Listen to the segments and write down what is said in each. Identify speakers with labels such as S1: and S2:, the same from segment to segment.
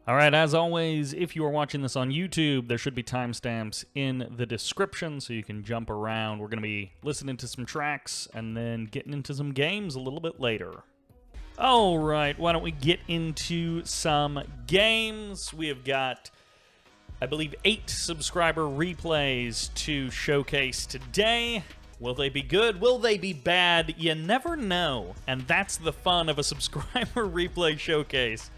S1: All right, as always, if you are watching this on YouTube, there should be timestamps in the description so you can jump around. We're going to be listening to some tracks and then getting into some games a little bit later. All right, why don't we get into some games? We have got, I believe, 8 subscriber replays to showcase today. Will they be good? Will they be bad? You never know. And that's the fun of a subscriber replay showcase.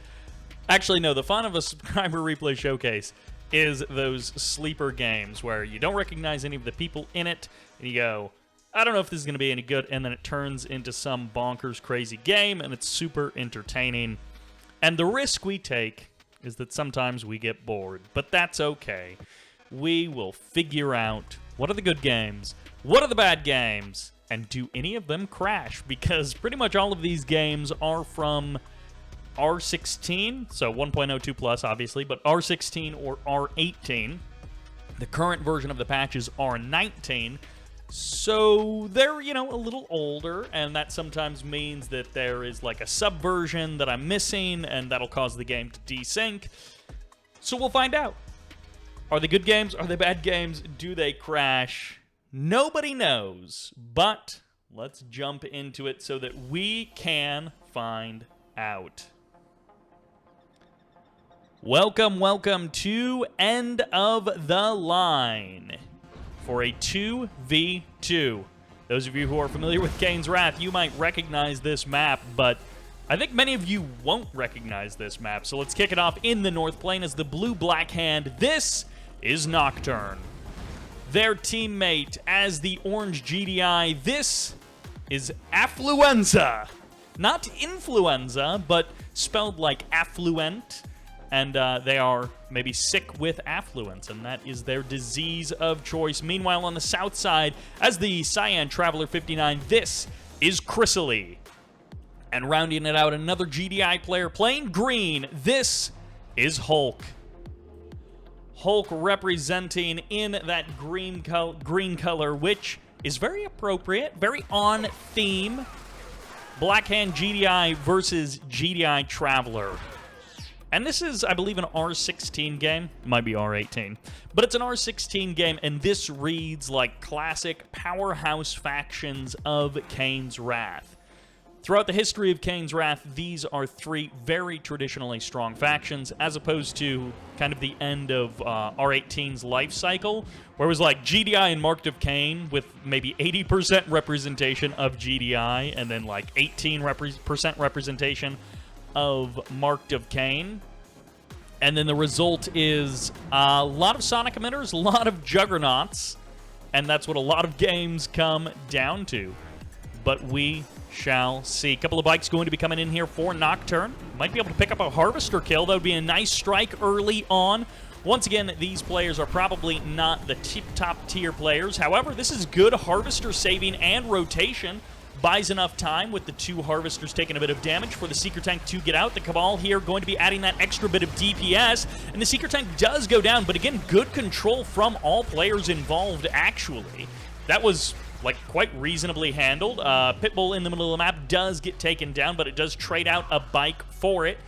S1: Actually, no, the fun of a subscriber replay showcase is those sleeper games where you don't recognize any of the people in it, and you go, I don't know if this is going to be any good, and then it turns into some bonkers crazy game, and it's super entertaining. And the risk we take is that sometimes we get bored, but that's okay. We will figure out what are the good games, what are the bad games, and do any of them crash? Because pretty much all of these games are from R16, so 1.02 plus, obviously, but R16 or R18. The current version of the patch is R19, so they're, a little older, and that sometimes means that there is like a subversion that I'm missing, and that'll cause the game to desync. So we'll find out. Are they good games? Are they bad games? Do they crash? Nobody knows, but let's jump into it so that we can find out. Welcome to End of the Line for a 2v2. Those of you who are familiar with Kane's Wrath, you might recognize this map, but I think many of you won't recognize this map. So let's kick it off in the North Plane as the blue-black hand. This is Nocturne. Their teammate as the orange GDI. This is Affluenza. Not influenza, but spelled like affluent. And they are maybe sick with affluence, and that is their disease of choice. Meanwhile, on the south side, as the Cyan Traveler 59, this is Crissaly. And rounding it out, another GDI player playing green. This is Hulk. Hulk representing in that green color, which is very appropriate, very on theme. Blackhand GDI versus GDI Traveler. And this is, I believe, an R16 game. It might be R18. But it's an R16 game, and this reads like classic powerhouse factions of Kane's Wrath. Throughout the history of Kane's Wrath, these are 3 very traditionally strong factions, as opposed to kind of the end of R18's life cycle, where it was like GDI and Marked of Kane with maybe 80% representation of GDI, and then like 18% representation of Marked of Kane. And then the result is a lot of Sonic emitters, a lot of Juggernauts, and that's what a lot of games come down to. But we shall see. A couple of bikes going to be coming in here for Nocturne. Might be able to pick up a Harvester kill. That would be a nice strike early on. Once again, these players are probably not the top tier players. However, this is good Harvester saving and rotation. Buys enough time with the 2 Harvesters taking a bit of damage for the Seeker Tank to get out. The Cabal here going to be adding that extra bit of DPS, and the Seeker Tank does go down, but again, good control from all players involved, actually. That was, like, quite reasonably handled. Pitbull in the middle of the map does get taken down, but it does trade out a bike for it.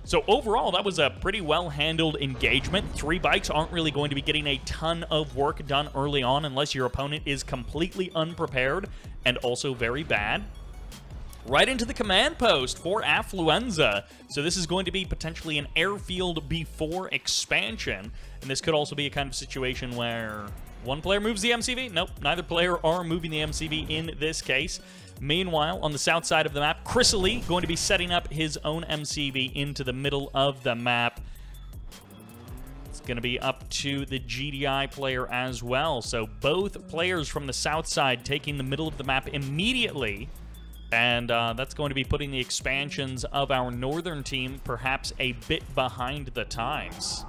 S1: So overall, that was a pretty well-handled engagement. 3 bikes aren't really going to be getting a ton of work done early on unless your opponent is completely unprepared and also very bad. Right into the command post for Affluenza. So this is going to be potentially an airfield before expansion. And this could also be a kind of situation where one player moves the MCV. Nope, neither player are moving the MCV in this case. Meanwhile, on the south side of the map, Crissaly going to be setting up his own MCV into the middle of the map. It's going to be up to the GDI player as well. So both players from the south side taking the middle of the map immediately. And that's going to be putting the expansions of our northern team perhaps a bit behind the times.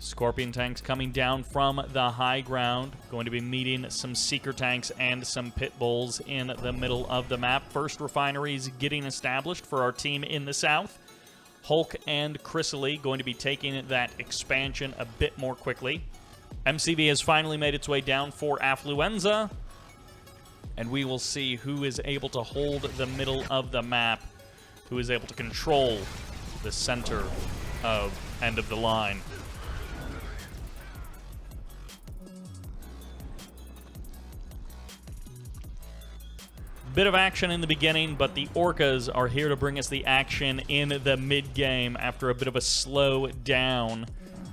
S1: Scorpion tanks coming down from the high ground. Going to be meeting some Seeker tanks and some Pit Bulls in the middle of the map. First refineries getting established for our team in the south. Hulk and Crissaly going to be taking that expansion a bit more quickly. MCV has finally made its way down for Affluenza. and we will see who is able to hold the middle of the map, who is able to control the center of end of the line. Bit of action in the beginning, but the Orcas are here to bring us the action in the mid-game after a bit of a slow down.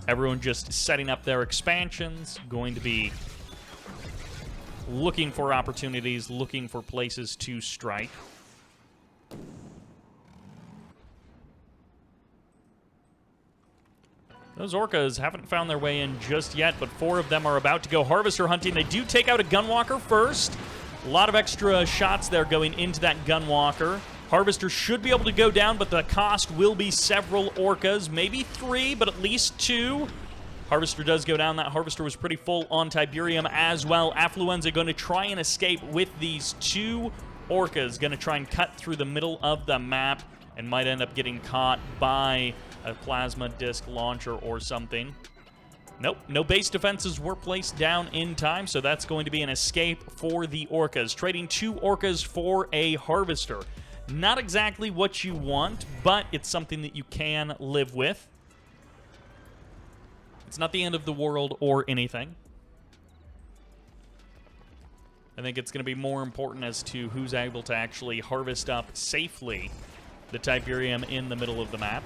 S1: Everyone just setting up their expansions, going to be looking for opportunities, looking for places to strike. Those Orcas haven't found their way in just yet, but 4 of them are about to go Harvester hunting. They do take out a Gunwalker first. A lot of extra shots there going into that Gunwalker. Harvester should be able to go down, but the cost will be several Orcas. Maybe 3, but at least 2. Harvester does go down. That Harvester was pretty full on Tiberium as well. Affluenza going to try and escape with these 2 Orcas. Going to try and cut through the middle of the map and might end up getting caught by a plasma disc launcher or something. Nope, no base defenses were placed down in time, so that's going to be an escape for the Orcas. Trading 2 Orcas for a Harvester. Not exactly what you want, but it's something that you can live with. It's not the end of the world or anything. I think it's going to be more important as to who's able to actually harvest up safely the Tiberium in the middle of the map.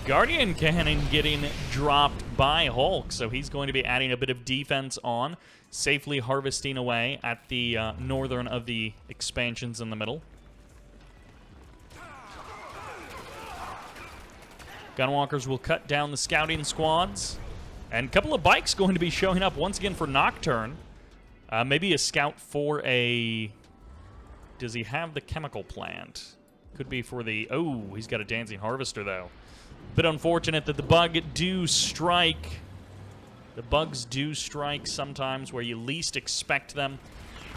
S1: Guardian Cannon getting dropped by Hulk, so he's going to be adding a bit of defense on, safely harvesting away at the northern of the expansions in the middle. Gunwalkers will cut down the scouting squads, and a couple of bikes going to be showing up once again for Nocturne. Maybe a scout for a... Does he have the chemical plant? Could be for the... Oh, he's got a Dancing Harvester, though. Bit unfortunate that the bug do strike. The bugs do strike sometimes where you least expect them.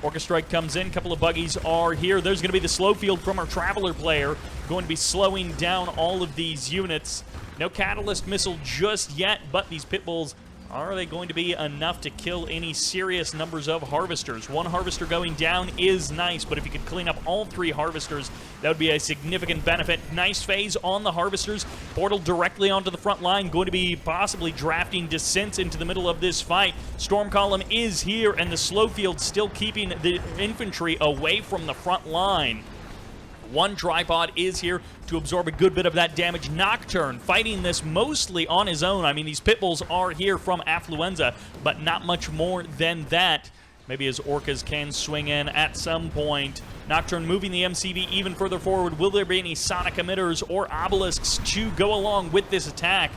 S1: Orca Strike comes in. A couple of buggies are here. There's going to be the slow field from our Traveler player. Going to be slowing down all of these units. No Catalyst Missile just yet, but these Pitbulls, are they going to be enough to kill any serious numbers of Harvesters? 1 Harvester going down is nice, but if you could clean up all 3 Harvesters, that would be a significant benefit. Nice phase on the Harvesters. Portal directly onto the front line. Going to be possibly drafting Descents into the middle of this fight. Storm Column is here, and the slow field still keeping the infantry away from the front line. 1 tripod is here to absorb a good bit of that damage. Nocturne fighting this mostly on his own. I mean, these Pitbulls are here from Affluenza, but not much more than that. Maybe his Orcas can swing in at some point. Nocturne moving the MCV even further forward. Will there be any Sonic Emitters or Obelisks to go along with this attack?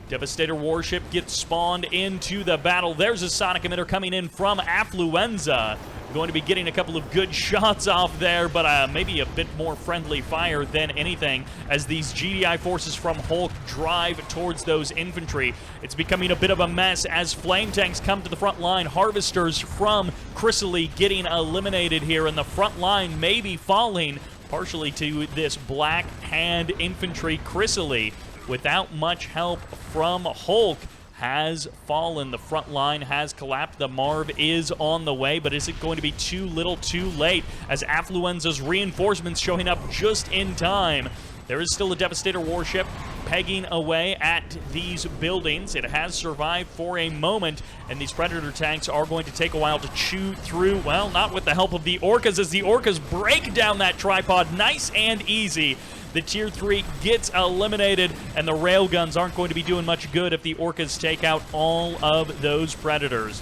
S1: Devastator Warship gets spawned into the battle. There's a Sonic Emitter coming in from Affluenza. Going to be getting a couple of good shots off there, but maybe a bit more friendly fire than anything as these GDI forces from Hulk drive towards those infantry. It's becoming a bit of a mess as flame tanks come to the front line. Harvesters from Crissaly getting eliminated here, and the front line may be falling partially to this Black Hand infantry. Crissaly, without much help from Hulk, has fallen. The front line has collapsed. The Marv is on the way, but is it going to be too little too late as Affluenza's reinforcements showing up just in time? There is still a Devastator warship pegging away at these buildings. It has survived for a moment, and these Predator tanks are going to take a while to chew through. Well, not with the help of the Orcas, as the Orcas break down that tripod nice and easy. The Tier 3 gets eliminated, and the railguns aren't going to be doing much good if the Orcas take out all of those Predators.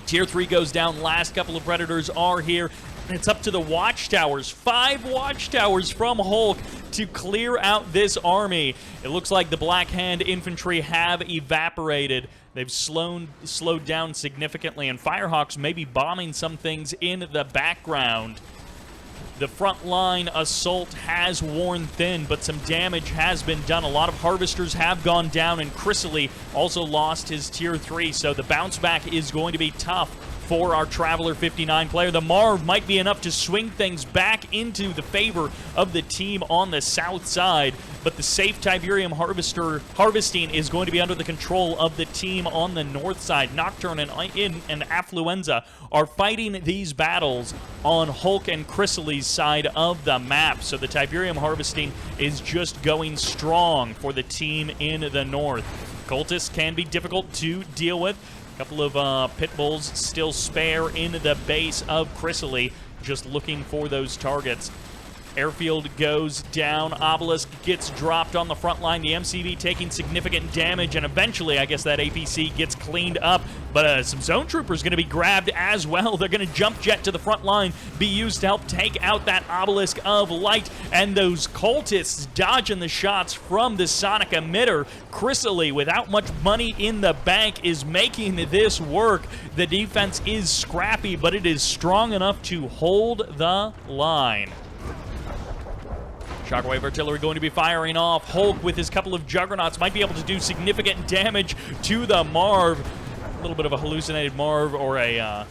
S1: Tier 3 goes down. Last couple of Predators are here. And it's up to the Watchtowers. 5 Watchtowers from Hulk to clear out this army. It looks like the Black Hand infantry have evaporated. They've slowed down significantly, and Firehawks may be bombing some things in the background. The frontline assault has worn thin, but some damage has been done. A lot of Harvesters have gone down, and Crissaly also lost his Tier 3, so the bounce back is going to be tough for our Traveler 59 player. The Marv might be enough to swing things back into the favor of the team on the south side, but the safe Tiberium harvesting is going to be under the control of the team on the north side. Nocturne and Affluenza are fighting these battles on Hulk and Crissaly's side of the map, so the Tiberium harvesting is just going strong for the team in the north. Cultists can be difficult to deal with. A couple of pit bulls still spare in the base of Crissaly, just looking for those targets. Airfield goes down. Obelisk gets dropped on the front line. The MCV taking significant damage, and eventually, I guess that APC gets cleaned up. But some Zone Troopers going to be grabbed as well. They're going to jump jet to the front line, be used to help take out that Obelisk of Light. And those cultists dodging the shots from the Sonic Emitter. Crissaly, without much money in the bank, is making this work. The defense is scrappy, but it is strong enough to hold the line. Shockwave Artillery going to be firing off. Hulk with his couple of Juggernauts might be able to do significant damage to the Marv. A little bit of a hallucinated Marv or a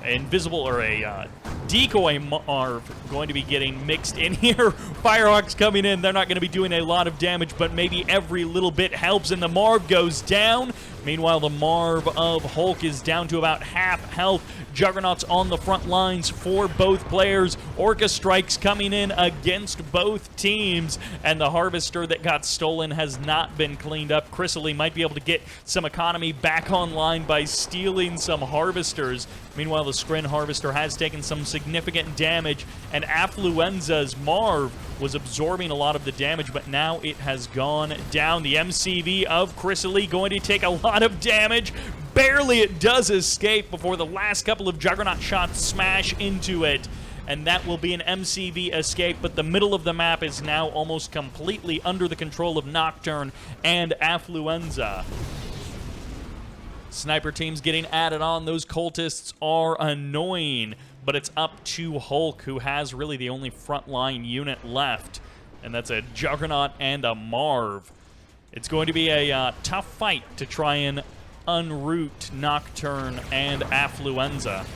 S1: invisible or a decoy Marv going to be getting mixed in here. Firehawks coming in. They're not going to be doing a lot of damage, but maybe every little bit helps, and the Marv goes down. Meanwhile, the Marv of Hulk is down to about half health. Juggernauts on the front lines for both players. Orca strikes coming in against both teams, and the Harvester that got stolen has not been cleaned up. Crissaly might be able to get some economy back online by stealing some Harvesters. Meanwhile, the Scrin Harvester has taken some significant damage, and Affluenza's Marv was absorbing a lot of the damage, but now it has gone down. The MCV of Crissaly going to take a lot of damage. Barely it does escape before the last couple of Juggernaut shots smash into it, and that will be an MCV escape, but the middle of the map is now almost completely under the control of Nocturne and Affluenza. Sniper teams getting added on. Those cultists are annoying, but it's up to Hulk, who has really the only frontline unit left, and that's a Juggernaut and a Marv. It's going to be a tough fight to try and unroot Nocturne and Affluenza.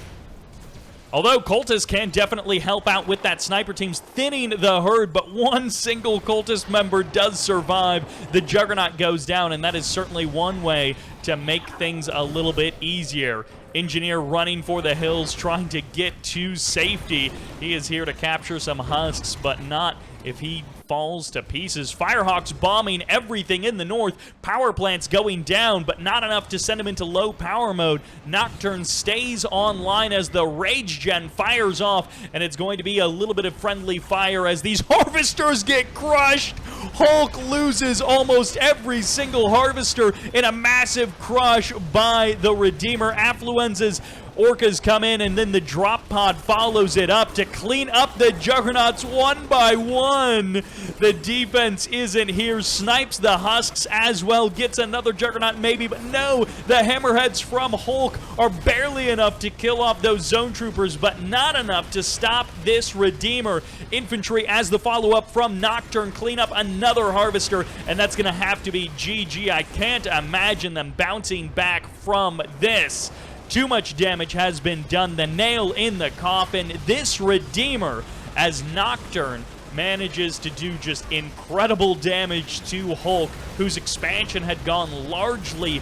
S1: Although cultists can definitely help out with that. Sniper team's thinning the herd, but one single cultist member does survive. The Juggernaut goes down, and that is certainly one way to make things a little bit easier. Engineer running for the hills, trying to get to safety. He is here to capture some husks, but not if he falls to pieces. Firehawks bombing everything in the north. Power plants going down, but not enough to send him into low power mode. Nocturne stays online as the Rage Gen fires off, and it's going to be a little bit of friendly fire as these Harvesters get crushed. Hulk loses almost every single Harvester in a massive crush by the Redeemer. Affluenza's Orcas come in, and then the drop pod follows it up to clean up the Juggernauts one by one. The defense isn't here. Snipes the husks as well. Gets another Juggernaut maybe, but no. The Hammerheads from Hulk are barely enough to kill off those Zone Troopers, but not enough to stop this Redeemer. Infantry as the follow-up from Nocturne clean up another Harvester, and that's going to have to be GG. I can't imagine them bouncing back from this. Too much damage has been done. The nail in the coffin. This Redeemer, as Nocturne manages to do just incredible damage to Hulk, whose expansion had gone largely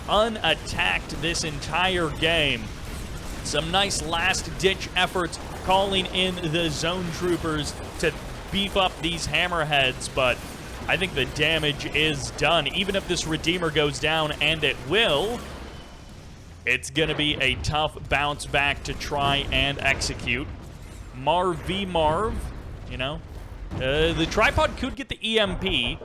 S1: unattacked this entire game. Some nice last-ditch efforts calling in the Zone Troopers to beef up these Hammerheads, but I think the damage is done. Even if this Redeemer goes down, and it will, it's going to be a tough bounce back to try and execute. Marv v. Marv, you know. The tripod could get the EMP,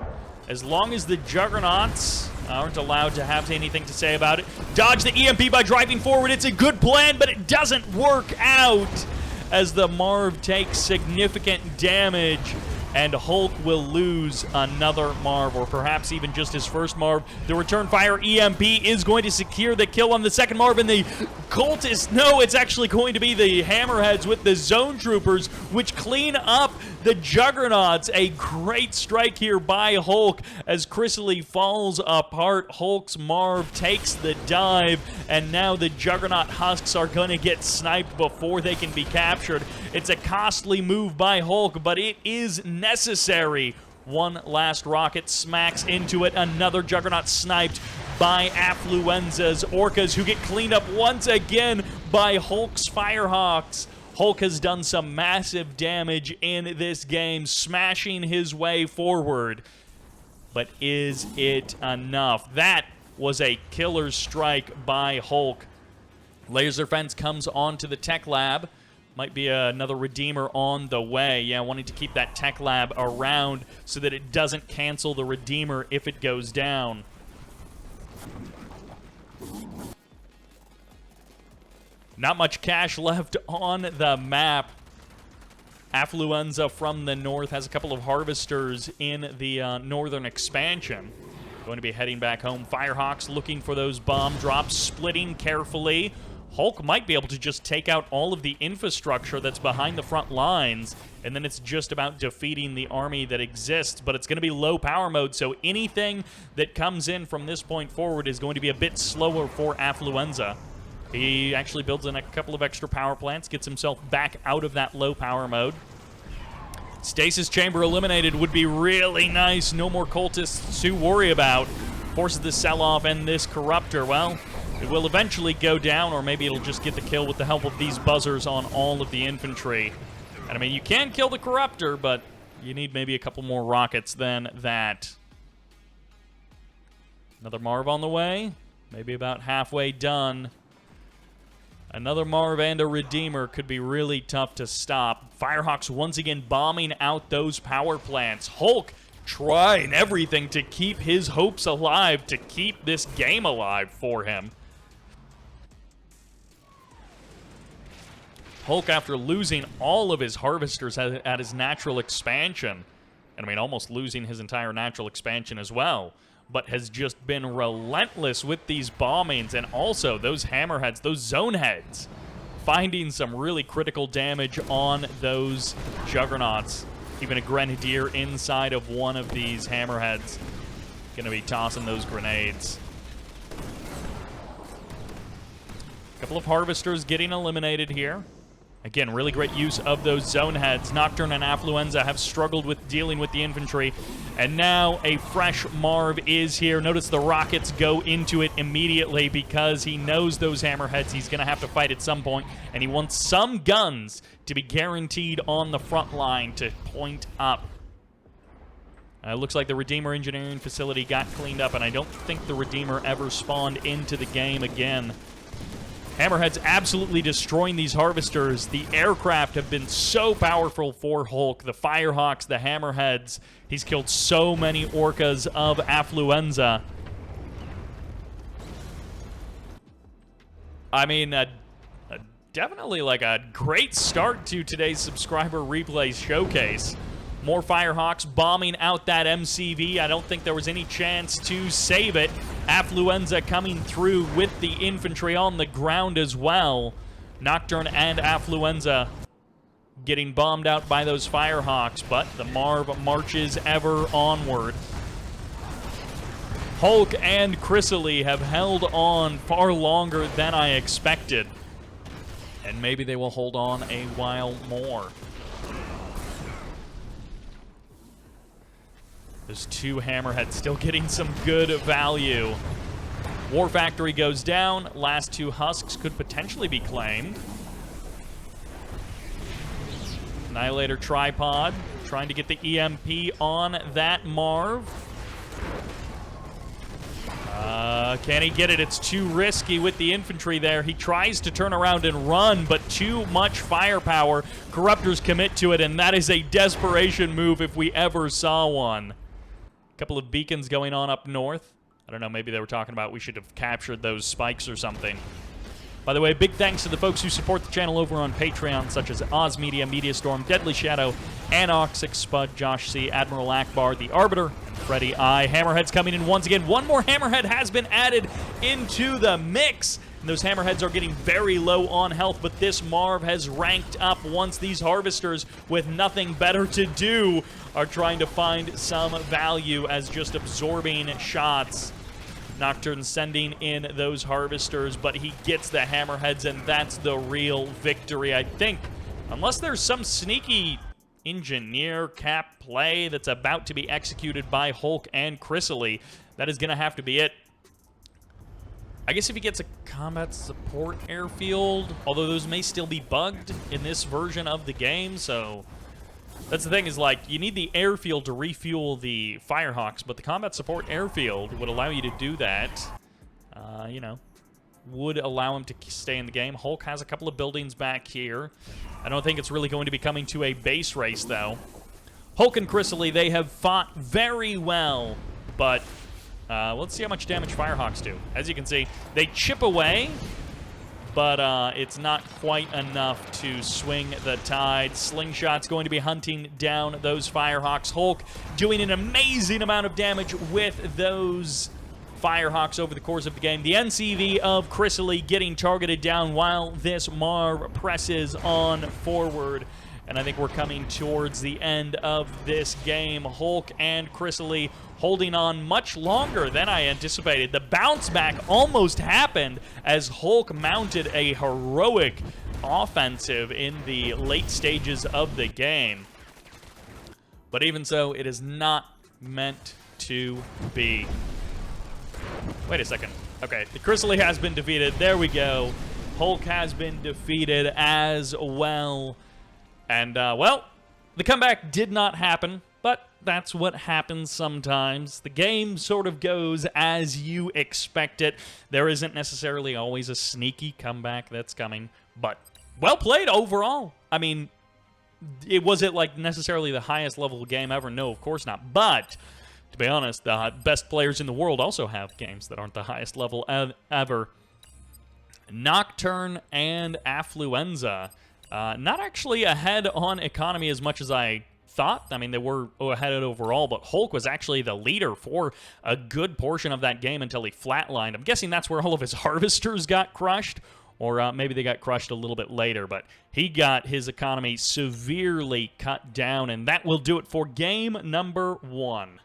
S1: as long as the Juggernauts aren't allowed to have anything to say about it. Dodge the EMP by driving forward. It's a good plan, but it doesn't work out as the Marv takes significant damage, and Hulk will lose another Marv, or perhaps even just his first Marv. The return fire EMP is going to secure the kill on the second Marv, and the cultists, no, it's actually going to be the Hammerheads with the Zone Troopers, which clean up the Juggernauts. A great strike here by Hulk as Crissaly falls apart. Hulk's Marv takes the dive, and now the Juggernaut Husks are going to get sniped before they can be captured. It's a costly move by Hulk, but it is necessary. One last rocket smacks into it. Another Juggernaut sniped by Affluenza's Orcas, who get cleaned up once again by Hulk's Firehawks. Hulk has done some massive damage in this game, smashing his way forward. But is it enough? That was a killer strike by Hulk. Laser Fence comes onto the Tech Lab. Might be another Redeemer on the way. Yeah, wanting to keep that Tech Lab around so that it doesn't cancel the Redeemer if it goes down. Not much cash left on the map. Affluenza from the north has a couple of harvesters in the northern expansion. Going to be heading back home. Firehawks looking for those bomb drops, splitting carefully. Hulk might be able to just take out all of the infrastructure that's behind the front lines, and then it's just about defeating the army that exists, but it's going to be low power mode, so anything that comes in from this point forward is going to be a bit slower for Affluenza. He actually builds in a couple of extra power plants, gets himself back out of that low power mode. Stasis Chamber eliminated would be really nice. No more cultists to worry about. Forces the sell-off and this Corruptor. Well, it will eventually go down, or maybe it'll just get the kill with the help of these buzzers on all of the infantry. And I mean, you can kill the Corruptor, but you need maybe a couple more rockets than that. Another Marv on the way. Maybe about halfway done. Another Marv and a Redeemer could be really tough to stop. Firehawks once again bombing out those power plants. Hulk trying everything to keep his hopes alive, to keep this game alive for him. Hulk, after losing all of his harvesters at his natural expansion, and I mean almost losing his entire natural expansion as well, but has just been relentless with these bombings, and also those hammerheads, those zone heads, finding some really critical damage on those juggernauts. Even a grenadier inside of one of these hammerheads gonna be tossing those grenades. A couple of harvesters getting eliminated here. Again, really great use of those zone heads. Nocturne and Affluenza have struggled with dealing with the infantry, and now a fresh Marv is here. Notice the rockets go into it immediately because he knows those hammerheads he's going to have to fight at some point, and he wants some guns to be guaranteed on the front line to point up. It looks like the Redeemer Engineering Facility got cleaned up, and I don't think the Redeemer ever spawned into the game again. Hammerhead's absolutely destroying these harvesters. The aircraft have been so powerful for Hulk. The Firehawks, the Hammerheads. He's killed so many Orcas of Affluenza. I mean, definitely like a great start to today's subscriber replay showcase. More Firehawks bombing out that MCV. I don't think there was any chance to save it. Affluenza coming through with the infantry on the ground as well. Nocturne and Affluenza getting bombed out by those Firehawks, but the Marv marches ever onward. Hulk and Crissaly have held on far longer than I expected, and maybe they will hold on a while more. Those two Hammerheads still getting some good value. War Factory goes down. Last two Husks could potentially be claimed. Annihilator Tripod trying to get the EMP on that Marv. Can he get it? It's too risky with the infantry there. He tries to turn around and run, but too much firepower. Corruptors commit to it, and that is a desperation move if we ever saw one. Couple of beacons going on up north. I don't know, maybe they were talking about we should have captured those spikes or something. By the way, big thanks to the folks who support the channel over on Patreon, such as Oz Media, Mediastorm, Deadly Shadow, Anoxic, Spud, Josh C, Admiral Akbar, TheArbiter, and Freddie I. Hammerhead's coming in once again. One more Hammerhead has been added into the mix. and those hammerheads are getting very low on health, but this Marv has ranked up once these harvesters, with nothing better to do, are trying to find some value as just absorbing shots. Nocturne sending in those harvesters, but he gets the hammerheads, and that's the real victory, I think. Unless there's some sneaky engineer cap play that's about to be executed by Hulk and Crissaly, that is going to have to be it. I guess if he gets a combat support airfield, although those may still be bugged in this version of the game, so that's the thing, is like, you need the airfield to refuel the Firehawks, but the combat support airfield would allow you to do that. You know, would allow him to stay in the game. Hulk has a couple of buildings back here. I don't think it's really going to be coming to a base race, though. Hulk and Crissaly, they have fought very well, but let's see how much damage Firehawks do. As you can see, they chip away, but it's not quite enough to swing the tide. Slingshot's going to be hunting down those Firehawks. Hulk doing an amazing amount of damage with those Firehawks over the course of the game. The NCV of Crissaly getting targeted down while this Marv presses on forward. And I think we're coming towards the end of this game. Hulk and Crissaly holding on much longer than I anticipated. The bounce back almost happened as Hulk mounted a heroic offensive in the late stages of the game. But even so, it is not meant to be. Wait a second. Okay, the Crissaly has been defeated. There we go. Hulk has been defeated as well. And, well, the comeback did not happen, but that's what happens sometimes. The game sort of goes as you expect it. There isn't necessarily always a sneaky comeback that's coming, but well played overall. I mean, was it like necessarily the highest level game ever? No, of course not. But to be honest, the best players in the world also have games that aren't the highest level ever. Nocturne and Affluenza. Not actually ahead on economy as much as I thought. I mean, they were ahead overall, but Hulk was actually the leader for a good portion of that game until he flatlined. I'm guessing that's where all of his harvesters got crushed, or maybe they got crushed a little bit later, but he got his economy severely cut down, and that will do it for game number 1.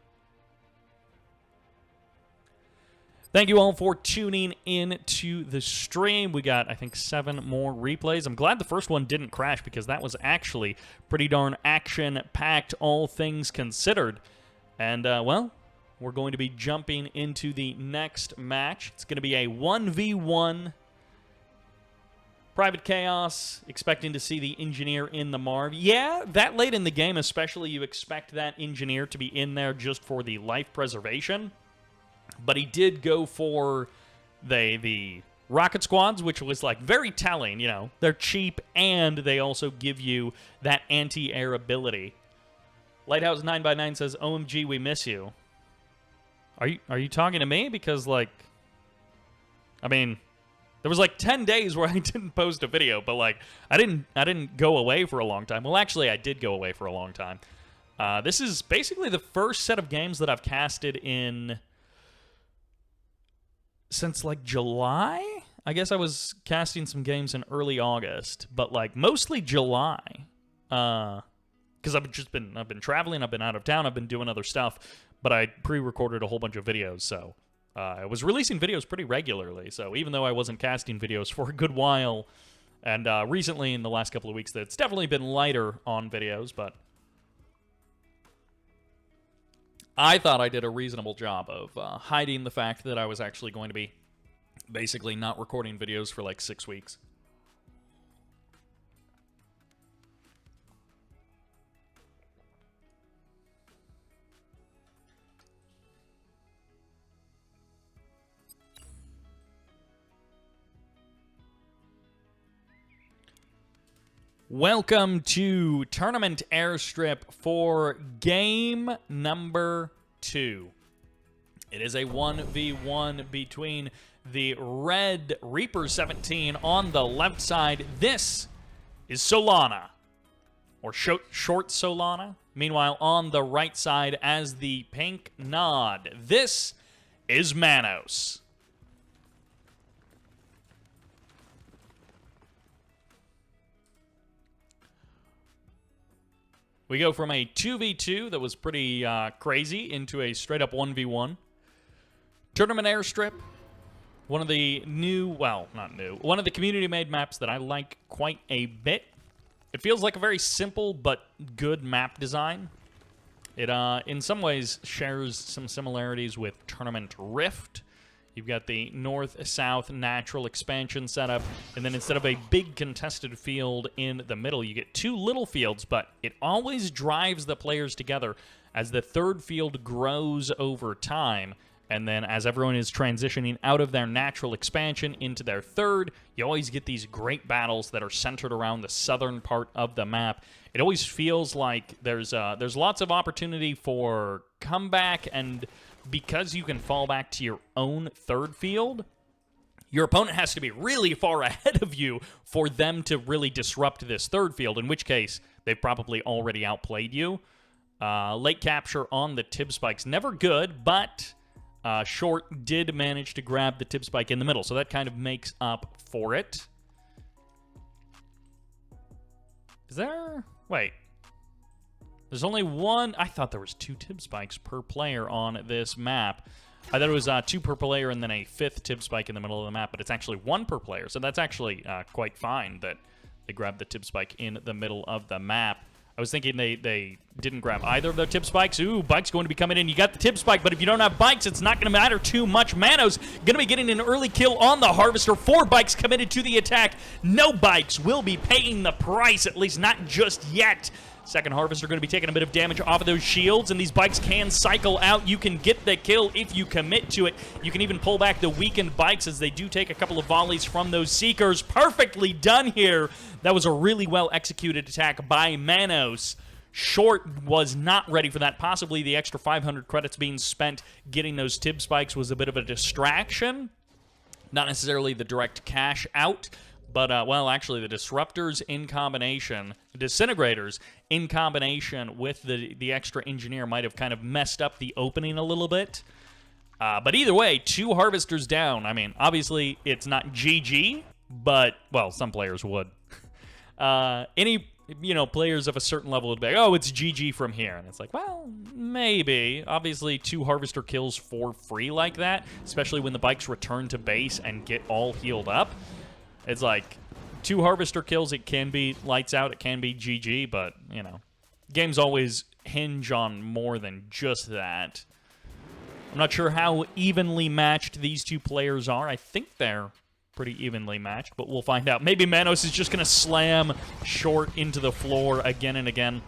S1: Thank you all for tuning in to the stream. We got, I think, 7 more replays. I'm glad the first one didn't crash because that was actually pretty darn action-packed, all things considered. And, well, we're going to be jumping into the next match. It's going to be a 1v1 Private Chaos, expecting to see the Engineer in the Marv. Yeah, that late in the game especially, you expect that Engineer to be in there just for the life preservation. But he did go for the rocket squads, which was, like, very telling, you know. They're cheap, and they also give you that anti-air ability. Lighthouse 9x9 says, OMG, we miss you. Are you talking to me? Because, like, I mean, there was, like, 10 days where I didn't post a video, but, like, I didn't go away for a long time. Well, actually, I did go away for a long time. This is basically the first set of games that I've casted in since, like, July? I guess I was casting some games in early August, but, like, mostly July. Because I've been traveling, I've been out of town, I've been doing other stuff, but I pre-recorded a whole bunch of videos, so I was releasing videos pretty regularly. So even though I wasn't casting videos for a good while, and recently in the last couple of weeks, it's definitely been lighter on videos, but I thought I did a reasonable job of hiding the fact that I was actually going to be basically not recording videos for like 6 weeks. Welcome to Tournament Airstrip for game number 2. It is a 1v1 between the red Reaper 17 on the left side. This is Solana, or short-solana. Meanwhile, on the right side as the pink nod, this is Manos. We go from a 2v2 that was pretty crazy into a straight-up 1v1. Tournament Airstrip, one of the new, well, not new, one of the community-made maps that I like quite a bit. It feels like a very simple but good map design. It, in some ways, shares some similarities with Tournament Rift. You've got the north-south natural expansion setup, and then instead of a big contested field in the middle, you get two little fields, but it always drives the players together as the third field grows over time. And then as everyone is transitioning out of their natural expansion into their third, you always get these great battles that are centered around the southern part of the map. It always feels like there's lots of opportunity for comeback, and because you can fall back to your own third field, your opponent has to be really far ahead of you for them to really disrupt this third field, in which case they've probably already outplayed you. Late capture on the tib spikes, never good, but Short did manage to grab the tib spike in the middle, so that kind of makes up for it. Is there... Wait. There's only one... I thought there was 2 tib spikes per player on this map. I thought it was 2 per player and then a 5th tib spike in the middle of the map, but it's actually 1 per player, so that's actually quite fine that they grabbed the tib spike in the middle of the map. I was thinking they didn't grab either of their tib spikes. Ooh, bike's going to be coming in. You got the tib spike, but if you don't have bikes, it's not going to matter too much. Manos going to be getting an early kill on the Harvester. 4 bikes committed to the attack. No bikes will be paying the price, at least not just yet. Second Harvester going to be taking a bit of damage off of those shields, and these bikes can cycle out. You can get the kill if you commit to it. You can even pull back the weakened bikes as they do take a couple of volleys from those Seekers. Perfectly done here. That was a really well-executed attack by Manos. Short was not ready for that. Possibly the extra 500 credits being spent getting those tib spikes was a bit of a distraction. Not necessarily the direct cash out, but, well, actually, the Disruptors in combination, Disintegrators in combination with the extra Engineer might have kind of messed up the opening a little bit. But either way, 2 Harvesters down. I mean, obviously, it's not GG, but, well, some players would. Any, players of a certain level would be like, oh, it's GG from here. And it's like, well, maybe. Obviously, 2 Harvester kills for free like that, especially when the bikes return to base and get all healed up. It's like 2 Harvester kills, it can be lights out, it can be GG, but, games always hinge on more than just that. I'm not sure how evenly matched these 2 players are. I think they're pretty evenly matched, but we'll find out. Maybe Manos is just going to slam Short into the floor again and again.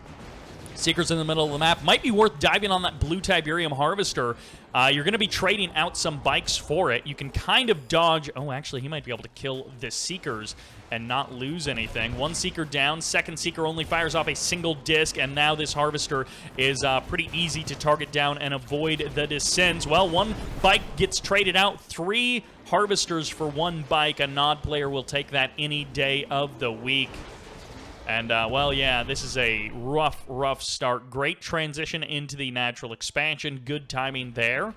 S1: Seekers in the middle of the map. Might be worth diving on that blue Tiberium Harvester. You're going to be trading out some bikes for it. You can kind of dodge... Oh, actually, he might be able to kill the Seekers and not lose anything. 1 Seeker down. 2nd Seeker only fires off a single disc, and now this Harvester is pretty easy to target down and avoid the descents. Well, 1 bike gets traded out. 3 Harvesters for 1 bike. A Nod player will take that any day of the week. And, well, yeah, this is a rough start. Great transition into the natural expansion. Good timing there.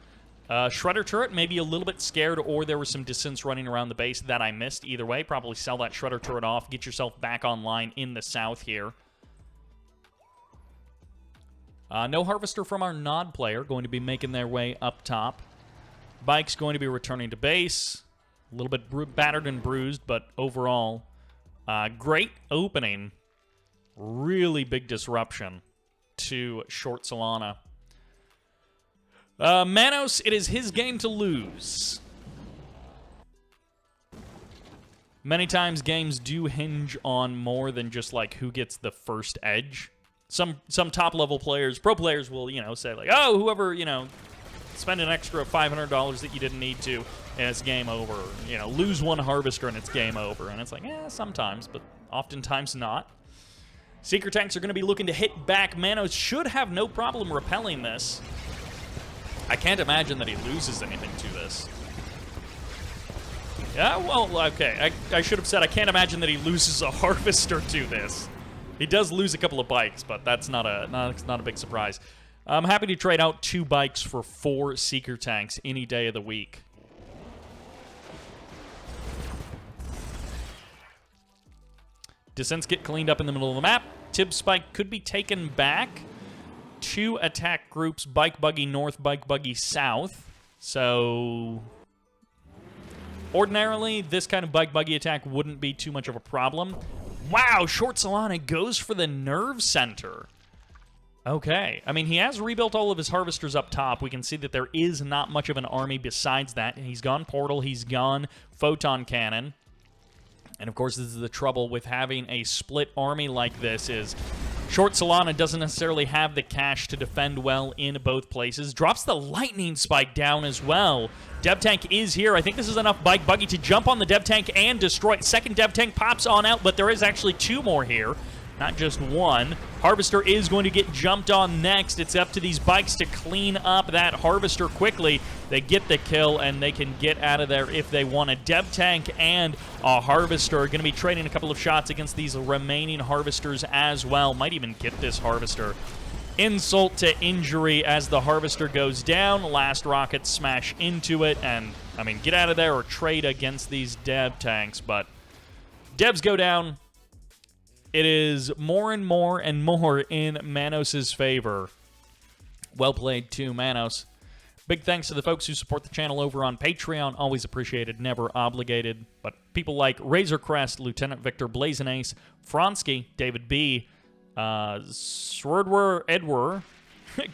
S1: Shredder turret, maybe a little bit scared, or there was some distance running around the base that I missed. Either way, probably sell that Shredder turret off. Get yourself back online in the south here. No Harvester from our Nod player. Going to be making their way up top. Bike's going to be returning to base. A little bit battered and bruised, but overall... great opening. Really big disruption to short-solana. Manos, it is his game to lose. Many times games do hinge on more than just, like, who gets the first edge. Some top-level players, pro players will, say, like, oh, whoever, spend an extra $500 that you didn't need to, and it's game over. Lose 1 Harvester and it's game over. And it's like, sometimes, but oftentimes not. Seeker tanks are going to be looking to hit back. Manos should have no problem repelling this. I can't imagine that he loses anything to this. Yeah, well, okay. I should have said I can't imagine that he loses a Harvester to this. He does lose a couple of bikes, but that's not a big surprise. I'm happy to trade out 2 bikes for 4 Seeker tanks any day of the week. Descents get cleaned up in the middle of the map. Tib Spike could be taken back. 2 attack groups, Bike Buggy North, Bike Buggy South. So ordinarily, this kind of Bike Buggy attack wouldn't be too much of a problem. Wow, short-solana goes for the nerve center. Okay. I mean, he has rebuilt all of his harvesters up top. We can see that there is not much of an army besides that. He's gone Portal. He's gone Photon Cannon. And, of course, this is the trouble with having a split army like this is short-solana doesn't necessarily have the cash to defend well in both places. Drops the Lightning Spike down as well. Dev Tank is here. I think this is enough Bike Buggy to jump on the Dev Tank and destroy it. Second Dev Tank pops on out, but there is actually 2 more here. Not just 1. Harvester is going to get jumped on next. It's up to these bikes to clean up that Harvester quickly. They get the kill, and they can get out of there if they want. A Dev Tank and a Harvester are going to be trading a couple of shots against these remaining Harvesters as well. Might even get this Harvester. Insult to injury as the Harvester goes down. Last rockets smash into it, and, I mean, get out of there or trade against these Dev Tanks, but Devs go down. It is more and more and more in Manos' favor. Well played to Manos. Big thanks to the folks who support the channel over on Patreon. Always appreciated, never obligated. But people like Razorcrest, Lieutenant Victor, Blazin Ace, Fronsky, David B., Swordwer Edwer,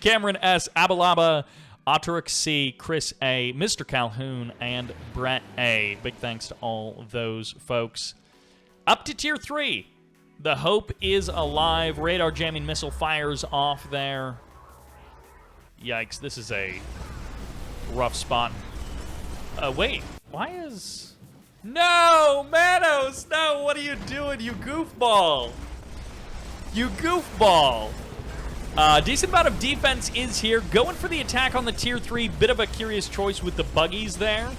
S1: Cameron S., Abalaba, Otteric C., Chris A., Mr. Calhoun, and Brett A. Big thanks to all those folks. Up to Tier 3. The Hope is alive. Radar jamming missile fires off there. Yikes, this is a rough spot. Wait, why is... No, Manos, no, what are you doing, you goofball? You goofball. Decent amount of defense is here. Going for the attack on the Tier 3. Bit of a curious choice with the buggies there.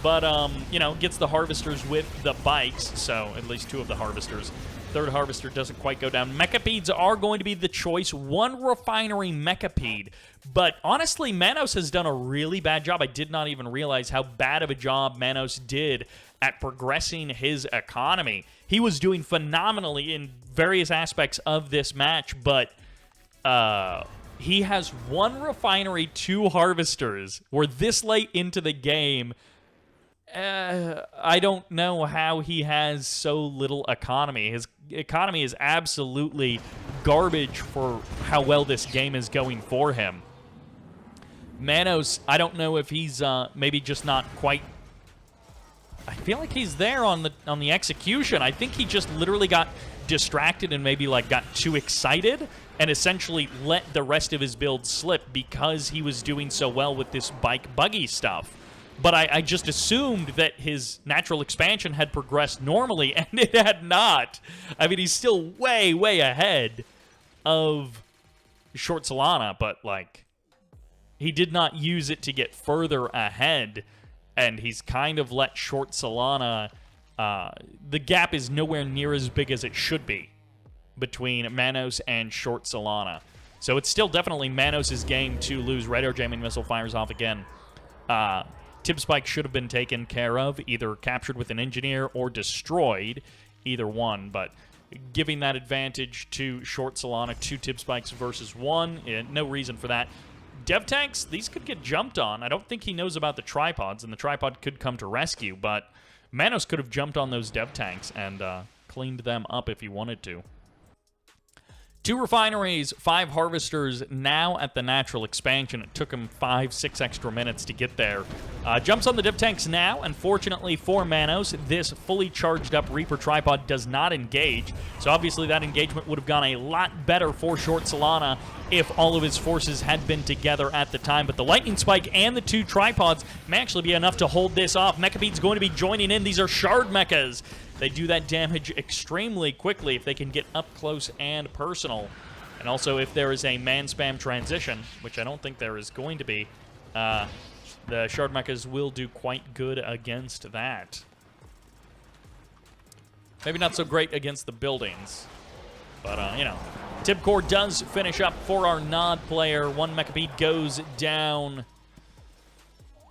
S1: But, you know, gets the Harvesters with the bikes. So, at least 2 of the Harvesters. Third Harvester doesn't quite go down. Mechapeds are going to be the choice. 1 Refinery Mechapede. But honestly, Manos has done a really bad job. I did not even realize how bad of a job Manos did at progressing his economy. He was doing phenomenally in various aspects of this match, but he has 1 Refinery, 2 Harvesters. We're this late into the game. I don't know how he has so little economy. His economy is absolutely garbage for how well this game is going for him. Manos, I don't know if he's maybe just not quite... I feel like he's there on the execution. I think he just literally got distracted and maybe like got too excited and essentially let the rest of his build slip because he was doing so well with this bike buggy stuff. But I just assumed that his natural expansion had progressed normally, and it had not. I mean, he's still way, way ahead of short-solana, but, like, he did not use it to get further ahead, and he's kind of let short-solana... the gap is nowhere near as big as it should be between Manos and short-solana. So it's still definitely Manos' game to lose. Radar jamming missile fires off again. Tib Spike should have been taken care of, either captured with an engineer or destroyed, either one, but giving that advantage to short-solana, 2 Tib Spikes versus 1, no reason for that. Dev Tanks, these could get jumped on. I don't think he knows about the tripods, and the tripod could come to rescue, but Manos could have jumped on those Dev Tanks and cleaned them up if he wanted to. 2 refineries, 5 harvesters, now at the natural expansion. It took him 5-6 extra minutes to get there. Jumps on the Dev Tanks now. Unfortunately for Manos, this fully charged up Reaper tripod does not engage. So obviously that engagement would have gone a lot better for short-solana if all of his forces had been together at the time. But the Lightning Spike and the 2 tripods may actually be enough to hold this off. Mechapede's going to be joining in. These are Shard Mechas. They do that damage extremely quickly if they can get up close and personal. And also if there is a man-spam transition, which I don't think there is going to be, the Shard Mechas will do quite good against that. Maybe not so great against the buildings, but, you know. Tibcore does finish up for our Nod player. 1 Mechapede goes down.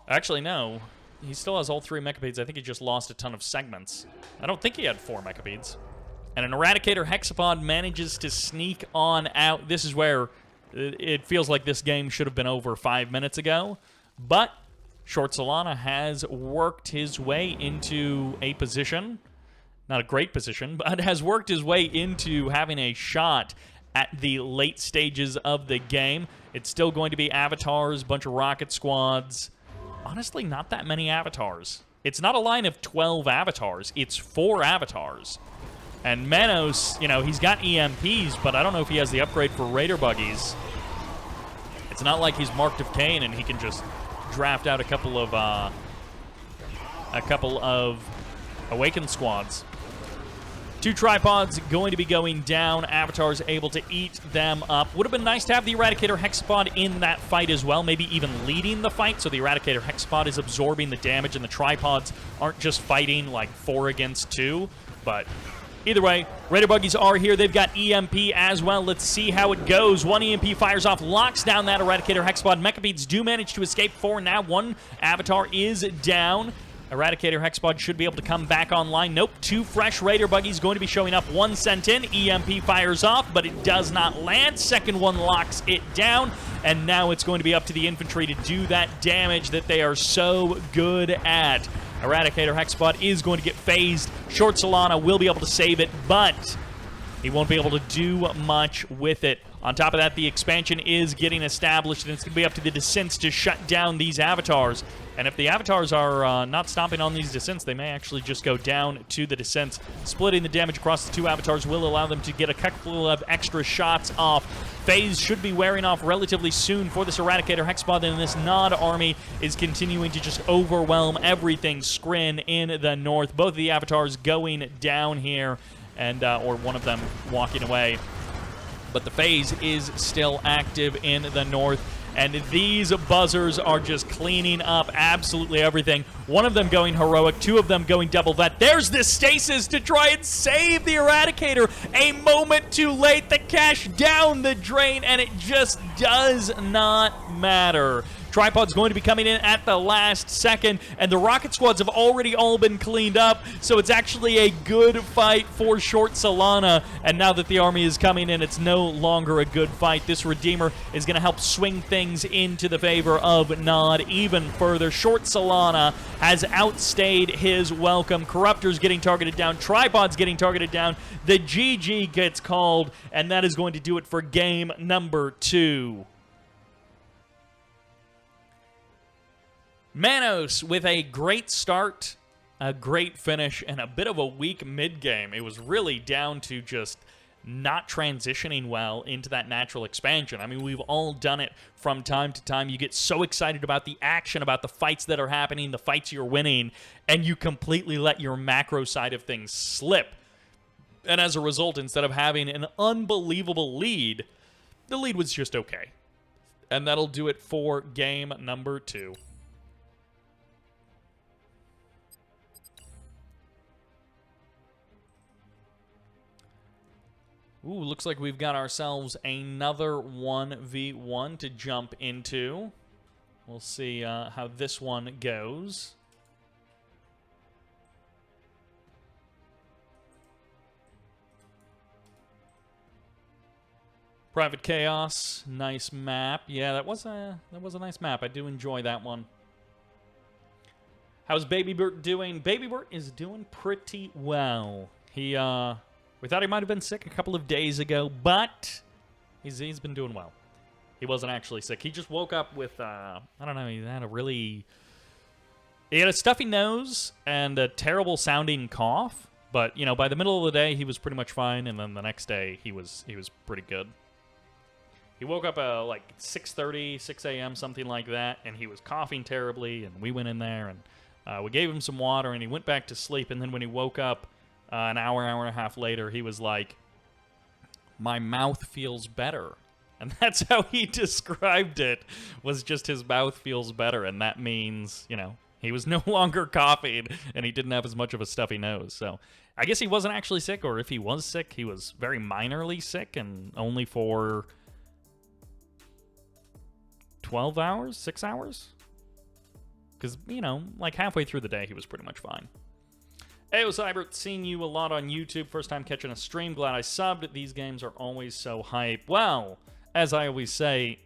S1: Actually, no. He still has all 3 Mechapedes. I think he just lost a ton of segments. I don't think he had 4 Mechapedes. And an Eradicator Hexapod manages to sneak on out. This is where it feels like this game should have been over 5 minutes ago. But short-solana has worked his way into a position, not a great position, but has worked his way into having a shot at the late stages of the game. It's still going to be avatars, bunch of rocket squads. Honestly, not that many avatars. It's not a line of 12 avatars. It's 4 avatars. And Manos, you know, he's got EMPs, but I don't know if he has the upgrade for Raider Buggies. It's not like he's Marked of Kane and he can just draft out a couple of Awakened squads. 2 tripods going to be going down. Avatars able to eat them up. Would have been nice to have the Eradicator Hexapod in that fight as well, maybe even leading the fight, so the Eradicator Hexapod is absorbing the damage and the tripods aren't just fighting like 4 against 2, but either way, Raider Buggies are here. They've got EMP as well. Let's see how it goes. 1 EMP fires off, locks down that Eradicator Hexapod. Mechabeats do manage to escape 4 now. 1 avatar is down. Eradicator Hexapod should be able to come back online. Nope, 2 fresh Raider Buggies going to be showing up. 1 sent in. EMP fires off, but it does not land. Second one locks it down, and now it's going to be up to the infantry to do that damage that they are so good at. Eradicator Hexapod is going to get phased. short-solana will be able to save it, but he won't be able to do much with it. On top of that, the expansion is getting established, and it's going to be up to the descents to shut down these avatars. And if the avatars are not stomping on these descents, they may actually just go down to the descents. Splitting the damage across the 2 avatars will allow them to get a couple of extra shots off. Phase should be wearing off relatively soon for this Eradicator Hexapod, and this Nod army is continuing to just overwhelm everything Skrin in the north. Both of the avatars going down here, and or one of them walking away. But the phase is still active in the north, and these buzzers are just cleaning up absolutely everything. 1 of them going heroic, 2 of them going double vet. There's the stasis to try and save the Eradicator. A moment too late, the cash down the drain, and it just does not matter. Tripod's going to be coming in at the last second, and the rocket squads have already all been cleaned up, so it's actually a good fight for short-solana, and now that the army is coming in, it's no longer a good fight. This Redeemer is going to help swing things into the favor of Nod even further. short-solana has outstayed his welcome. Corruptor's getting targeted down. Tripod's getting targeted down. The GG gets called, and that is going to do it for game number 2. Manos with a great start, a great finish, and a bit of a weak mid-game. It was really down to just not transitioning well into that natural expansion. I mean, we've all done it from time to time. You get so excited about the action, about the fights that are happening, the fights you're winning, and you completely let your macro side of things slip. And as a result, instead of having an unbelievable lead, the lead was just okay. And that'll do it for game number 2. Ooh, looks like we've got ourselves another 1v1 to jump into. We'll see how this one goes. Private Chaos, nice map. Yeah, that was a nice map. I do enjoy that one. How's Baby Bert doing? Baby Bert is doing pretty well. We thought he might have been sick a couple of days ago, but he's been doing well. He wasn't actually sick. He just woke up with, I don't know, he had a stuffy nose and a terrible sounding cough, but, you know, by the middle of the day, he was pretty much fine, and then the next day, he was pretty good. He woke up like 6:30, 6 a.m., something like that, and he was coughing terribly, and we went in there, and we gave him some water, and he went back to sleep, and then when he woke up, an hour and a half later, he was like, my mouth feels better. And that's how he described it, was just his mouth feels better. And that means, you know, he was no longer coughing and he didn't have as much of a stuffy nose. So I guess he wasn't actually sick, or if he was sick, he was very minorly sick and only for 12 hours, 6 hours? Because, you know, like halfway through the day, he was pretty much fine. Hey, Cybert, seeing you a lot on YouTube. First time catching a stream. Glad I subbed. These games are always so hype. Well, as I always say,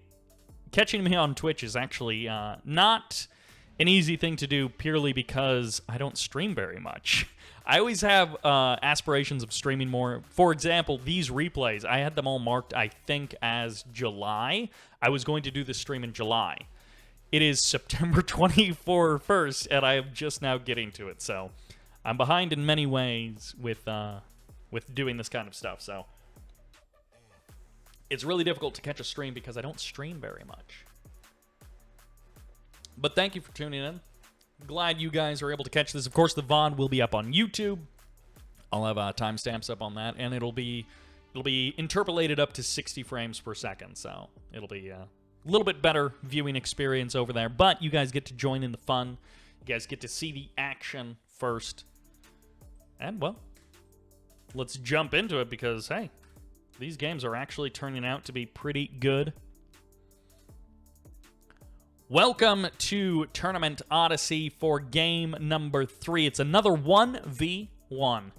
S1: catching me on Twitch is actually not an easy thing to do purely because I don't stream very much. I always have aspirations of streaming more. For example, these replays, I had them all marked, I think, as July. I was going to do this stream in July. It is September 21st, and I am just now getting to it, so I'm behind in many ways with doing this kind of stuff, so it's really difficult to catch a stream because I don't stream very much. But thank you for tuning in. Glad you guys are able to catch this. Of course, the VOD will be up on YouTube. I'll have timestamps up on that, and it'll be interpolated up to 60 frames per second, so it'll be a little bit better viewing experience over there. But you guys get to join in the fun. You guys get to see the action first. And, well, let's jump into it because, hey, these games are actually turning out to be pretty good. Welcome to Tournament Odyssey for game number 3. It's another 1v1.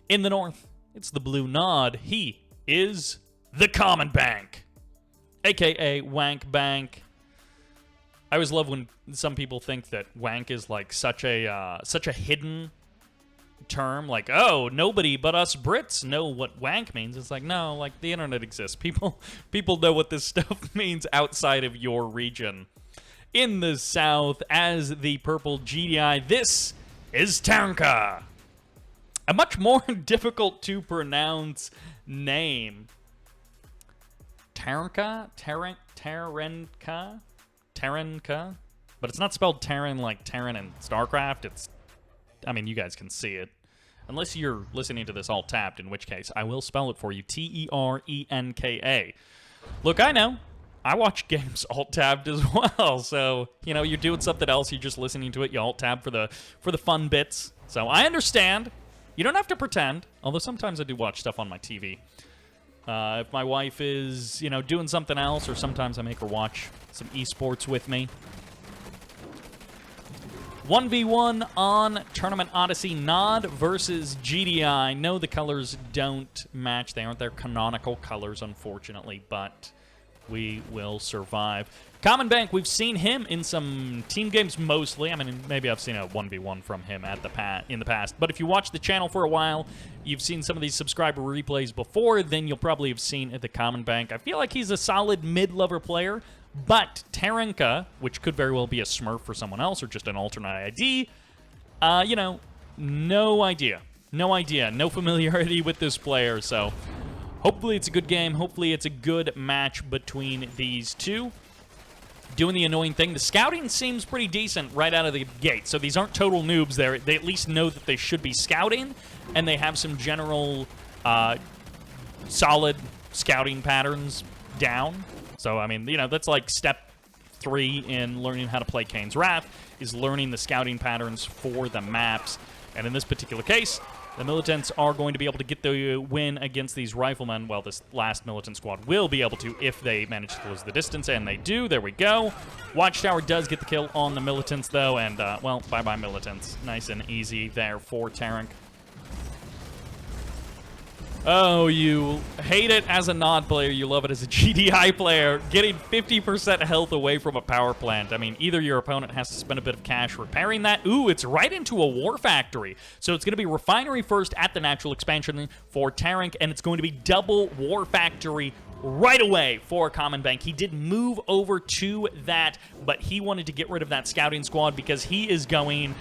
S1: In the north, it's the blue nod. He is the CommonBank, a.k.a. Wank Bank. I always love when some people think that wank is like such a hidden term, like, oh, nobody but us Brits know what wank means. It's like, no, like, the internet exists. People know what this stuff means outside of your region. In the south, as the purple GDI, this is Terenka. A much more difficult to pronounce name. Terenka? Terenka? But it's not spelled Terran like Terran in StarCraft. It's, I mean, you guys can see it. Unless you're listening to this all tapped, in which case I will spell it for you. Terenka. Look, I know. I watch games alt-tabbed as well, so, you know, you're doing something else, you're just listening to it, you alt-tab for the fun bits. So I understand. You don't have to pretend, although sometimes I do watch stuff on my TV. If my wife is, you know, doing something else, or sometimes I make her watch some esports with me. 1v1 on Tournament Odyssey, Nod versus GDI. No, the colors don't match. They aren't their canonical colors, unfortunately, but we will survive. CommonBank, we've seen him in some team games mostly. I mean, maybe I've seen a 1v1 from him in the past. But if you watch the channel for a while, you've seen some of these subscriber replays before, then you'll probably have seen the CommonBank. I feel like he's a solid mid-level player, but Terenka, which could very well be a smurf for someone else or just an alternate ID, you know, no idea. No idea. No familiarity with this player, so hopefully it's a good game. Hopefully it's a good match between these two. Doing the annoying thing. The scouting seems pretty decent right out of the gate. So these aren't total noobs. They at least know that they should be scouting, and they have some general solid scouting patterns down. So, I mean, you know, that's like step 3 in learning how to play Kane's Wrath, is learning the scouting patterns for the maps. And in this particular case, the militants are going to be able to get the win against these riflemen. Well, this last militant squad will be able to if they manage to close the distance, and they do. There we go. Watchtower does get the kill on the militants, though, and, well, bye-bye militants. Nice and easy there for Terenka. Oh, you hate it as a Nod player, you love it as a GDI player. Getting 50% health away from a power plant. I mean, either your opponent has to spend a bit of cash repairing that. Ooh, it's right into a war factory. So it's going to be refinery first at the natural expansion for Terenka, and it's going to be double war factory right away for CommonBank. He did move over to that, but he wanted to get rid of that scouting squad because he is going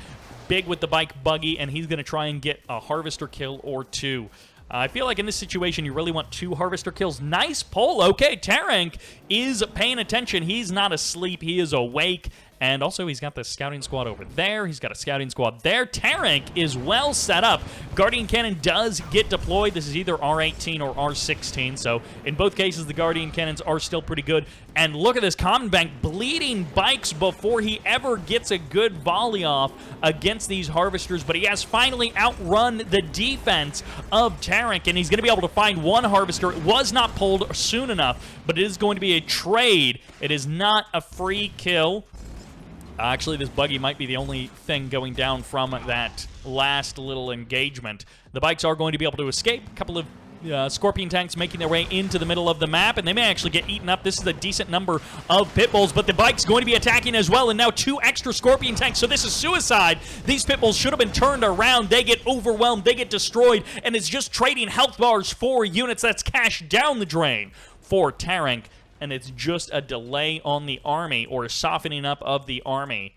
S1: big with the bike buggy, and he's going to try and get a harvester kill or two. I feel like in this situation, you really want 2 harvester kills. Nice pull. Okay, Terenka is paying attention. He's not asleep. He is awake. And also, he's got the scouting squad over there. He's got a scouting squad there. Terenka is well set up. Guardian Cannon does get deployed. This is either R18 or R16. So, in both cases, the Guardian Cannons are still pretty good. And look at this CommonBank bleeding bikes before he ever gets a good volley off against these harvesters. But he has finally outrun the defense of Terenka, and he's going to be able to find one harvester. It was not pulled soon enough, but it is going to be a trade. It is not a free kill. Actually, this buggy might be the only thing going down from that last little engagement. The bikes are going to be able to escape. A couple of Scorpion tanks making their way into the middle of the map, and they may actually get eaten up. This is a decent number of pit bulls, but the bike's going to be attacking as well, and now 2 extra Scorpion tanks, so this is suicide. These pit bulls should have been turned around. They get overwhelmed, they get destroyed, and it's just trading health bars for units. That's cash down the drain for Terenka. And it's just a delay on the army, or a softening up of the army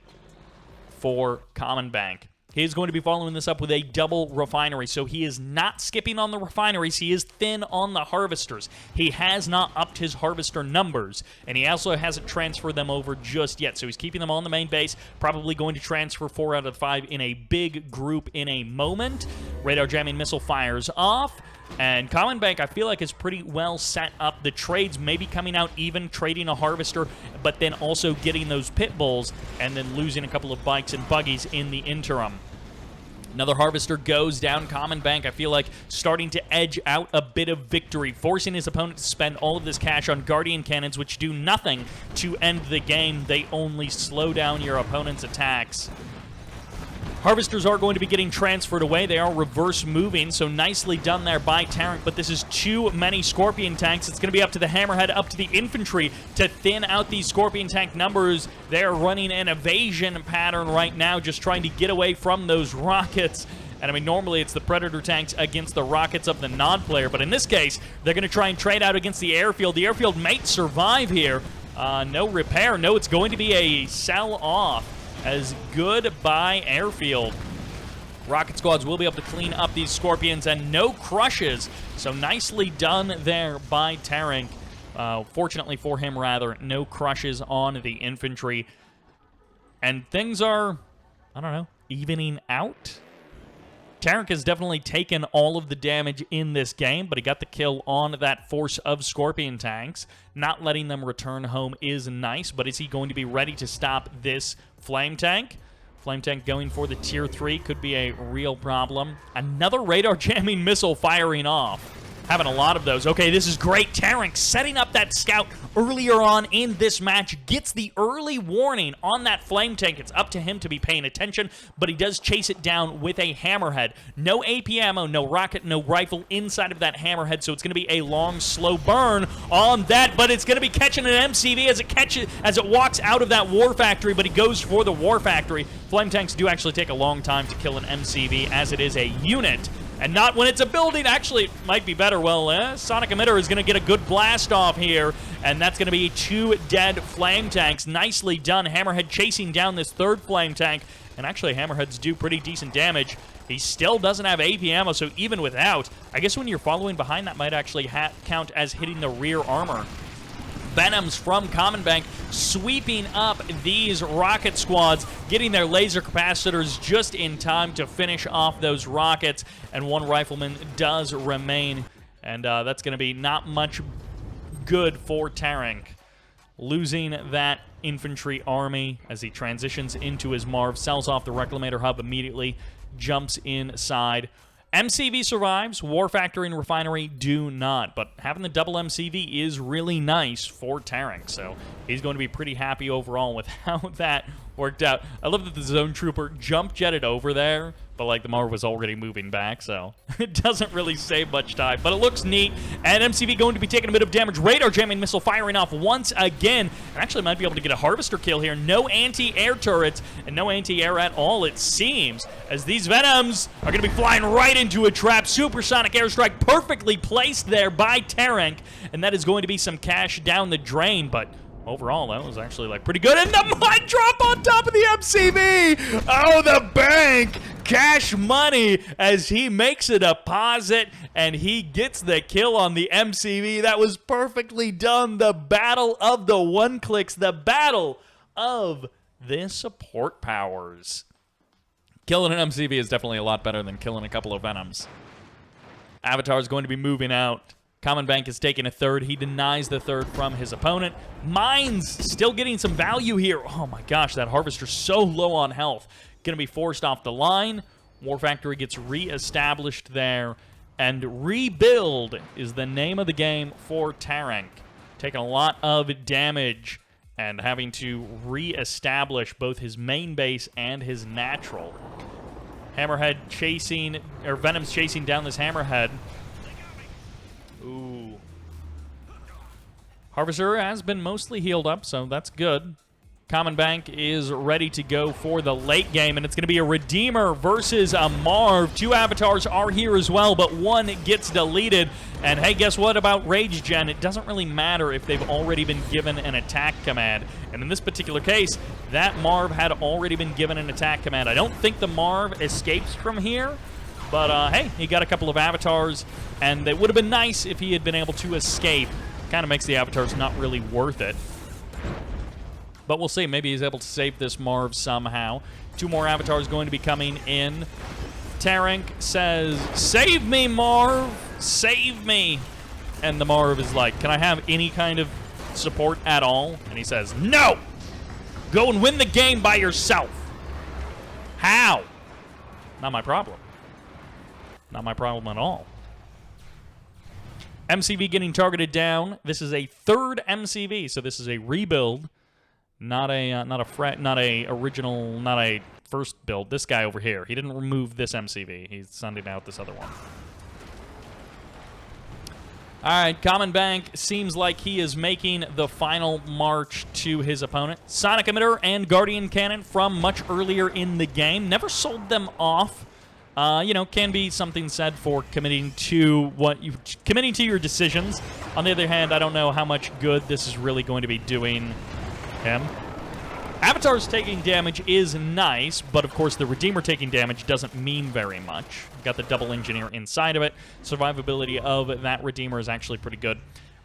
S1: for CommonBank. He's going to be following this up with a double refinery, so he is not skipping on the refineries. He is thin on the harvesters. He has not upped his harvester numbers, and he also hasn't transferred them over just yet, so he's keeping them on the main base, probably going to transfer 4 out of 5 in a big group in a moment. Radar jamming missile fires off. And CommonBank, I feel like, is pretty well set up. The trades may be coming out even, trading a harvester, but then also getting those pit bulls, and then losing a couple of bikes and buggies in the interim. Another harvester goes down. CommonBank, I feel like, starting to edge out a bit of victory, forcing his opponent to spend all of this cash on Guardian Cannons, which do nothing to end the game. They only slow down your opponent's attacks. Harvesters are going to be getting transferred away. They are reverse moving, so nicely done there by Terenka, but this is too many Scorpion tanks. It's going to be up to the Hammerhead, up to the infantry to thin out these Scorpion tank numbers. They're running an evasion pattern right now, just trying to get away from those rockets. And I mean, normally it's the Predator tanks against the rockets of the non-player, but in this case, they're going to try and trade out against the airfield. The airfield might survive here. No repair. No, it's going to be a sell-off. As goodbye airfield. Rocket squads will be able to clean up these Scorpions, and no crushes. So nicely done there by Terenka. Fortunately for him, rather, no crushes on the infantry. And things are, I don't know, evening out. Terenka has definitely taken all of the damage in this game, but he got the kill on that force of Scorpion tanks. Not letting them return home is nice, but is he going to be ready to stop this Flame tank? Flame tank going for the tier 3 could be a real problem. Another radar jamming missile firing off. Having a lot of those. Okay, this is great. Terenka setting up that scout earlier on in this match. Gets the early warning on that flame tank. It's up to him to be paying attention, but he does chase it down with a hammerhead. No AP ammo, no rocket, no rifle inside of that hammerhead, so it's going to be a long, slow burn on that, but it's going to be catching an MCV as it walks out of that war factory, but he goes for the war factory. Flame tanks do actually take a long time to kill an MCV, as it is a unit. And not when it's a building. Actually, it might be better. Well, Sonic Emitter is going to get a good blast off here, and that's going to be 2 dead flame tanks. Nicely done. Hammerhead chasing down this 3rd flame tank, and actually Hammerheads do pretty decent damage. He still doesn't have AP ammo, so even without, I guess when you're following behind, that might actually count as hitting the rear armor. Venoms from CommonBank sweeping up these rocket squads, getting their laser capacitors just in time to finish off those rockets, and 1 rifleman does remain, and that's going to be not much good for Terenka. Losing that infantry army as he transitions into his Marv, sells off the Reclamator hub immediately, jumps inside. MCV survives, War Factory and Refinery do not, but having the double MCV is really nice for Terenka, so he's going to be pretty happy overall with how that worked out. I love that the Zone Trooper jump jetted over there, but like the Marv was already moving back, so it doesn't really save much time, but it looks neat. And MCV going to be taking a bit of damage. Radar jamming missile firing off once again, and actually might be able to get a harvester kill here. No anti-air turrets and no anti-air at all, it seems, as these Venoms are going to be flying right into a trap. Supersonic airstrike perfectly placed there by Terenka, and that is going to be some cash down the drain, but overall, that was actually like pretty good. And the mine drop on top of the MCV! Oh, the bank! Cash money as he makes a deposit and he gets the kill on the MCV. That was perfectly done. The battle of the one-clicks. The battle of the support powers. Killing an MCV is definitely a lot better than killing a couple of Venoms. Avatar is going to be moving out. CommonBank is taking a 3rd. He denies the 3rd from his opponent. Mines still getting some value here. Oh my gosh, that Harvester's so low on health. Going to be forced off the line. War Factory gets re-established there. And rebuild is the name of the game for Terenka. Taking a lot of damage. and having to re-establish both his main base and his natural. Hammerhead chasing, or Venom's chasing down this Hammerhead. Ooh. Harvester has been mostly healed up, so that's good. CommonBank is ready to go for the late game, and it's going to be a Redeemer versus a Marv. 2 avatars are here as well, but one gets deleted. And hey, guess what about Rage Gen? It doesn't really matter if they've already been given an attack command. And in this particular case, that Marv had already been given an attack command. I don't think the Marv escapes from here, but hey, he got a couple of avatars, and it would have been nice if he had been able to escape. Kind of makes the avatars not really worth it. But we'll see. Maybe he's able to save this Marv somehow. 2 more avatars going to be coming in. Terenka says, "Save me, Marv! Save me!" And the Marv is like, "Can I have any kind of support at all?" And he says, "No! Go and win the game by yourself." How? Not my problem. Not my problem at all. MCV getting targeted down. This is a 3rd MCV, so this is a rebuild. Not a original, not a first build. This guy over here, he didn't remove this MCV. He's sending out this other one. All right, CommonBank seems like he is making the final march to his opponent. Sonic Emitter and Guardian Cannon from much earlier in the game. Never sold them off. You know, can be something said for committing to your decisions. On the other hand, I don't know how much good this is really going to be doing him. Avatars taking damage is nice, but of course the Redeemer taking damage doesn't mean very much. Got the double engineer inside of it. Survivability of that Redeemer is actually pretty good.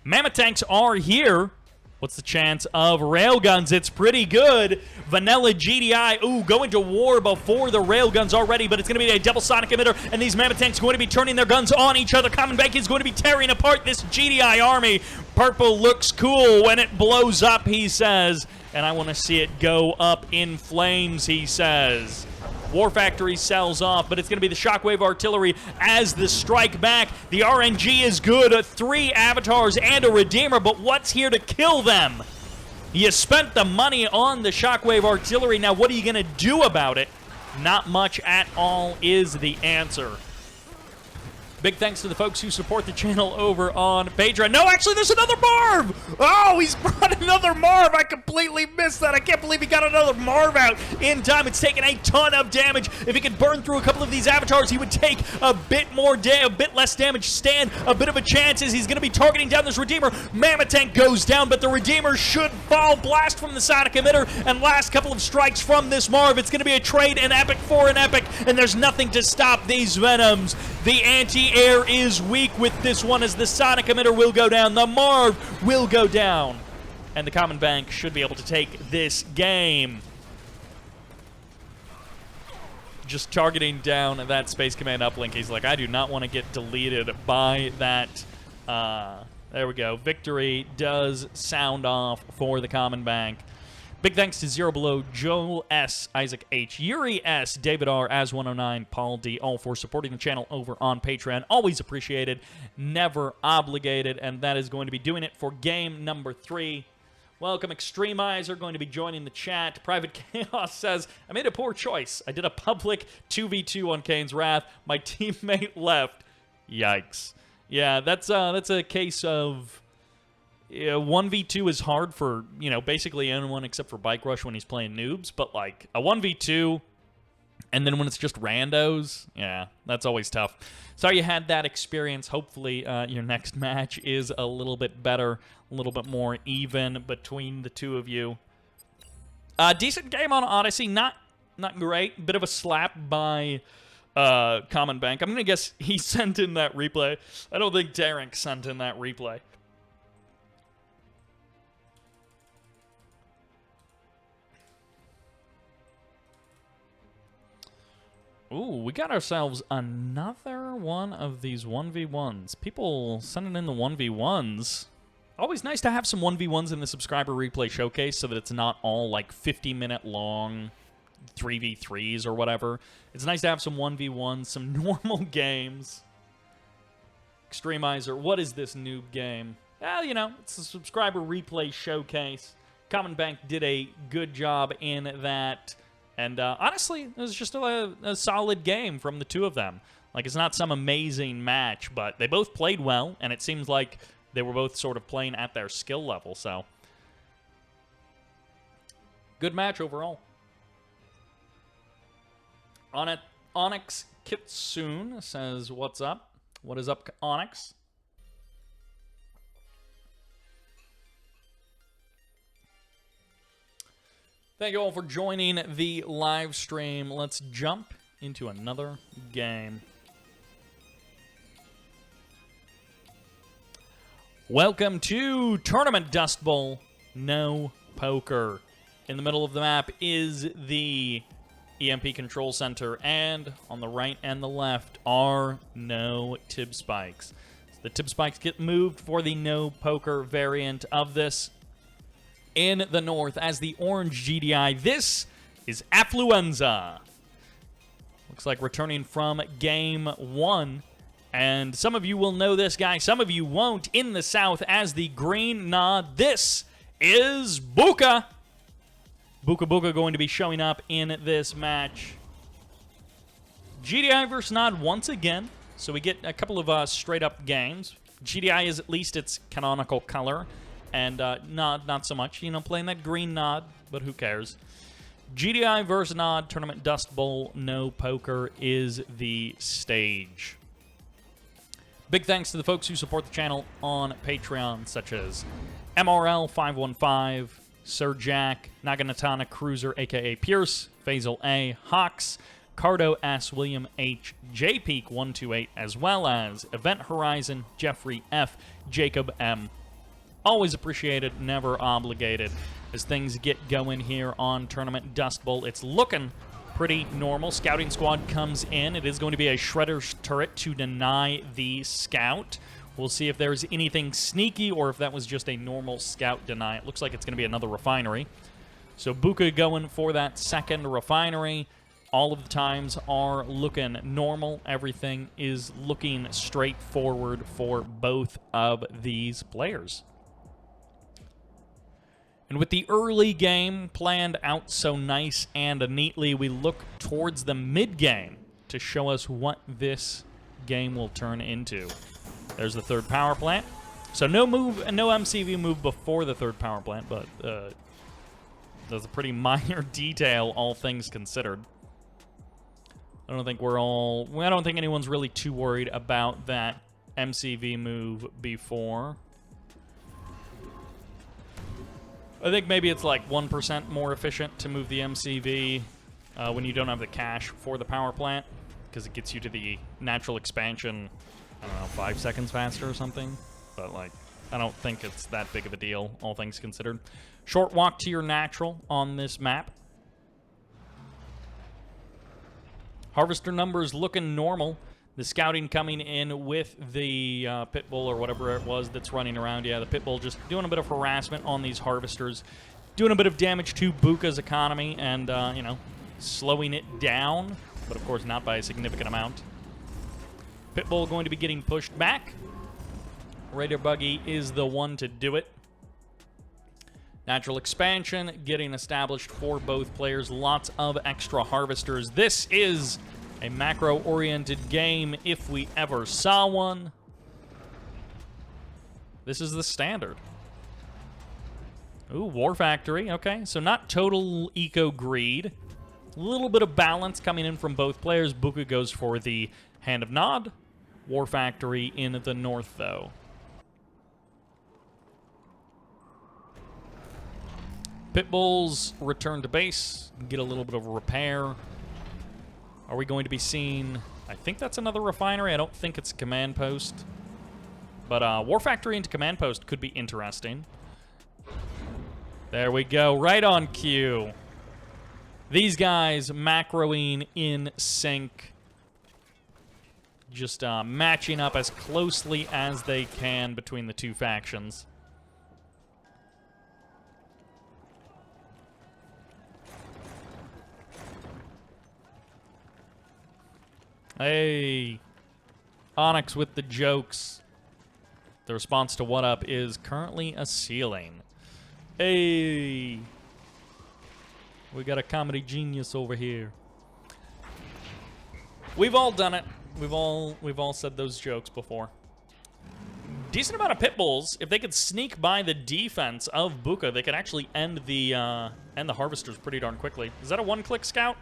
S1: Mammoth tanks are here. What's the chance of railguns? It's pretty good. Vanilla GDI, ooh, going to war before the railguns already, but it's going to be a double sonic emitter, and these mammoth tanks are going to be turning their guns on each other. CommonBank is going to be tearing apart this GDI army. Purple looks cool when it blows up, he says, and I want to see it go up in flames, he says. War Factory sells off, but it's going to be the Shockwave Artillery as the strike back. The RNG is good. 3 avatars and a Redeemer, but what's here to kill them? You spent the money on the Shockwave Artillery. Now, what are you going to do about it? Not much at all is the answer. Big thanks to the folks who support the channel over on Patreon. No, actually, there's another Marv! Oh, he's brought another Marv! I completely missed that. I can't believe he got another Marv out in time. It's taken a ton of damage. If he could burn through a couple of these avatars, he would take a bit less damage. Stand a bit of a chance as he's going to be targeting down this Redeemer. Mammoth Tank goes down, but the Redeemer should fall. Blast from the Sonic Emitter, and last couple of strikes from this Marv. It's going to be a trade, an epic for an epic, and there's nothing to stop these Venoms. The anti-air is weak with this one as the Sonic Emitter will go down. The Marv will go down. And the CommonBank should be able to take this game. Just targeting down that Space Command uplink. He's like, I do not want to get deleted by that. There we go. Victory does sound off for the CommonBank. Big thanks to Zero Below, Joel S, Isaac H, Yurii S, David R, As109, Paul D, all for supporting the channel over on Patreon. Always appreciated, never obligated, and that is going to be doing it for game number 3. Welcome, Extremizer, going to be joining the chat. Private Chaos says, I made a poor choice. I did a public 2v2 on Kane's Wrath. My teammate left. Yikes. Yeah, that's a case of... 1v2 is hard for, you know, basically anyone except for Bike Rush when he's playing noobs, but like a 1v2 and then when it's just randos, yeah, that's always tough. Sorry you had that experience. Hopefully your next match is a little bit better, a little bit more even between the two of you. Decent game on Odyssey, not great. Bit of a slap by CommonBank. I'm going to guess he sent in that replay. I don't think Terenka sent in that replay. Ooh, we got ourselves another one of these 1v1s. People sending in the 1v1s. Always nice to have some 1v1s in the subscriber replay showcase so that it's not all like 50-minute long 3v3s or whatever. It's nice to have some 1v1s, some normal games. Extremizer, what is this noob game? Well, you know, it's a subscriber replay showcase. CommonBank did a good job in that. And honestly, it was just a solid game from the two of them. Like, it's not some amazing match, but they both played well, and it seems like they were both sort of playing at their skill level, so good match overall. On it, Onyx Kitsune says, what's up? What is up, Onyx? Thank you all for joining the live stream. Let's jump into another game. Welcome to Tournament Dustbowl. No poker. In the middle of the map is the EMP Control Center, and on the right and the left are no tib spikes. So the tib spikes get moved for the no poker variant of this. In the north, as the orange GDI, this is Affluenza. Looks like returning from game 1. And some of you will know this guy, some of you won't. In the south, as the green nod, this is Booka. Booka going to be showing up in this match. GDI versus Nod once again. So we get a couple of straight-up games. GDI is at least its canonical color. And Nod, not so much. You know, playing that green Nod, but who cares? GDI versus Nod, Tournament Dustbowl, no poker is the stage. Big thanks to the folks who support the channel on Patreon, such as MRL515, Sir Jack, Naginatana Cruiser, a.k.a. Pierce, Faisal A, Hawks, Cardo S, William H, JPeak128, as well as Event Horizon, Jeffrey F, Jakob M. Always appreciated, never obligated. As things get going here on Tournament Dustbowl, it's looking pretty normal. Scouting squad comes in. It is going to be a Shredder's turret to deny the scout. We'll see if there's anything sneaky or if that was just a normal scout deny. It looks like it's going to be another refinery. So Booka going for that second refinery. All of the times are looking normal. Everything is looking straightforward for both of these players. And with the early game planned out so nice and neatly, we look towards the mid-game to show us what this game will turn into. There's the third power plant. So no MCV move before the third power plant, but that's a pretty minor detail, all things considered. I don't think anyone's really too worried about that MCV move before. I think maybe it's like 1% more efficient to move the MCV when you don't have the cash for the power plant, because it gets you to the natural expansion, I don't know, 5 seconds faster or something. But, like, I don't think it's that big of a deal, all things considered. Short walk to your natural on this map. Harvester numbers looking normal. The scouting coming in with the Pitbull or whatever it was that's running around. Yeah, the Pitbull just doing a bit of harassment on these harvesters. Doing a bit of damage to Booka's economy and, you know, slowing it down. But, of course, not by a significant amount. Pitbull going to be getting pushed back. Raider Buggy is the one to do it. Natural expansion getting established for both players. Lots of extra harvesters. This is a macro-oriented game if we ever saw one. This is the standard. Ooh, War Factory. Okay, so not total eco-greed. A little bit of balance coming in from both players. Booka goes for the Hand of Nod. War Factory in the north, though. Pitbulls return to base. Get a little bit of repair. Are we going to be seeing... I think that's another refinery. I don't think it's a command post. But War Factory into command post could be interesting. There we go. Right on cue. These guys macroing in sync. Just matching up as closely as they can between the two factions. Hey, Onyx with the jokes. The response to what up is currently a ceiling. Hey. We got a comedy genius over here. We've all done it. We've all said those jokes before. Decent amount of pit bulls. If they could sneak by the defense of Booka, they could actually end the harvesters pretty darn quickly. Is that a one-click scout?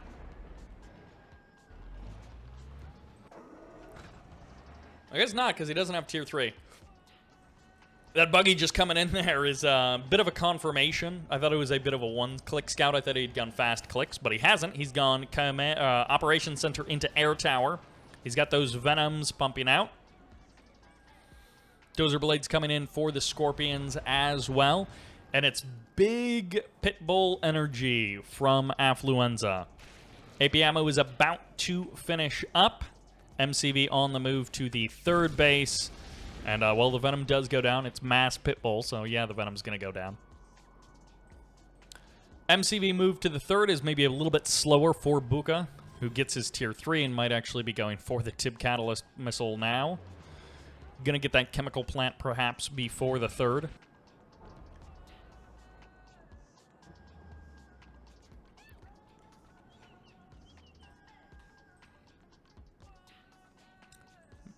S1: I guess not, because he doesn't have tier 3. That buggy just coming in there is a bit of a confirmation. I thought it was a bit of a one-click scout. I thought he'd gone fast clicks, but he hasn't. He's gone Operations Center into Air Tower. He's got those Venoms pumping out. Dozer Blades coming in for the Scorpions as well. And it's big Pitbull energy from Affluenza. AP Ammo is about to finish up. MCV on the move to the third base. And, well, the Venom does go down. It's mass Pitbull, so yeah, the Venom's going to go down. MCV move to the third is maybe a little bit slower for Booka, who gets his tier 3 and might actually be going for the Tib Catalyst missile now. Gonna get that chemical plant perhaps before the third.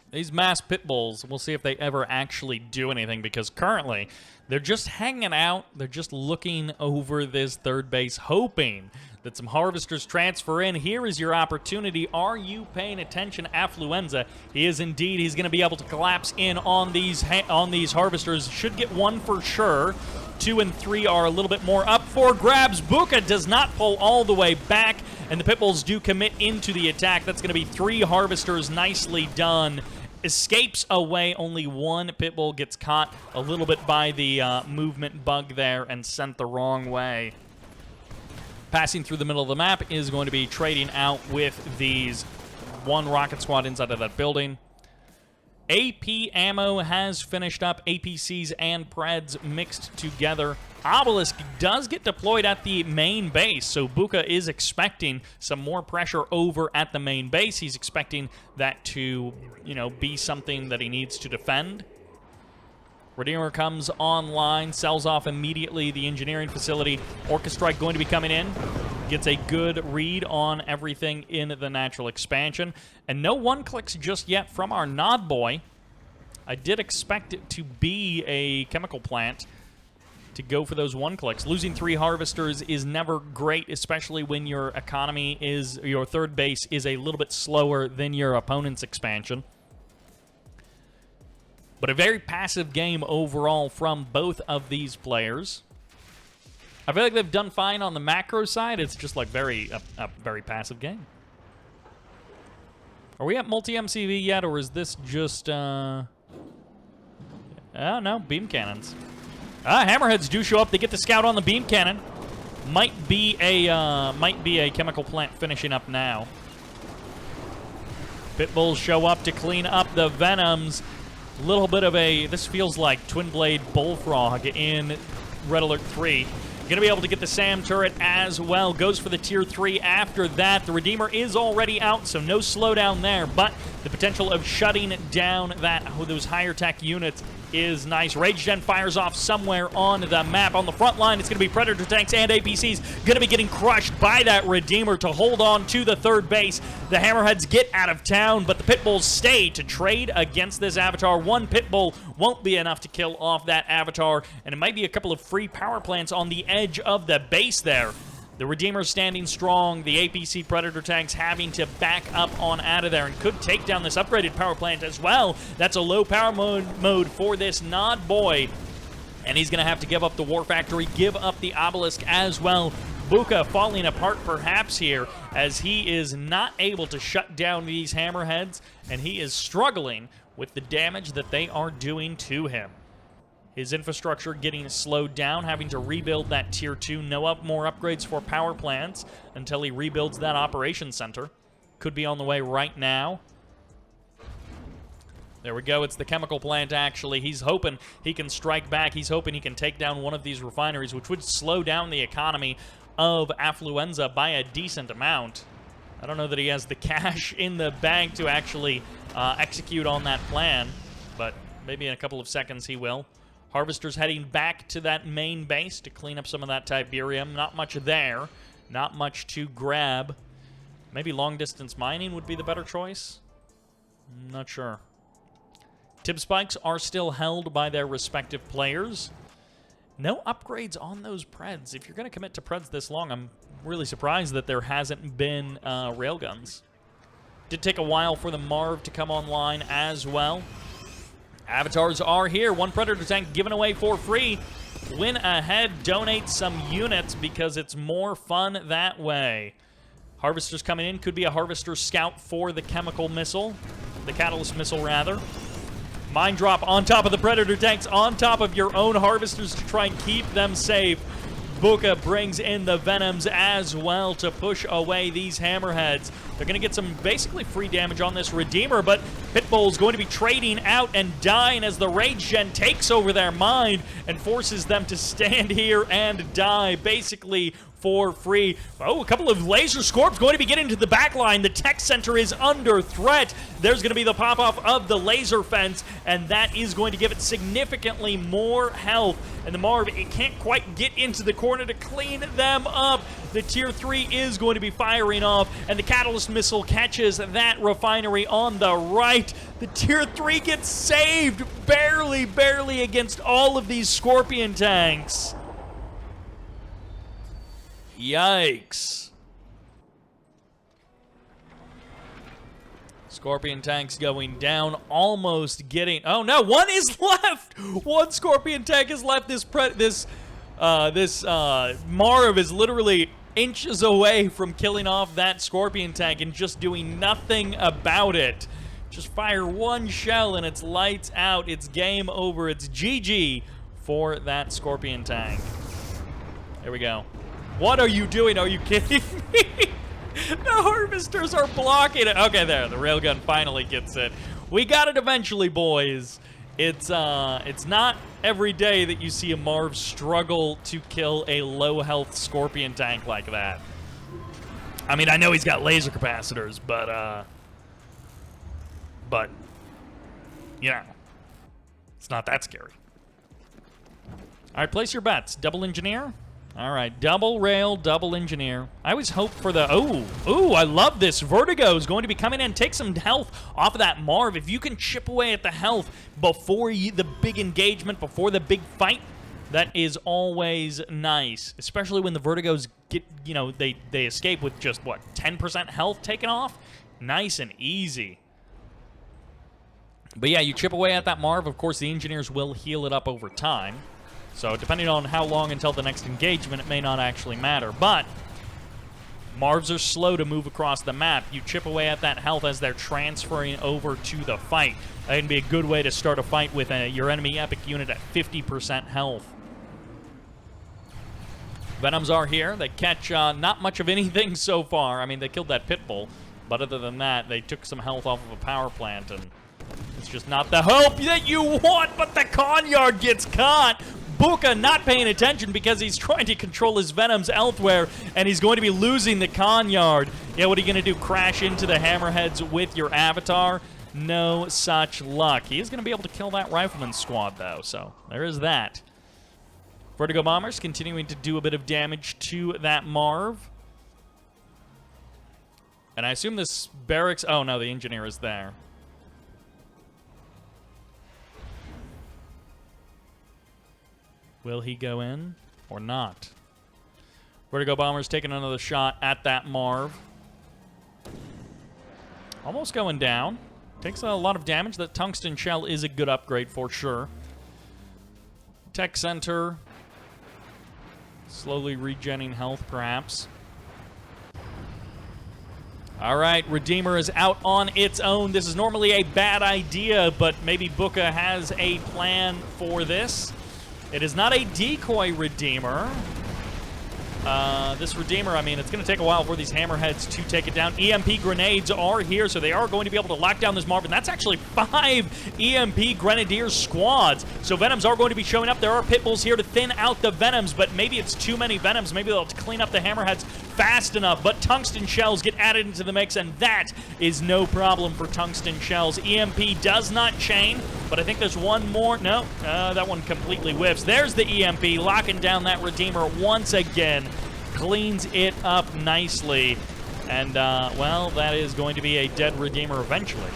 S1: These mass pit bulls, we'll see if they ever actually do anything, because currently they're just hanging out. They're just looking over this third base, hoping that some harvesters transfer in. Here is your opportunity. Are you paying attention, Affluenza? He is indeed. He's going to be able to collapse in on these harvesters. Should get one for sure. 2 and 3 are a little bit more up for grabs. Booka does not pull all the way back, and the Pitbulls do commit into the attack. That's going to be 3 harvesters. Nicely done. Escapes away. Only one Pitbull gets caught a little bit by the movement bug there and sent the wrong way. Passing through the middle of the map is going to be trading out with these 1 rocket squad inside of that building. AP ammo has finished up. APCs and Preds mixed together. Obelisk does get deployed at the main base, so Booka is expecting some more pressure over at the main base. He's expecting that to, you know, be something that he needs to defend. Redeemer comes online, sells off immediately the engineering facility. Orca Strike going to be coming in. Gets a good read on everything in the natural expansion. And no one-clicks just yet from our Nod Boy. I did expect it to be a chemical plant to go for those one-clicks. Losing 3 harvesters is never great, especially when your economy is, your third base is a little bit slower than your opponent's expansion. But a very passive game overall from both of these players. I feel like they've done fine on the macro side. It's just like a very passive game. Are we at multi-MCV yet, or is this just, oh, no, beam cannons. Hammerheads do show up. They get the scout on the beam cannon. Might be a chemical plant finishing up now. Pitbulls show up to clean up the Venoms. Little bit of a, this feels like Twin Blade Bullfrog in Red Alert 3. Gonna be able to get the SAM turret as well. Goes for the tier 3 after that. The Redeemer is already out, so no slowdown there, but the potential of shutting down those higher tech units is nice. Rage Gen fires off somewhere on the map. On the front line, it's going to be Predator tanks and APCs going to be getting crushed by that Redeemer to hold on to the third base. The Hammerheads get out of town, but the Pitbulls stay to trade against this Avatar. 1 Pitbull won't be enough to kill off that Avatar, and it might be a couple of free power plants on the edge of the base there. The Redeemer standing strong, the APC Predator tanks having to back up on out of there and could take down this upgraded power plant as well. That's a low power mode for this Nod Boy. And he's going to have to give up the War Factory, give up the Obelisk as well. Booka falling apart perhaps here as he is not able to shut down these Hammerheads, and he is struggling with the damage that they are doing to him. His infrastructure getting slowed down, having to rebuild that tier 2. No more upgrades for power plants until he rebuilds that operations center. Could be on the way right now. There we go. It's the chemical plant, actually. He's hoping he can strike back. He's hoping he can take down one of these refineries, which would slow down the economy of Affluenza by a decent amount. I don't know that he has the cash in the bank to actually execute on that plan, but maybe in a couple of seconds he will. Harvester's heading back to that main base to clean up some of that Tiberium. Not much there. Not much to grab. Maybe long-distance mining would be the better choice. Not sure. Tib spikes are still held by their respective players. No upgrades on those Preds. If you're going to commit to Preds this long, I'm really surprised that there hasn't been railguns. Did take a while for the Marv to come online as well. Avatars are here. One Predator tank given away for free. Win ahead, donate some units because it's more fun that way. Harvester's coming in. Could be a Harvester Scout for the chemical missile. The catalyst missile, rather. Mine drop on top of the Predator tanks, on top of your own Harvesters to try and keep them safe. Booka brings in the Venoms as well to push away these Hammerheads. They're going to get some basically free damage on this Redeemer, but Pitbull's going to be trading out and dying as the Rage Gen takes over their mind and forces them to stand here and die, basically for free. Oh, a couple of Laser Scorps going to be getting to the back line. The tech center is under threat. There's going to be the pop-off of the laser fence, and that is going to give it significantly more health. And the Marv, it can't quite get into the corner to clean them up. The Tier 3 is going to be firing off, and the Catalyst Missile catches that refinery on the right. The Tier 3 gets saved barely against all of these Scorpion tanks. Yikes. Scorpion tanks going down, almost getting... Oh no, one is left! One Scorpion tank is left. This Marv is literally inches away from killing off that Scorpion tank and just doing nothing about it. Just fire one shell and it's lights out. It's game over. It's GG for that Scorpion tank. There we go. What are you doing? Are you kidding me? The Harvesters are blocking it. Okay, there. The railgun finally gets it. We got it eventually, boys. It's not every day that you see a Marv struggle to kill a low-health Scorpion tank like that. I mean, I know he's got laser capacitors, but you know, it's not that scary. All right, place your bets. Double Engineer? All right, double rail, double engineer. I always hope for the, ooh, I love this. Vertigo is going to be coming in. Take some health off of that Marv. If you can chip away at the health before the big engagement, before the big fight, that is always nice. Especially when the Vertigos get, you know, they escape with just, what, 10% health taken off? Nice and easy. But yeah, you chip away at that Marv. Of course, the engineers will heal it up over time. So depending on how long until the next engagement, it may not actually matter. But Marvs are slow to move across the map. You chip away at that health as they're transferring over to the fight. That can be a good way to start a fight with your enemy epic unit at 50% health. Venoms are here. They catch not much of anything so far. I mean, they killed that Pitbull. But other than that, they took some health off of a power plant. And it's just not the hope that you want. But the Conyard gets caught. Booka not paying attention because he's trying to control his Venoms elsewhere, and he's going to be losing the Conyard. Yeah, what are you going to do, crash into the Hammerheads with your Avatar? No such luck. He is going to be able to kill that Rifleman squad, though, so there is that. Vertigo Bombers continuing to do a bit of damage to that Marv. And I assume this barracks... Oh, no, the Engineer is there. Will he go in or not? Vertigo Bomber's taking another shot at that Marv. Almost going down. Takes a lot of damage. That Tungsten Shell is a good upgrade for sure. Tech Center. Slowly regenning health, perhaps. All right, Redeemer is out on its own. This is normally a bad idea, but maybe Booka has a plan for this. It is not a decoy Redeemer. This Redeemer, I mean, it's going to take a while for these Hammerheads to take it down. EMP grenades are here, so they are going to be able to lock down this Marv, and that's actually 5 EMP Grenadier squads. So Venoms are going to be showing up. There are Pitbulls here to thin out the Venoms, but maybe it's too many Venoms. Maybe they'll clean up the Hammerheads fast enough, but tungsten shells get added into the mix, and that is no problem for tungsten shells. EMP does not chain, but I think there's one more. No, that one completely whiffs. There's the EMP, locking down that Redeemer once again. Cleans it up nicely. And, well, that is going to be a dead Redeemer eventually.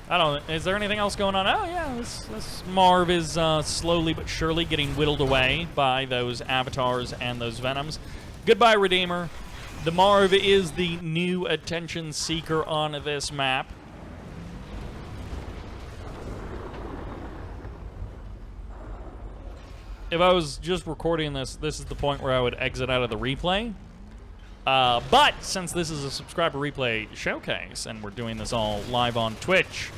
S1: I don't know. Is there anything else going on? Oh, yeah. This Marv is slowly but surely getting whittled away by those avatars and those venoms. Goodbye, Redeemer. The Marv is the new attention seeker on this map. If I was just recording this, this is the point where I would exit out of the replay. But since this is a subscriber replay showcase, and we're doing this all live on Twitch,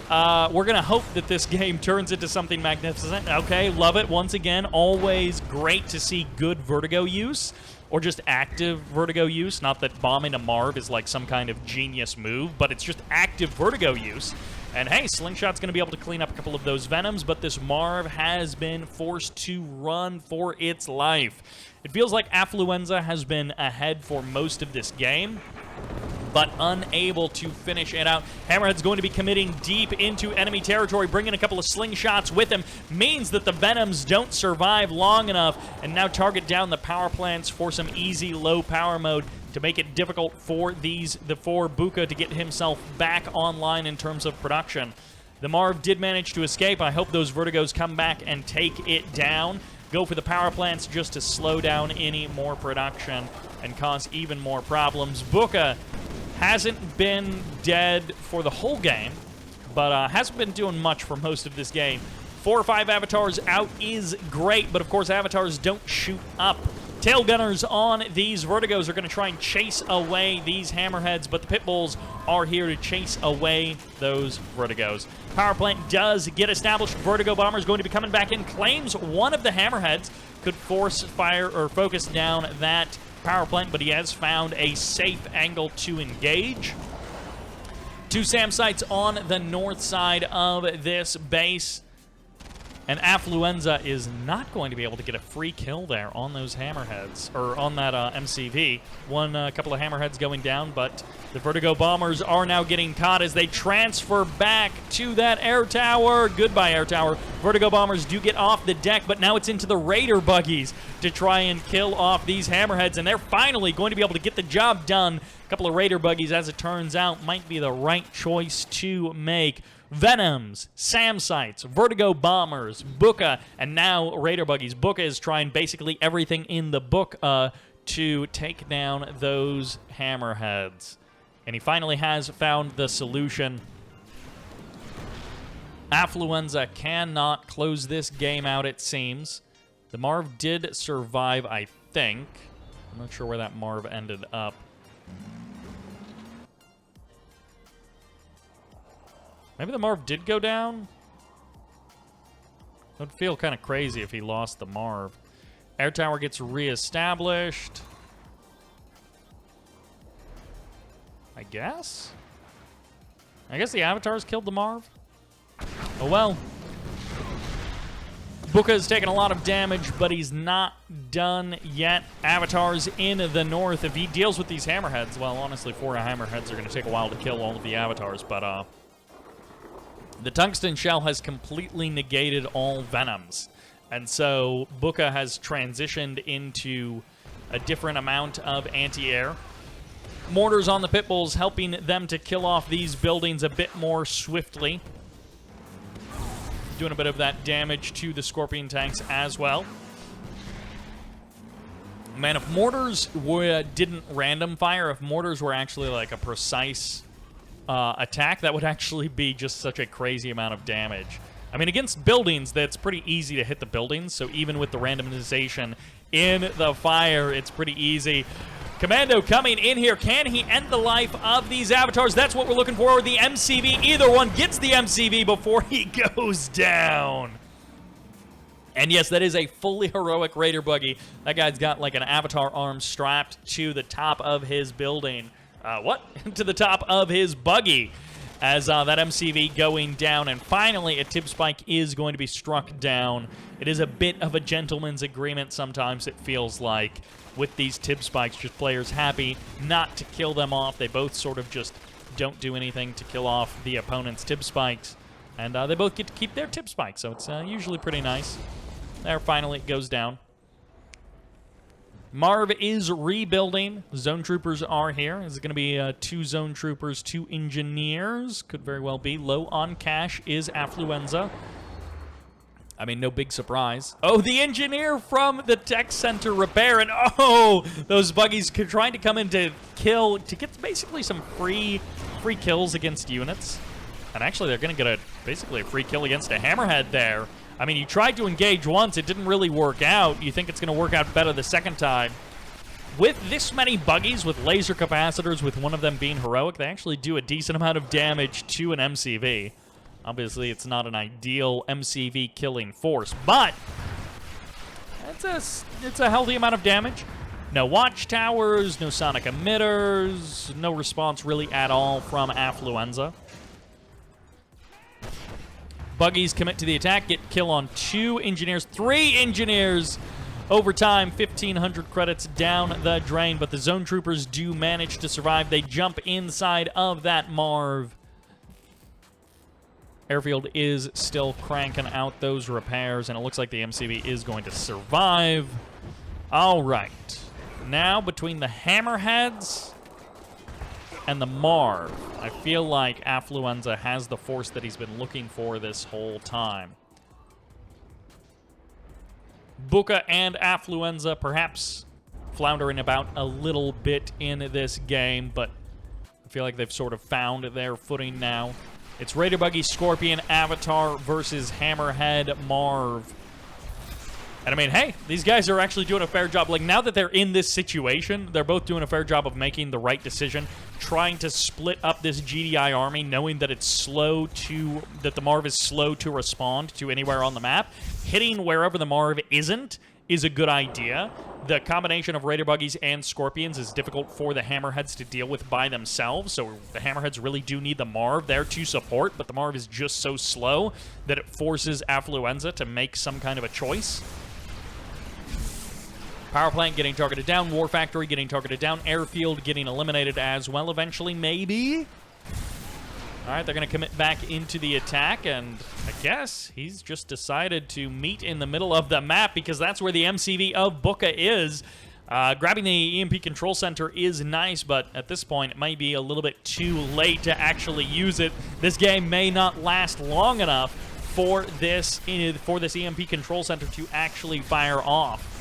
S1: we're going to hope that this game turns into something magnificent. Okay, love it. Once again, always great to see good Vertigo use, or just active Vertigo use. Not that bombing a Marv is like some kind of genius move, but it's just active Vertigo use. And hey, Slingshot's going to be able to clean up a couple of those Venoms, but this Marv has been forced to run for its life. It feels like Affluenza has been ahead for most of this game, but unable to finish it out. Hammerhead's going to be committing deep into enemy territory, bringing a couple of Slingshots with him. Means that the Venoms don't survive long enough, and now target down the power plants for some easy low power mode to make it difficult for for Booka to get himself back online in terms of production. The Marv did manage to escape. I hope those Vertigos come back and take it down. Go for the power plants just to slow down any more production and cause even more problems. Booka hasn't been dead for the whole game, but hasn't been doing much for most of this game. 4 or 5 avatars out is great, but of course avatars don't shoot up. Tail gunners on these Vertigos are going to try and chase away these Hammerheads, but the Pitbulls are here to chase away those Vertigos. Power plant does get established. Vertigo Bomber is going to be coming back in. Claims one of the Hammerheads could force fire or focus down that power plant, but he has found a safe angle to engage. 2 SAM sites on the north side of this base. And Affluenza is not going to be able to get a free kill there on those Hammerheads, or on that MCV. A couple of Hammerheads going down, but the Vertigo Bombers are now getting caught as they transfer back to that air tower. Goodbye, air tower. Vertigo Bombers do get off the deck, but now it's into the Raider buggies to try and kill off these Hammerheads, and they're finally going to be able to get the job done. A couple of Raider buggies, as it turns out, might be the right choice to make. Venoms, SAM sites, Vertigo Bombers, Booka, and now Raider buggies. Booka is trying basically everything in the book to take down those Hammerheads. And he finally has found the solution. Affluenza cannot close this game out, it seems. The Marv did survive, I think. I'm not sure where that Marv ended up. Maybe the Marv did go down? It would feel kind of crazy if he lost the Marv. Air tower gets reestablished. I guess? I guess the avatars killed the Marv? Oh well. Booka has taken a lot of damage, but he's not done yet. Avatars in the north. If he deals with these Hammerheads, well, honestly, 4 Hammerheads are going to take a while to kill all of the avatars, but the Tungsten Shell has completely negated all Venoms. And so Booka has transitioned into a different amount of anti-air. Mortars on the Pitbulls, helping them to kill off these buildings a bit more swiftly. Doing a bit of that damage to the Scorpion tanks as well. Man, if mortars didn't random fire, if mortars were actually like a precise attack, that would actually be just such a crazy amount of damage. I mean, against buildings, that's pretty easy to hit the buildings, so even with the randomization in the fire, it's pretty easy. Commando coming in here. Can he end the life of these avatars? That's what we're looking for. The MCV, either one gets the MCV before he goes down. And yes, that is a fully heroic Raider buggy. That guy's got like an avatar arm strapped to the top of his building. To the top of his buggy. as that MCV going down, and finally a tip spike is going to be struck down. It is a bit of a gentleman's agreement sometimes, it feels like, with these tip spikes, just players happy not to kill them off. They both sort of just don't do anything to kill off the opponent's tip spikes, and they both get to keep their tip spikes, so it's usually pretty nice. There, finally it goes down. Marv is rebuilding. Zone Troopers are here. Is it going to be 2 Zone Troopers, 2 Engineers? Could very well be. Low on cash is Affluenza. I mean, no big surprise. Oh, the Engineer from the Tech Center repair, and oh, those buggies trying to come in to kill, to get basically some free kills against units. And actually, they're going to get basically a free kill against a Hammerhead there. I mean, you tried to engage once, it didn't really work out. You think it's going to work out better the second time. With this many buggies, with laser capacitors, with one of them being heroic, they actually do a decent amount of damage to an MCV. Obviously, it's not an ideal MCV killing force, but it's a healthy amount of damage. No watchtowers, no sonic emitters, no response really at all from Affluenza. Buggies commit to the attack, get kill on 2 Engineers, 3 Engineers. Over time, 1,500 credits down the drain, but the Zone Troopers do manage to survive. They jump inside of that Marv. Airfield is still cranking out those repairs, and it looks like the MCV is going to survive. All right. Now, between the Hammerheads and the Marv, I feel like Affluenza has the force that he's been looking for this whole time. Booka and Affluenza perhaps floundering about a little bit in this game, but I feel like they've sort of found their footing now. It's Raider Buggy, Scorpion, Avatar versus Hammerhead, Marv. And I mean, hey, these guys are actually doing a fair job. Like, now that they're in this situation, they're both doing a fair job of making the right decision, trying to split up this GDI army, knowing that it's slow to, that the Marv is slow to respond to anywhere on the map. Hitting wherever the Marv isn't is a good idea. The combination of Raider Buggies and Scorpions is difficult for the Hammerheads to deal with by themselves, so the Hammerheads really do need the Marv there to support, but the Marv is just so slow that it forces Affluenza to make some kind of a choice. Power plant getting targeted down, War Factory getting targeted down, Airfield getting eliminated as well eventually, maybe? All right, they're going to commit back into the attack, and I guess he's just decided to meet in the middle of the map because that's where the MCV of Booka is. Grabbing the EMP control center is nice, but at this point, it might be a little bit too late to actually use it. This game may not last long enough for this EMP control center to actually fire off.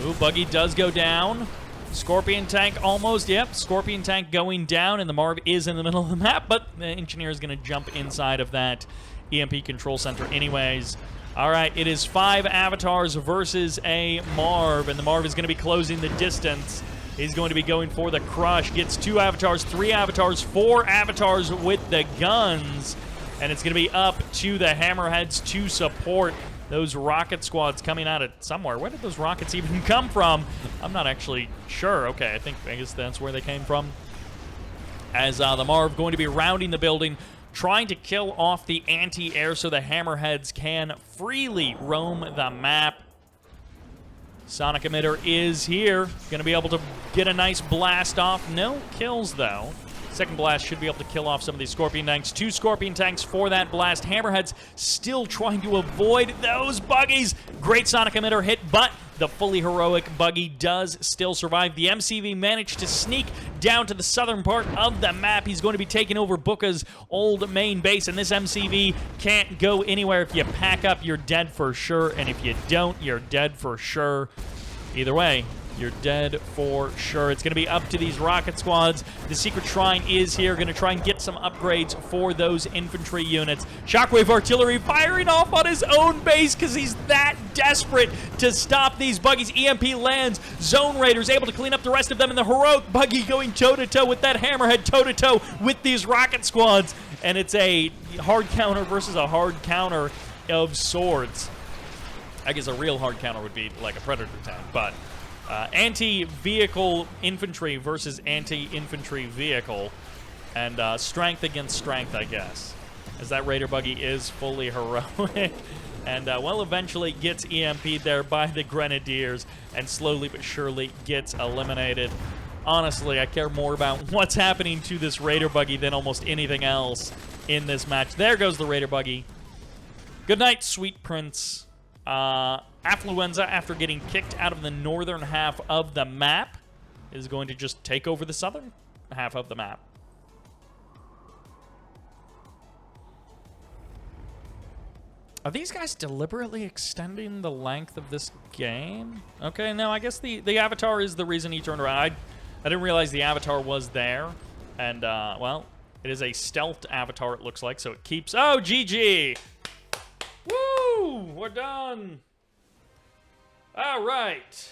S1: Ooh, Buggy does go down. Scorpion tank almost, yep. Scorpion tank going down, and the Marv is in the middle of the map, but the Engineer is going to jump inside of that EMP control center anyways. All right, it is 5 avatars versus a Marv, and the Marv is going to be closing the distance. He's going to be going for the crush. Gets 2 avatars, 3 avatars, 4 avatars with the guns, and it's going to be up to the Hammerheads to support those rocket squads coming out of somewhere. Where did those rockets even come from? I'm not actually sure. Okay, I guess that's where they came from. As the Marv going to be rounding the building, trying to kill off the anti-air so the Hammerheads can freely roam the map. Sonic emitter is here. Going to be able to get a nice blast off. No kills, though. Second blast should be able to kill off some of these Scorpion tanks. 2 Scorpion tanks for that blast. Hammerheads still trying to avoid those buggies. Great sonic emitter hit, but the fully heroic buggy does still survive. The MCV managed to sneak down to the southern part of the map. He's going to be taking over Booka's old main base, and this MCV can't go anywhere. If you pack up, you're dead for sure, and if you don't, you're dead for sure. Either way, you're dead for sure. It's going to be up to these rocket squads. The Secret Shrine is here. Going to try and get some upgrades for those infantry units. Shockwave Artillery firing off on his own base because he's that desperate to stop these buggies. EMP lands. Zone Raiders able to clean up the rest of them. And the heroic buggy going toe-to-toe with that Hammerhead, toe-to-toe with these rocket squads. And it's a hard counter versus a hard counter of sorts. I guess a real hard counter would be like a Predator tank, but Anti-vehicle infantry versus anti-infantry vehicle. And strength against strength, I guess. As that Raider buggy is fully heroic. And, well, eventually gets EMP'd there by the Grenadiers. And slowly but surely gets eliminated. Honestly, I care more about what's happening to this Raider buggy than almost anything else in this match. There goes the Raider buggy. Good night, sweet prince. Affluenza, after getting kicked out of the northern half of the map, is going to just take over the southern half of the map. Are these guys deliberately extending the length of this game? Okay, no, I guess the avatar is the reason he turned around. I didn't realize the avatar was there. And, well, it is a stealthed avatar, it looks like, so it keeps... Oh, GG! Woo! We're done! All right.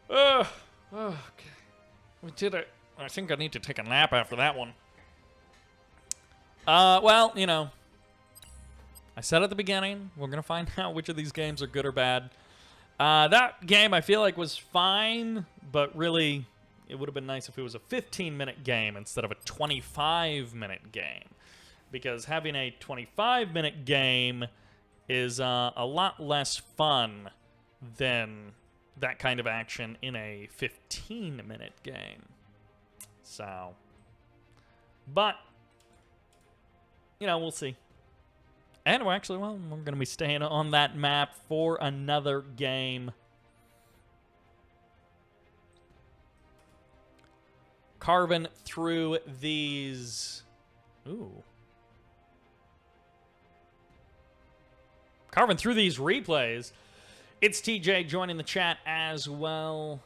S1: Okay. We did it. I think I need to take a nap after that one. Well, you know, I said at the beginning, we're going to find out which of these games are good or bad. That game, I feel like, was fine, but really, it would have been nice if it was a 15-minute game instead of a 25-minute game. Because having a 25-minute game is a lot less fun than that kind of action in a 15-minute game. So, but, you know, we'll see. And we're actually, well, we're going to be staying on that map for another game. Carving through these... Ooh. Carving through these replays. It's TJ joining the chat as well.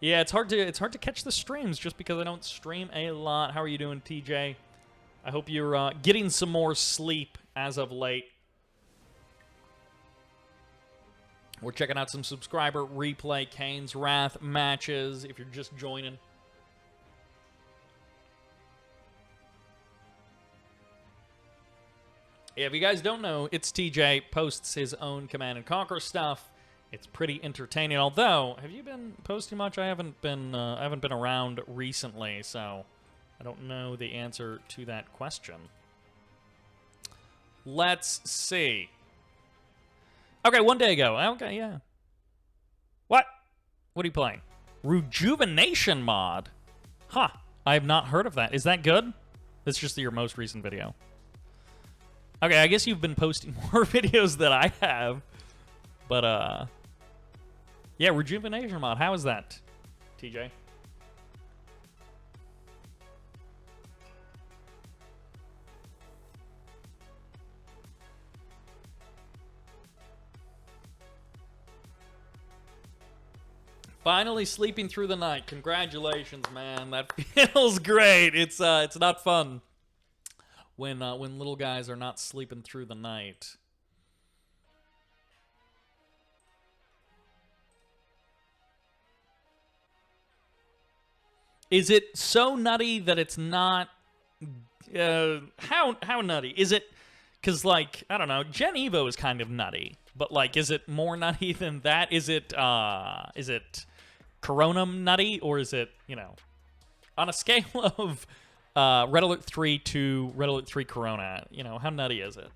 S1: Yeah, it's hard to catch the streams just because I don't stream a lot. How are you doing, TJ? I hope you're getting some more sleep as of late. We're checking out some subscriber replay Kane's Wrath matches if you're just joining. Yeah, if you guys don't know, It's TJ posts his own Command & Conquer stuff. It's pretty entertaining. Although, have you been posting much? I haven't been around recently, so I don't know the answer to that question. Let's see. Okay, 1 day ago. Okay, yeah. What? What are you playing? Rejuvenation mod. Huh. I have not heard of that. Is that good? That's just your most recent video. Okay, I guess you've been posting more videos than I have. But, yeah, Rejuvenation mod. How is that, TJ? Finally sleeping through the night. Congratulations, man. That feels great. It's not fun when little guys are not sleeping through the night. Is it so nutty that it's not? How nutty is it? Because, like, I don't know, Gen Evo is kind of nutty, but, like, is it more nutty than that? Is it Coronum nutty, or is it, you know, on a scale of Red Alert 3 to Red Alert 3 Corona, you know, how nutty is it?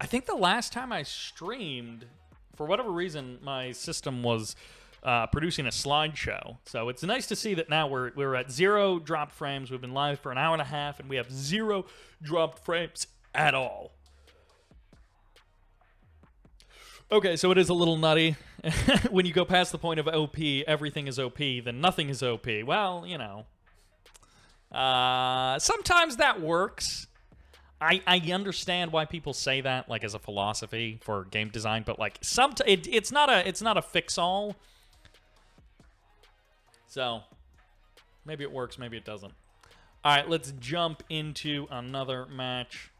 S1: I think the last time I streamed, for whatever reason, my system was producing a slideshow. So it's nice to see that now we're at 0 dropped frames. We've been live for an hour and a half, and we have 0 dropped frames at all. Okay, so it is a little nutty. When you go past the point of OP, everything is OP, then nothing is OP. Well, you know. Sometimes that works. I understand why people say that, like, as a philosophy for game design, but, like, it's not a fix-all. So, maybe it works, maybe it doesn't. All right, let's jump into another match.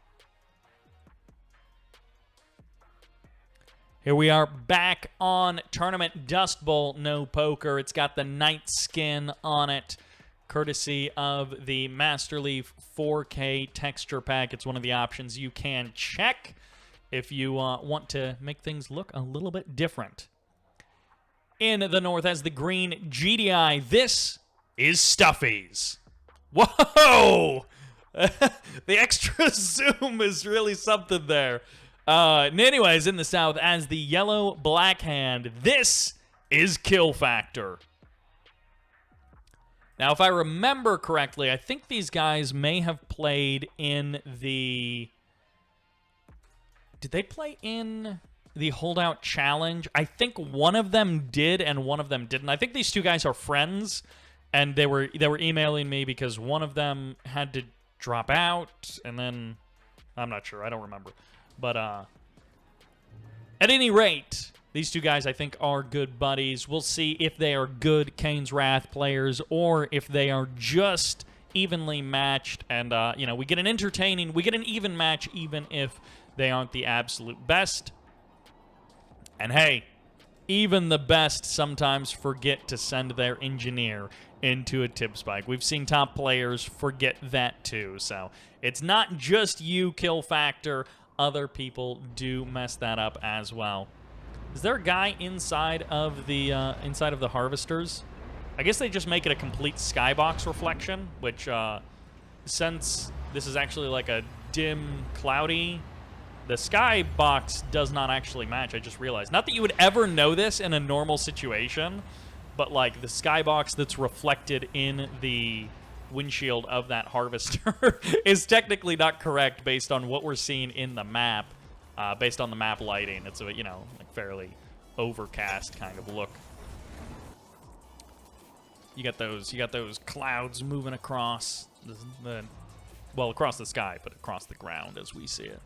S1: Here we are back on Tournament Dustbowl, no poker. It's got the Night Skin on it, courtesy of the Master Leaf 4K texture pack. It's one of the options you can check if you want to make things look a little bit different. In the north as the green GDI, this is Stuffies. Whoa! The extra zoom is really something there. Anyways, in the south, as the yellow black hand, this is Killfactor. Now, if I remember correctly, I think these guys may have played in the... Did they play in the Holdout Challenge? I think one of them did and one of them didn't. I think these two guys are friends, and they were emailing me because one of them had to drop out, and then... I'm not sure. I don't remember. But at any rate, these two guys, I think, are good buddies. We'll see if they are good Kane's Wrath players or if they are just evenly matched. And, you know, we get an even match even if they aren't the absolute best. And, hey, even the best sometimes forget to send their engineer into a tip spike. We've seen top players forget that, too. So it's not just you, Killfactor. Other people do mess that up as well. Is there a guy inside of the harvesters? I guess they just make it a complete skybox reflection, which since this is actually like a dim, cloudy, the skybox does not actually match. I just realized. Not that you would ever know this in a normal situation, but like the skybox that's reflected in the windshield of that harvester is technically not correct based on what we're seeing in the map, based on the map lighting. It's a, you know, like fairly overcast kind of look. You got those clouds moving across across the sky, but across the ground as we see it.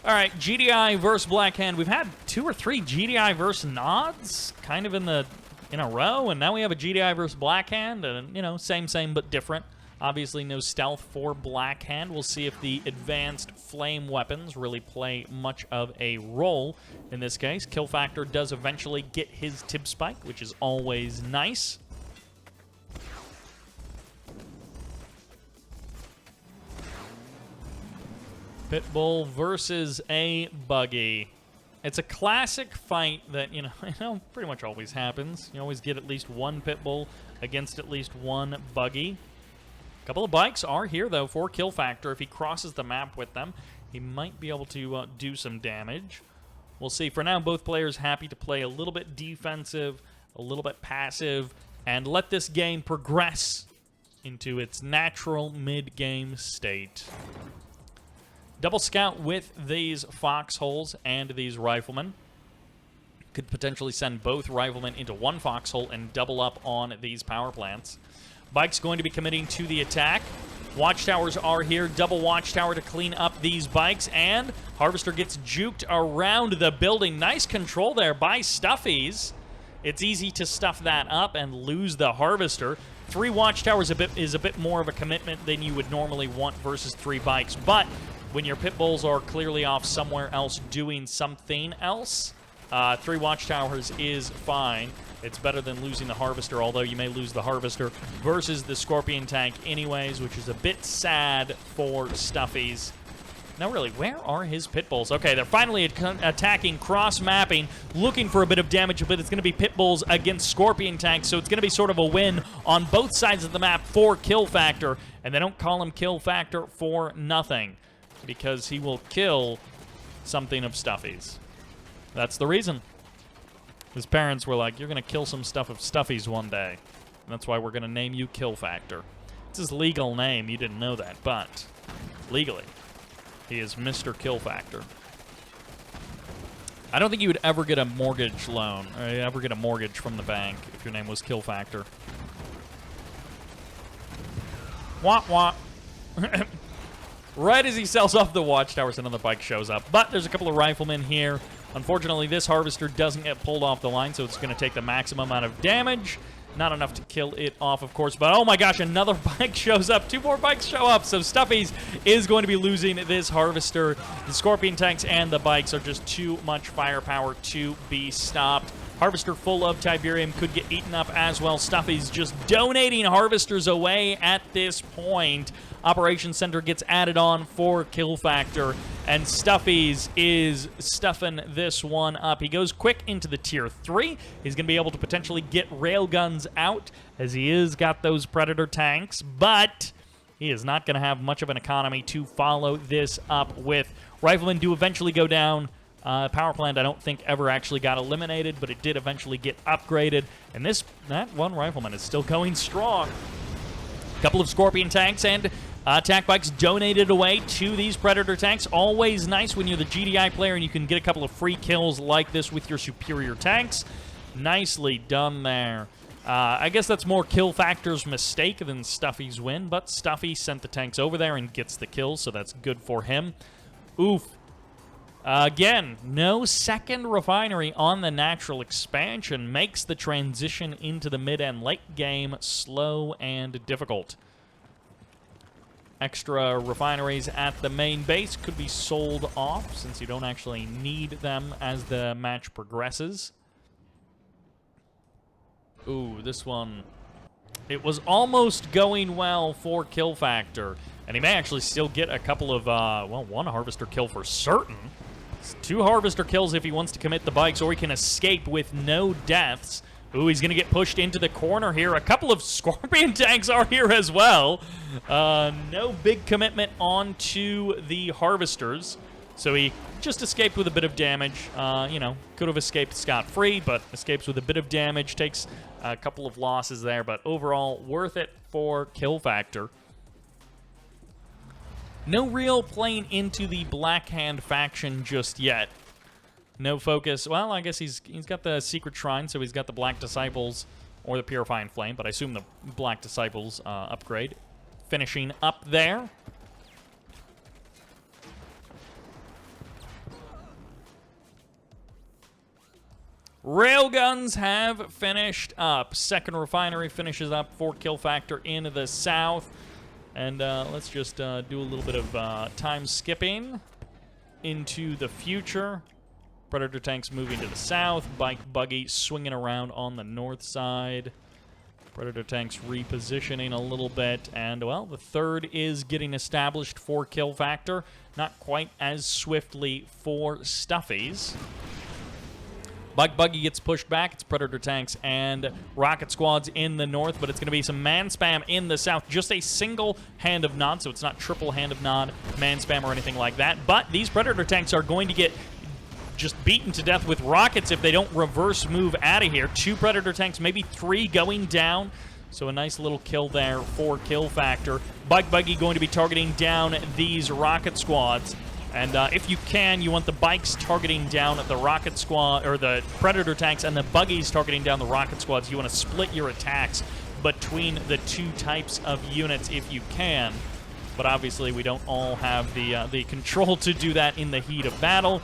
S1: All right, GDI versus Blackhand. We've had 2 or 3 GDI versus Nods kind of in a row, and now we have a GDI versus Blackhand, and, you know, same but different. Obviously, no stealth for Blackhand. We'll see if the advanced flame weapons really play much of a role in this case. Killfactor does eventually get his tip spike, which is always nice. Pitbull versus a Buggy. It's a classic fight that, you know, pretty much always happens. You always get at least one Pitbull against at least one Buggy. A couple of bikes are here, though, for Killfactor. If he crosses the map with them, he might be able to do some damage. We'll see. For now, both players happy to play a little bit defensive, a little bit passive, and let this game progress into its natural mid-game state. Double scout with these foxholes and these riflemen. Could potentially send both riflemen into one foxhole and double up on these power plants. Bike's going to be committing to the attack. Watchtowers are here. Double watchtower to clean up these bikes. And Harvester gets juked around the building. Nice control there by Stuffies. It's easy to stuff that up and lose the Harvester. 3 watchtowers is a bit more of a commitment than you would normally want versus 3 bikes. But when your pit bulls are clearly off somewhere else doing something else, 3 watchtowers is fine. It's better than losing the Harvester, although you may lose the Harvester versus the Scorpion tank anyways, which is a bit sad for Stuffies. Now, really, where are his pit bulls? Okay, they're finally attacking, cross-mapping, looking for a bit of damage, but it's going to be pit bulls against Scorpion tanks, so it's going to be sort of a win on both sides of the map for Killfactor, and they don't call him Killfactor for nothing, because he will kill something of Stuffies. That's the reason. His parents were like, you're going to kill some stuff of Stuffies one day. And that's why we're going to name you Killfactor. It's his legal name. You didn't know that, but legally, he is Mr. Killfactor. I don't think you would ever get a mortgage loan, or ever get a mortgage from the bank if your name was Killfactor. Wah, wah. Right as he sells off the watchtowers, another bike shows up. But there's a couple of riflemen here. Unfortunately, this Harvester doesn't get pulled off the line, so it's going to take the maximum amount of damage. Not enough to kill it off, of course, but oh my gosh, another bike shows up. 2 more bikes show up, so Stuffies is going to be losing this Harvester. The Scorpion tanks and the bikes are just too much firepower to be stopped. Harvester full of Tiberium could get eaten up as well. Stuffies just donating Harvesters away at this point. Operations Center gets added on for Killfactor, and Stuffies is stuffing this one up. He goes quick into the Tier 3. He's going to be able to potentially get railguns out, as he is got those Predator tanks, but he is not going to have much of an economy to follow this up with. Riflemen do eventually go down. Power plant, I don't think, ever actually got eliminated, but it did eventually get upgraded, and that one Rifleman is still going strong. A couple of Scorpion tanks and attack bikes donated away to these Predator tanks. Always nice when you're the GDI player and you can get a couple of free kills like this with your superior tanks. Nicely done there. I guess that's more Killfactor's mistake than Stuffies' win, but Stuffy sent the tanks over there and gets the kills, so that's good for him. Oof. Again, no second refinery on the natural expansion makes the transition into the mid and late game slow and difficult. Extra refineries at the main base could be sold off since you don't actually need them as the match progresses. Ooh, this one. It was almost going well for Killfactor, and he may actually still get a couple of, well, 1 Harvester kill for certain. It's 2 Harvester kills if he wants to commit the bikes, or he can escape with no deaths. Ooh, he's going to get pushed into the corner here. A couple of Scorpion tanks are here as well. No big commitment onto the Harvesters. So he just escaped with a bit of damage. You know, could have escaped scot-free, but escapes with a bit of damage. Takes a couple of losses there, but overall worth it for Killfactor. No real playing into the Black Hand faction just yet. No focus. Well, I guess he's got the Secret Shrine, so he's got the Black Disciples or the Purifying Flame, but I assume the Black Disciples upgrade. Finishing up there. Railguns have finished up. Second refinery finishes up for Killfactor in the south. And let's just do a little bit of time skipping into the future. Predator tanks moving to the south. Bike buggy swinging around on the north side. Predator tanks repositioning a little bit. And, well, the third is getting established for Killfactor. Not quite as swiftly for Stuffies. Bike buggy gets pushed back. It's Predator tanks and rocket squads in the north, but it's going to be some man spam in the south. Just a single hand of nod, so it's not triple hand of nod, man spam, or anything like that. But these Predator tanks are going to get just beaten to death with rockets if they don't reverse move out of here. 2 Predator tanks, maybe 3 going down. So a nice little kill there for Killfactor. Bike buggy going to be targeting down these rocket squads. And if you can, you want the bikes targeting down the rocket squad, or the Predator tanks, and the buggies targeting down the rocket squads. You want to split your attacks between the 2 types of units if you can. But obviously, we don't all have the control to do that in the heat of battle.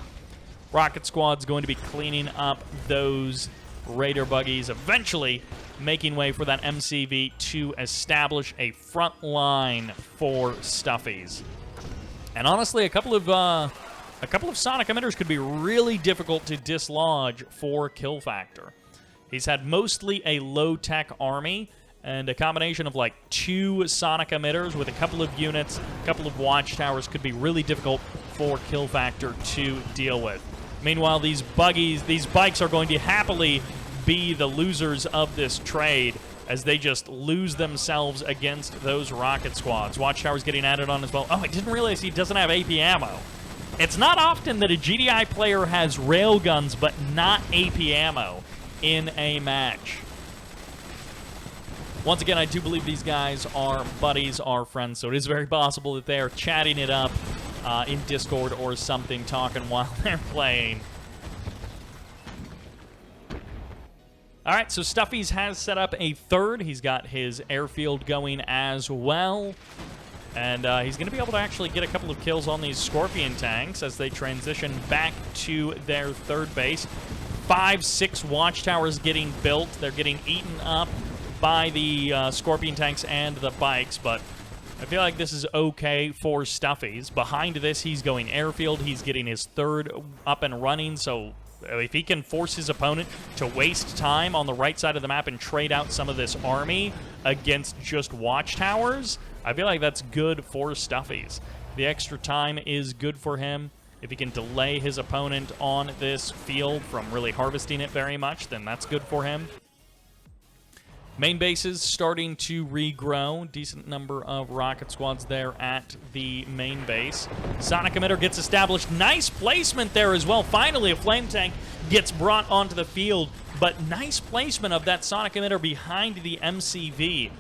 S1: Rocket squad's going to be cleaning up those Raider buggies, eventually making way for that MCV to establish a front line for Stuffies. And honestly, a couple of sonic emitters could be really difficult to dislodge for Killfactor. He's had mostly a low-tech army, and a combination of like 2 sonic emitters with a couple of units, a couple of watchtowers could be really difficult for Killfactor to deal with. Meanwhile, these bikes are going to happily be the losers of this trade, as they just lose themselves against those rocket squads. Watchtower's getting added on as well. Oh, I didn't realize he doesn't have AP ammo. It's not often that a GDI player has railguns but not AP ammo in a match. Once again, I do believe these guys are buddies, are friends, so it is very possible that they are chatting it up in Discord or something, talking while they're playing. All right, so Stuffies has set up a third. He's got his airfield going as well. And he's going to be able to actually get a couple of kills on these Scorpion tanks as they transition back to their third base. 5, 6 watchtowers getting built. They're getting eaten up by the Scorpion tanks and the bikes, but I feel like this is okay for Stuffies. Behind this, he's going airfield. He's getting his third up and running, so if he can force his opponent to waste time on the right side of the map and trade out some of this army against just watchtowers, I feel like that's good for Stuffies. The extra time is good for him. If he can delay his opponent on this field from really harvesting it very much, then that's good for him. Main bases starting to regrow. Decent number of rocket squads there at the main base. Sonic emitter gets established. Nice placement there as well. Finally, a flame tank gets brought onto the field, but nice placement of that Sonic emitter behind the MCV.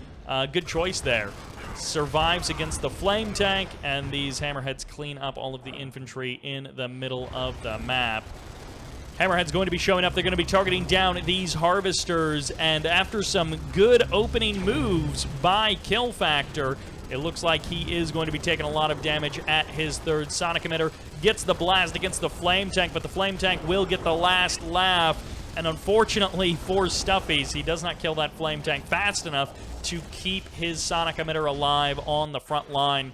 S1: Good choice there. Survives against the flame tank, and these hammerheads clean up all of the infantry in the middle of the map. Hammerhead's going to be showing up. They're going to be targeting down these harvesters, and after some good opening moves by Killfactor, it looks like he is going to be taking a lot of damage at his third Sonic emitter. Gets the blast against the flame tank, but the flame tank will get the last laugh, and unfortunately for Stuffies, he does not kill that flame tank fast enough to keep his Sonic emitter alive on the front line.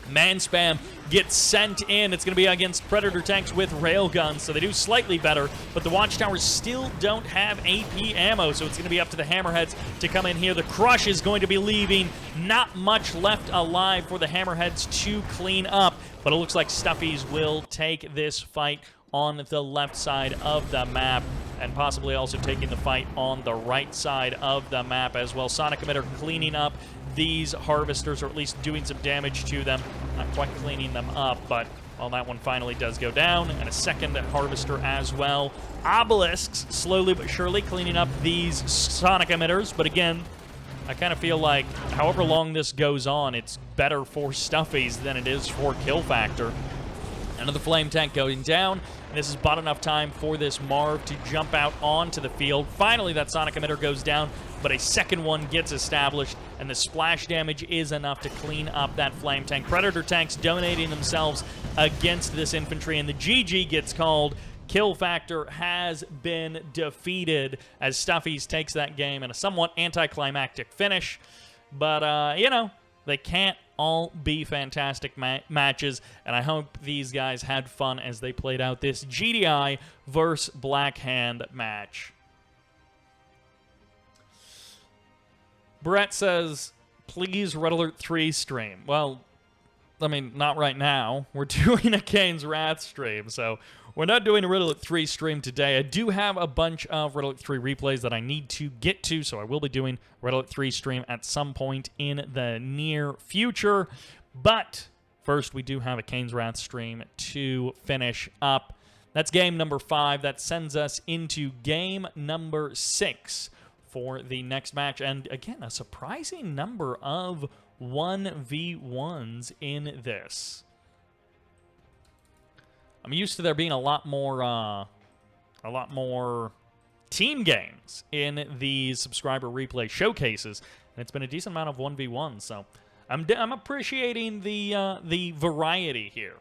S1: Man spam gets sent in. It's going to be against Predator tanks with railguns, so they do slightly better, but the Watchtowers still don't have AP ammo, so it's going to be up to the Hammerheads to come in here. The Crush is going to be leaving. Not much left alive for the Hammerheads to clean up, but it looks like Stuffies will take this fight on the left side of the map, and possibly also taking the fight on the right side of the map as well. Sonic emitter cleaning up these harvesters, or at least doing some damage to them. Not quite cleaning them up, but well, that one finally does go down, and a second harvester as well. Obelisks slowly but surely cleaning up these Sonic emitters, but again, I kind of feel like however long this goes on, it's better for Stuffies than it is for Killfactor. Another flame tank going down. This is bought enough time for this Marv to jump out onto the field. Finally, that Sonic emitter goes down, but a second one gets established, and the splash damage is enough to clean up that flame tank. Predator tanks donating themselves against this infantry, and the GG gets called. Killfactor has been defeated as Stuffies takes that game in a somewhat anticlimactic finish. But, you know, they can't all be fantastic matches, and I hope these guys had fun as they played out this GDI versus Black Hand match. Brett says, please Red Alert 3 stream. Well, I mean, not right now. We're doing a Kane's Wrath stream, so we're not doing a Red Alert 3 stream today. I do have a bunch of Red Alert 3 replays that I need to get to, so I will be doing Red Alert 3 stream at some point in the near future. But first, we do have a Kane's Wrath stream to finish up. That's game number 5. That sends us into game number 6 for the next match. And again, a surprising number of 1v1s in this. I'm used to there being a lot more team games in the subscriber replay showcases, and it's been a decent amount of 1v1s. So I'm appreciating the variety here.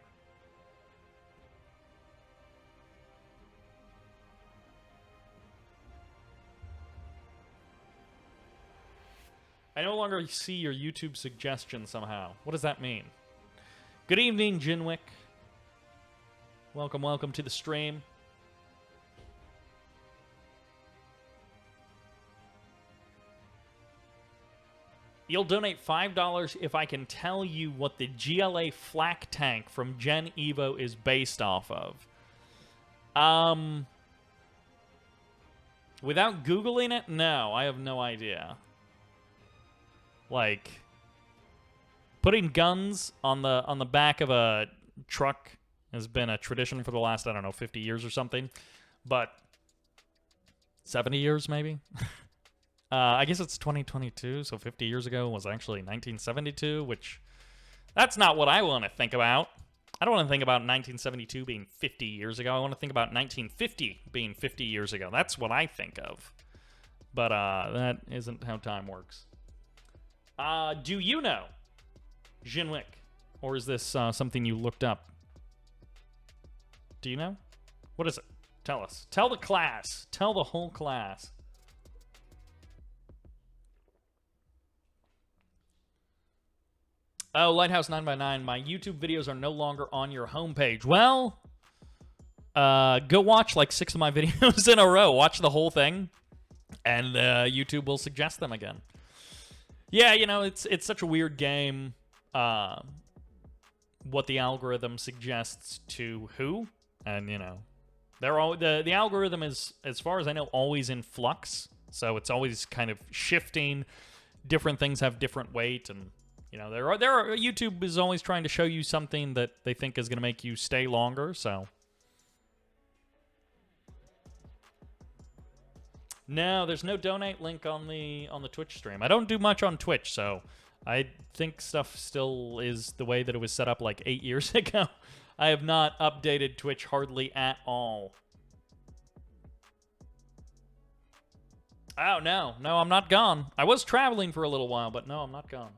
S1: I no longer see your YouTube suggestion somehow. What does that mean? Good evening, JhinWick. Welcome, welcome to the stream. You'll donate $5 if I can tell you what the GLA flak tank from Gen Evo is based off of. Without Googling it, no, I have no idea. Like, putting guns on the back of a truck has been a tradition for the last, I don't know, 50 years or something. But 70 years, maybe? I guess it's 2022, so 50 years ago was actually 1972, which that's not what I want to think about. I don't want to think about 1972 being 50 years ago. I want to think about 1950 being 50 years ago. That's what I think of. But that isn't how time works. Do you know JhinWick? Or is this something you looked up? Do you know? What is it? Tell us. Tell the class. Tell the whole class. Oh, Lighthouse 9x9, my YouTube videos are no longer on your homepage. Well, go watch like 6 of my videos in a row. Watch the whole thing, and YouTube will suggest them again. Yeah, you know, it's such a weird game. What the algorithm suggests to who, and you know, they're all the algorithm is, as far as I know, always in flux. So it's always kind of shifting. Different things have different weight, and you know, there are YouTube is always trying to show you something that they think is going to make you stay longer. So no, there's no donate link on the Twitch stream. I don't do much on Twitch, so I think stuff still is the way that it was set up like 8 years ago. I have not updated Twitch hardly at all. Oh, no, I'm not gone. I was traveling for a little while, but no, I'm not gone.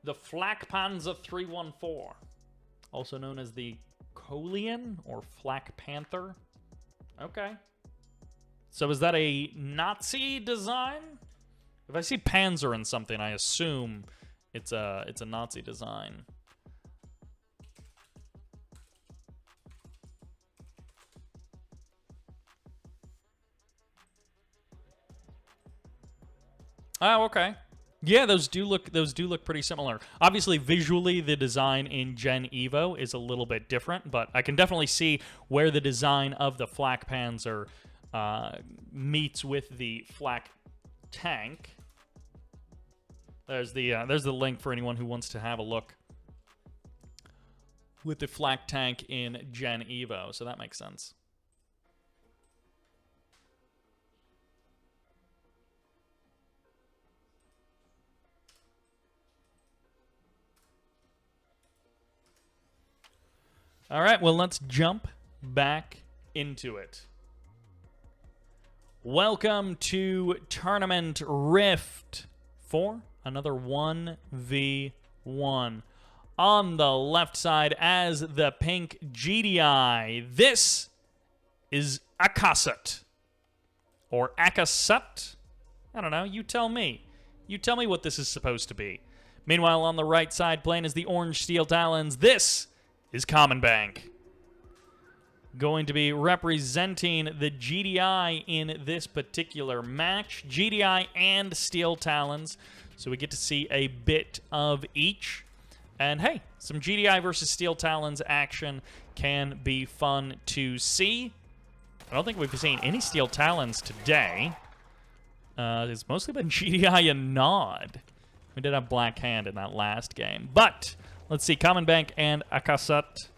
S1: The Flak Panzer 314, also known as the Kolian or Flak Panther. Okay. So is that a Nazi design? If I see Panzer in something, I assume it's a Nazi design. Oh, okay. Yeah, those do look pretty similar. Obviously, visually, the design in Gen Evo is a little bit different, but I can definitely see where the design of the Flak Panzer meets with the Flak tank. There's the link for anyone who wants to have a look with the Flak tank in Gen Evo, so that makes sense. All right, well, let's jump back into it. Welcome to Tournament Rift for another 1v1. On the left side as the pink GDI, this is Akasut. Or Akasut? I don't know, you tell me. You tell me what this is supposed to be. Meanwhile, on the right side playing is the orange Steel Talons. This is CommonBank. Going to be representing the GDI in this particular match. GDI and Steel Talons. So we get to see a bit of each. And hey, some GDI versus Steel Talons action can be fun to see. I don't think we've seen any Steel Talons today. It's mostly been GDI and Nod. We did have Black Hand in that last game. But let's see, CommonBank and Akasut.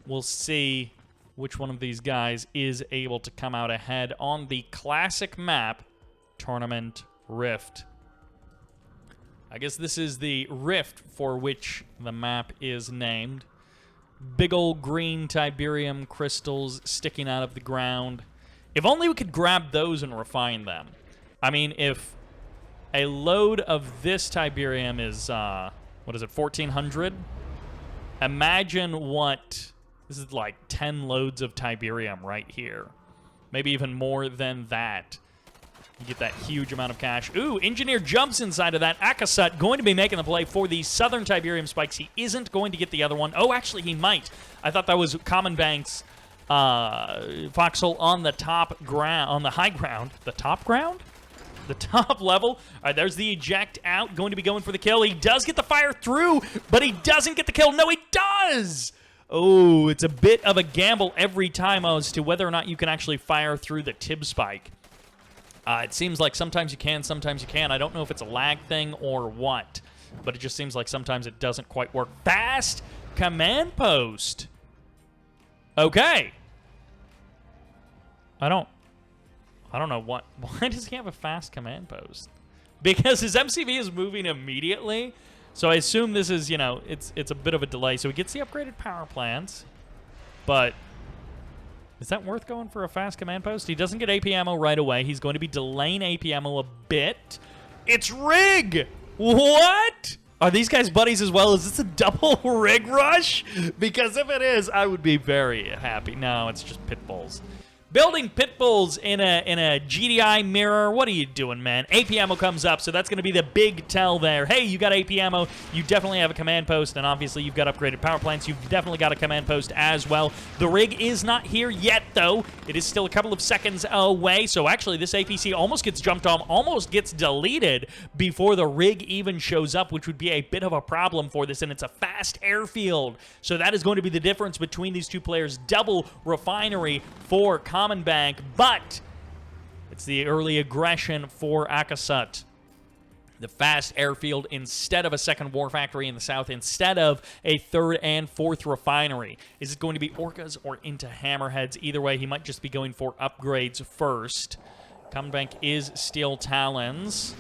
S1: We'll see which one of these guys is able to come out ahead on the classic map, Tournament Rift. I guess this is the Rift for which the map is named. Big old green Tiberium crystals sticking out of the ground. If only we could grab those and refine them. I mean, if a load of this Tiberium is, what is it, 1,400? Imagine what... This is like 10 loads of Tiberium right here. Maybe even more than that. You get that huge amount of cash. Ooh, Engineer jumps inside of that. Akasut going to be making the play for the Southern Tiberium spikes. He isn't going to get the other one. Oh, actually, he might. I thought that was CommonBank's Foxhole on the top ground, on the high ground. The top ground? The top level. All right, there's the eject out. Going to be going for the kill. He does get the fire through, but he doesn't get the kill. No, he does! Oh, it's a bit of a gamble every time as to whether or not you can actually fire through the Tib spike. It seems like sometimes you can, sometimes you can't. I don't know if it's a lag thing or what, but it just seems like sometimes it doesn't quite work. Fast command post. Okay. I don't know what. Why does he have a fast command post? Because his MCV is moving immediately. So I assume this is, you know, it's a bit of a delay. So he gets the upgraded power plants, but is that worth going for a fast command post? He doesn't get AP ammo right away. He's going to be delaying AP ammo a bit. It's Rig! What? Are these guys buddies as well? Is this a double Rig rush? Because if it is, I would be very happy. No, it's just pit bulls. Building pit bulls in a GDI mirror. What are you doing, man? AP ammo comes up, so that's going to be the big tell there. Hey, you got AP ammo. You definitely have a command post, and obviously you've got upgraded power plants. You've definitely got a command post as well. The rig is not here yet, though. It is still a couple of seconds away, so actually this APC almost gets jumped on, almost gets deleted before the rig even shows up, which would be a bit of a problem for this, and it's a fast airfield. So that is going to be the difference between these two players. Double refinery for CommonBank, but it's the early aggression for Akasut. The fast airfield instead of a second war factory in the south, instead of a third and fourth refinery. Is it going to be Orcas or into Hammerheads? Either way, he might just be going for upgrades first. CommonBank is Steel Talons.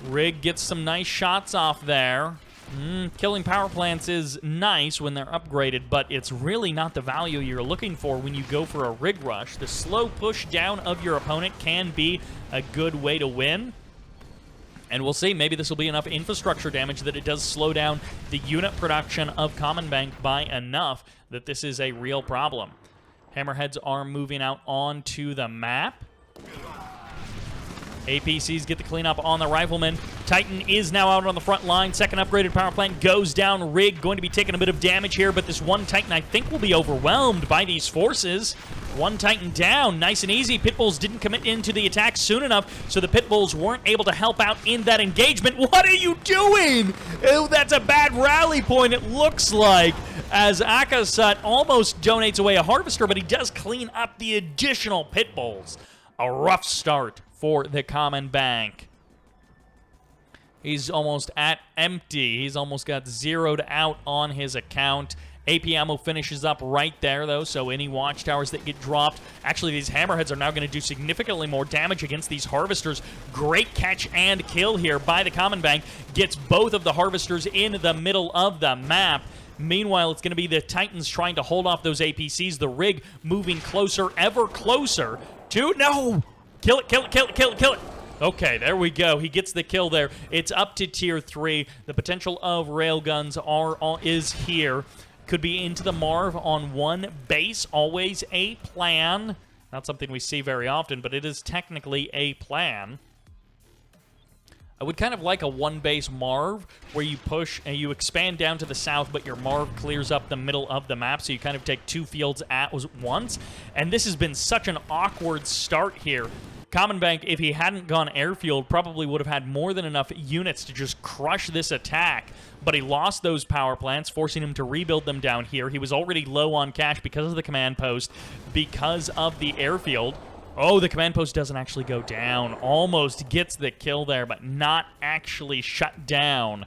S1: Rig gets some nice shots off there. Killing power plants is nice when they're upgraded, but it's really not the value you're looking for when you go for a rig rush. The slow push down of your opponent can be a good way to win. And we'll see, maybe this will be enough infrastructure damage that it does slow down the unit production of CommonBank by enough that this is a real problem. Hammerheads are moving out onto the map. APCs get the cleanup on the Rifleman. Titan is now out on the front line. Second upgraded power plant goes down. Rig going to be taking a bit of damage here, but this one Titan, I think, will be overwhelmed by these forces. One Titan down. Nice and easy. Pitbulls didn't commit into the attack soon enough, so the Pitbulls weren't able to help out in that engagement. What are you doing? Oh, that's a bad rally point, it looks like, as Akasut almost donates away a Harvester, but he does clean up the additional Pitbulls. A rough start for the CommonBank. He's almost at empty. He's almost got zeroed out on his account. AP ammo finishes up right there, though, so any watchtowers that get dropped. Actually, these Hammerheads are now going to do significantly more damage against these Harvesters. Great catch and kill here by the CommonBank. Gets both of the Harvesters in the middle of the map. Meanwhile, it's going to be the Titans trying to hold off those APCs. The rig moving closer, ever closer to... No! Kill it, kill it, kill it, kill it, kill it. Okay, there we go. He gets the kill there. It's up to tier 3. The potential of railguns is here. Could be into the Marv on one base. Always a plan. Not something we see very often, but it is technically a plan. I would kind of like a one-base Marv where you push and you expand down to the south, but your Marv clears up the middle of the map, so you kind of take two fields at once. And this has been such an awkward start here. CommonBank, if he hadn't gone airfield, probably would have had more than enough units to just crush this attack. But he lost those power plants, forcing him to rebuild them down here. He was already low on cash because of the command post, because of the airfield. Oh, the command post doesn't actually go down. Almost gets the kill there, but not actually shut down.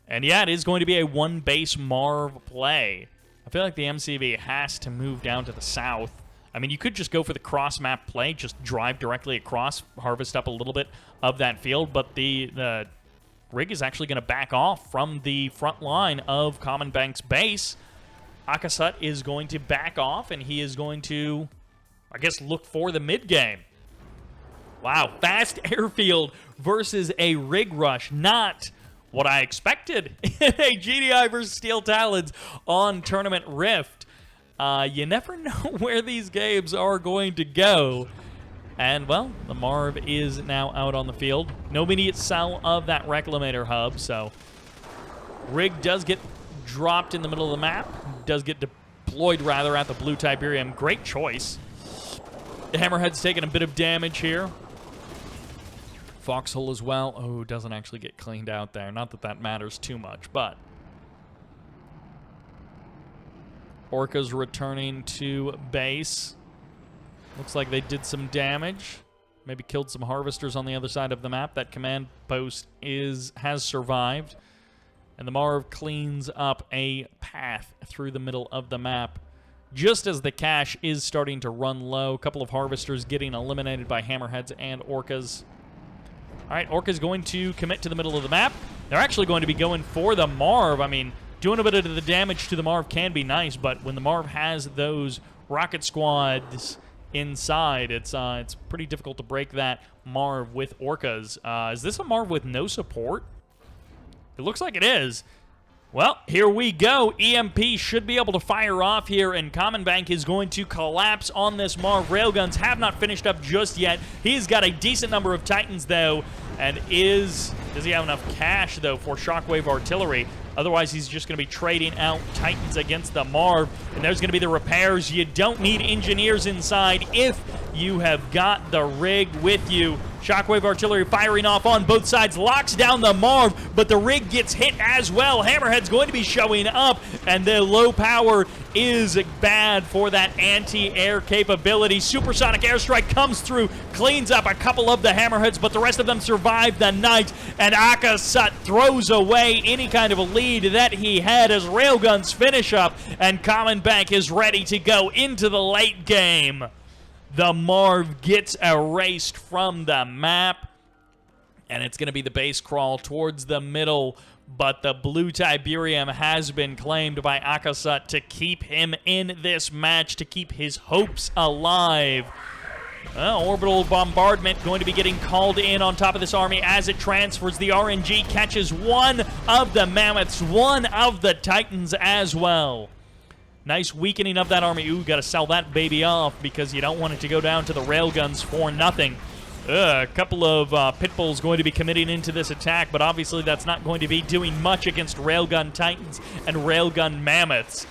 S1: And yeah, it is going to be a one-base Marv play. I feel like the MCV has to move down to the south. I mean, you could just go for the cross-map play, just drive directly across, harvest up a little bit of that field, but the rig is actually going to back off from the front line of CommonBank's base. Akasut is going to back off, and he is going to, I guess, look for the mid-game. Wow, fast airfield versus a rig rush. Not what I expected in a GDI versus Steel Talons on Tournament Rift. You never know where these games are going to go. And, well, the Marv is now out on the field. No immediate sell of that Reclamator hub, so rig does get dropped in the middle of the map. Does get deployed, rather, at the Blue Tiberium. Great choice. The Hammerhead's taking a bit of damage here. Foxhole as well. Oh, doesn't actually get cleaned out there. Not that that matters too much, but... Orcas returning to base. Looks like they did some damage. Maybe killed some Harvesters on the other side of the map. That command post has survived. And the Marv cleans up a path through the middle of the map. Just as the cash is starting to run low. A couple of Harvesters getting eliminated by Hammerheads and Orcas. All right, Orca's going to commit to the middle of the map. They're actually going to be going for the Marv. I mean, doing a bit of the damage to the Marv can be nice, but when the Marv has those rocket squads inside, it's pretty difficult to break that Marv with Orcas. Is this a Marv with no support? It looks like it is. Well, here we go. EMP should be able to fire off here, and CommonBank is going to collapse on this Marv. Railguns have not finished up just yet. He's got a decent number of Titans, though, and does he have enough cash, though, for Shockwave Artillery? Otherwise, he's just going to be trading out Titans against the Marv, and there's going to be the repairs. You don't need engineers inside if you have got the rig with you. Shockwave Artillery firing off on both sides, locks down the Marv, but the rig gets hit as well. Hammerhead's going to be showing up, and the low power is bad for that anti-air capability. Supersonic airstrike comes through, cleans up a couple of the Hammerheads, but the rest of them survive the night, and Akasut throws away any kind of a lead that he had as Railguns finish up, and CommonBank is ready to go into the late game. The Marv gets erased from the map, and it's going to be the base crawl towards the middle, but the blue Tiberium has been claimed by Akasut to keep him in this match, to keep his hopes alive. Orbital bombardment going to be getting called in on top of this army as it transfers. The RNG catches one of the Mammoths, one of the Titans as well. Nice weakening of that army. Ooh, got to sell that baby off because you don't want it to go down to the Railguns for nothing. A couple of Pitbulls going to be committing into this attack, but obviously that's not going to be doing much against Railgun Titans and Railgun Mammoths.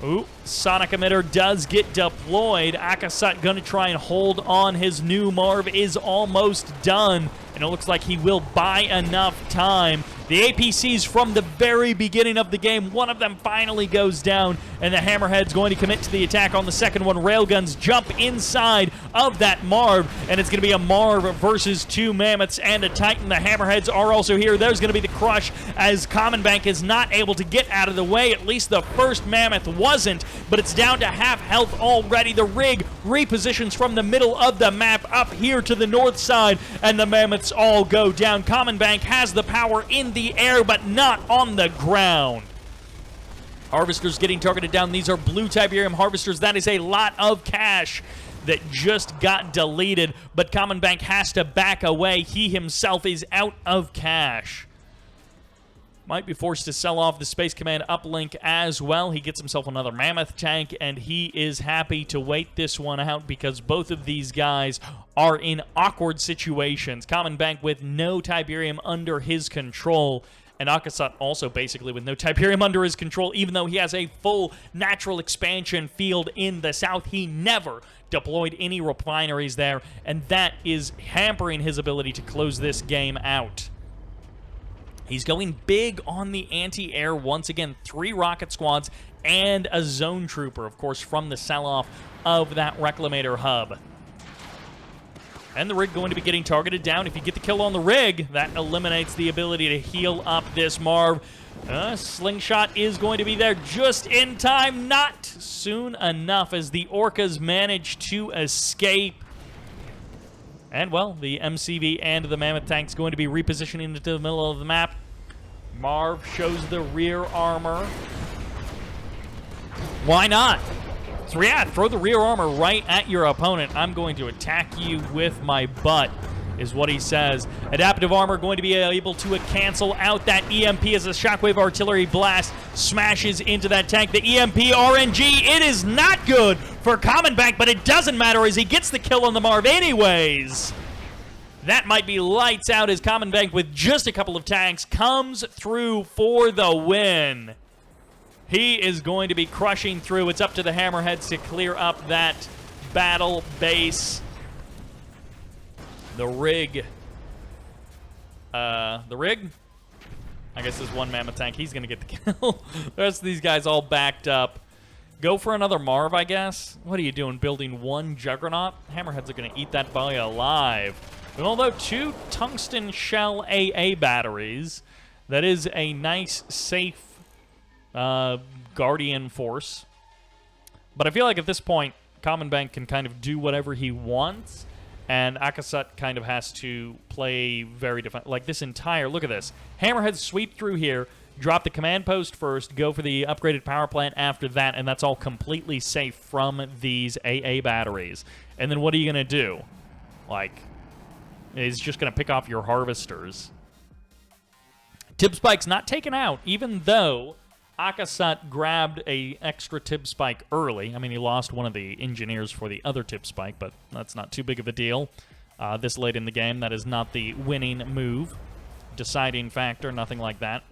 S1: Ooh, Sonic Emitter does get deployed. Akasut going to try and hold on. His new Marv is almost done, and it looks like he will buy enough time. The APCs from the very beginning of the game, one of them finally goes down, and the Hammerhead's going to commit to the attack on the second one. Railguns jump inside of that Marv, and it's going to be a Marv versus two Mammoths and a Titan. The Hammerheads are also here. There's going to be the crush as CommonBank is not able to get out of the way. At least the first Mammoth wasn't, but it's down to half health already. The rig repositions from the middle of the map up here to the north side, and the Mammoths all go down. CommonBank has the power in the air, but not on the ground. Harvesters getting targeted down. These are blue Tiberium Harvesters. That is a lot of cash that just got deleted, but CommonBank has to back away. He himself is out of cash. Might be forced to sell off the Space Command uplink as well. He gets himself another Mammoth tank, and he is happy to wait this one out because both of these guys are in awkward situations. CommonBank with no Tiberium under his control, and Akasut also basically with no Tiberium under his control, even though he has a full natural expansion field in the south. He never deployed any refineries there, and that is hampering his ability to close this game out. He's going big on the anti-air once again. 3 rocket squads and a zone trooper, of course, from the sell-off of that Reclamator hub. And the rig going to be getting targeted down. If you get the kill on the rig, that eliminates the ability to heal up this Marv. Slingshot is going to be there just in time. Not soon enough as the Orcas manage to escape. And, well, the MCV and the Mammoth tank's going to be repositioning into the middle of the map. Marv shows the rear armor. Why not? So, yeah, throw the rear armor right at your opponent. I'm going to attack you with my butt, is what he says. Adaptive armor going to be able to cancel out that EMP as the Shockwave Artillery blast smashes into that tank. The EMP RNG, it is not good for CommonBank, but it doesn't matter as he gets the kill on the Marv anyways. That might be lights out as CommonBank with just a couple of tanks comes through for the win. He is going to be crushing through. It's up to the Hammerheads to clear up that battle base. The rig. I guess there's one Mammoth tank. He's going to get the kill. The rest of these guys all backed up. Go for another Marv, I guess. What are you doing, building one Juggernaut? Hammerheads are going to eat that boy alive. And although 2 tungsten shell AA batteries, that is a nice, safe Guardian force. But I feel like at this point, CommonBank can kind of do whatever he wants, and Akasut kind of has to play very different. Like this entire, look at this. Hammerheads sweep through here, drop the command post first, go for the upgraded power plant after that, and that's all completely safe from these AA batteries. And then what are you going to do? Like, he's just going to pick off your harvesters. Tib Spike's not taken out, even though Akasut grabbed a extra Tib Spike early. I mean, he lost one of the engineers for the other Tib Spike, but that's not too big of a deal. This late in the game, that is not the winning move, deciding factor, nothing like that.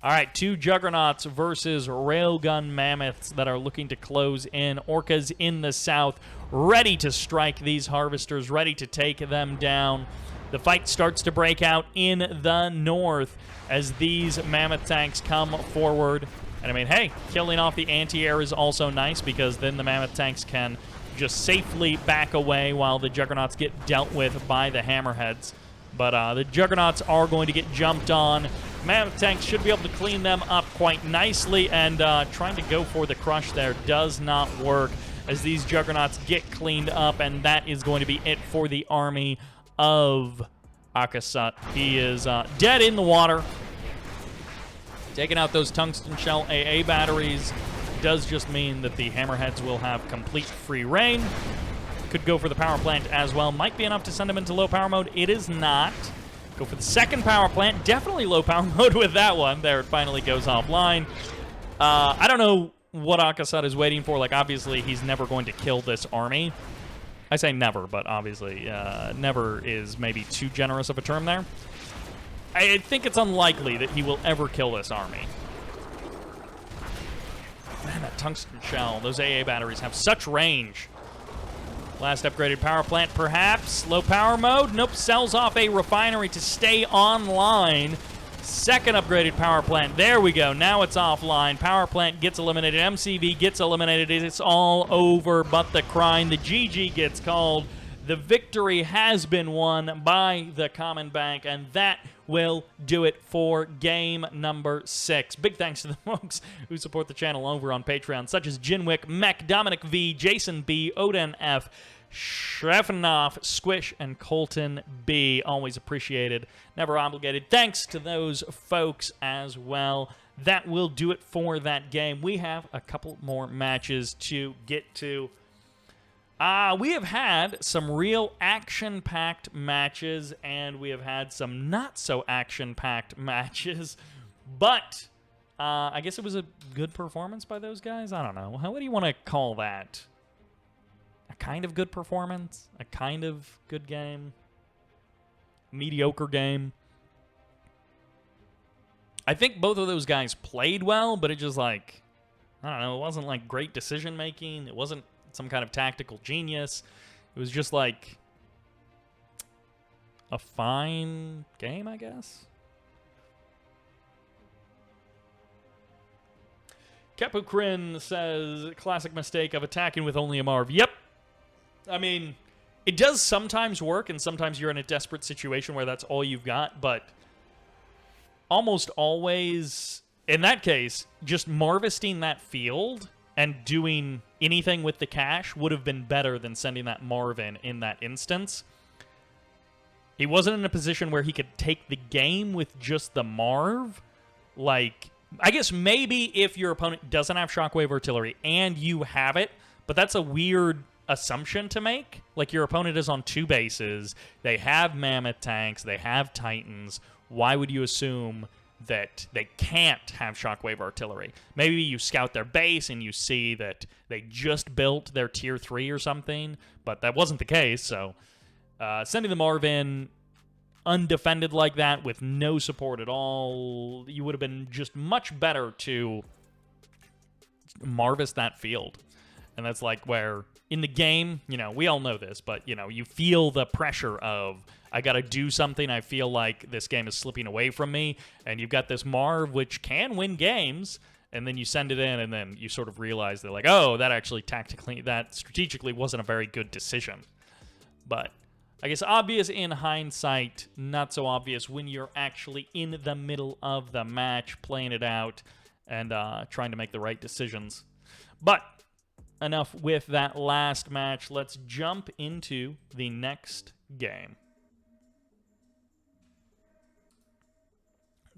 S1: All right, 2 Juggernauts versus Railgun Mammoths that are looking to close in. Orcas in the south, ready to strike these Harvesters, ready to take them down. The fight starts to break out in the north as these Mammoth tanks come forward. And I mean, hey, killing off the anti-air is also nice because then the Mammoth tanks can just safely back away while the Juggernauts get dealt with by the Hammerheads. But the Juggernauts are going to get jumped on. Mammoth tanks should be able to clean them up quite nicely, and trying to go for the crush there does not work as these Juggernauts get cleaned up, and that is going to be it for the army of Akasut. He is dead in the water. Taking out those tungsten shell AA batteries does just mean that the Hammerheads will have complete free reign. Could go for the power plant as well. Might be enough to send him into low power mode. It is not. Go for the second power plant. Definitely low power mode with that one. There, it finally goes offline. I don't know what Akasut is waiting for. Like, obviously, he's never going to kill this army. I say never, but obviously, never is maybe too generous of a term there. I think it's unlikely that he will ever kill this army. Man, that tungsten shell, those AA batteries have such range. Last upgraded power plant, perhaps. Low power mode. Nope, sells off a refinery to stay online. Second upgraded power plant. There we go. Now it's offline. Power plant gets eliminated. MCV gets eliminated. It's all over but the crime. The GG gets called. The victory has been won by the CommonBank, and that will do it for game number 6. Big thanks to the folks who support the channel over on Patreon, such as JhinWick, Mech, Dominick V, Jason B, Odin F, Shrefnoff, Squish, and Colton B. Always appreciated, never obligated. Thanks to those folks as well. That will do it for that game. We have a couple more matches to get to. We have had some real action-packed matches, and we have had some not-so-action-packed matches, but I guess it was a good performance by those guys? I don't know. What do you want to call that? A kind of good performance? A kind of good game? Mediocre game? I think both of those guys played well, but it just like, I don't know, it wasn't like great decision-making. It wasn't some kind of tactical genius. It was just like a fine game, I guess. Kepukrin says, classic mistake of attacking with only a Marv. Yep. I mean, it does sometimes work, and sometimes you're in a desperate situation where that's all you've got, but almost always, in that case, just Marvisting that field and doing anything with the cash would have been better than sending that Marv in that instance. He wasn't in a position where he could take the game with just the Marv. Like, I guess maybe if your opponent doesn't have Shockwave Artillery and you have it, but that's a weird assumption to make. Like, your opponent is on 2 bases, they have Mammoth tanks, they have Titans. Why would you assume that they can't have Shockwave Artillery? Maybe you scout their base and you see that they just built their Tier 3 or something, but that wasn't the case, so sending the Marv in undefended like that with no support at all, you would have been just much better to Marvis that field. And that's like where, in the game, you know, we all know this, but, you know, you feel the pressure of, I got to do something. I feel like this game is slipping away from me. And you've got this Marv, which can win games. And then you send it in, and then you sort of realize they're like, oh, that actually that strategically wasn't a very good decision. But I guess obvious in hindsight, not so obvious when you're actually in the middle of the match, playing it out, and trying to make the right decisions. But enough with that last match. Let's jump into the next game.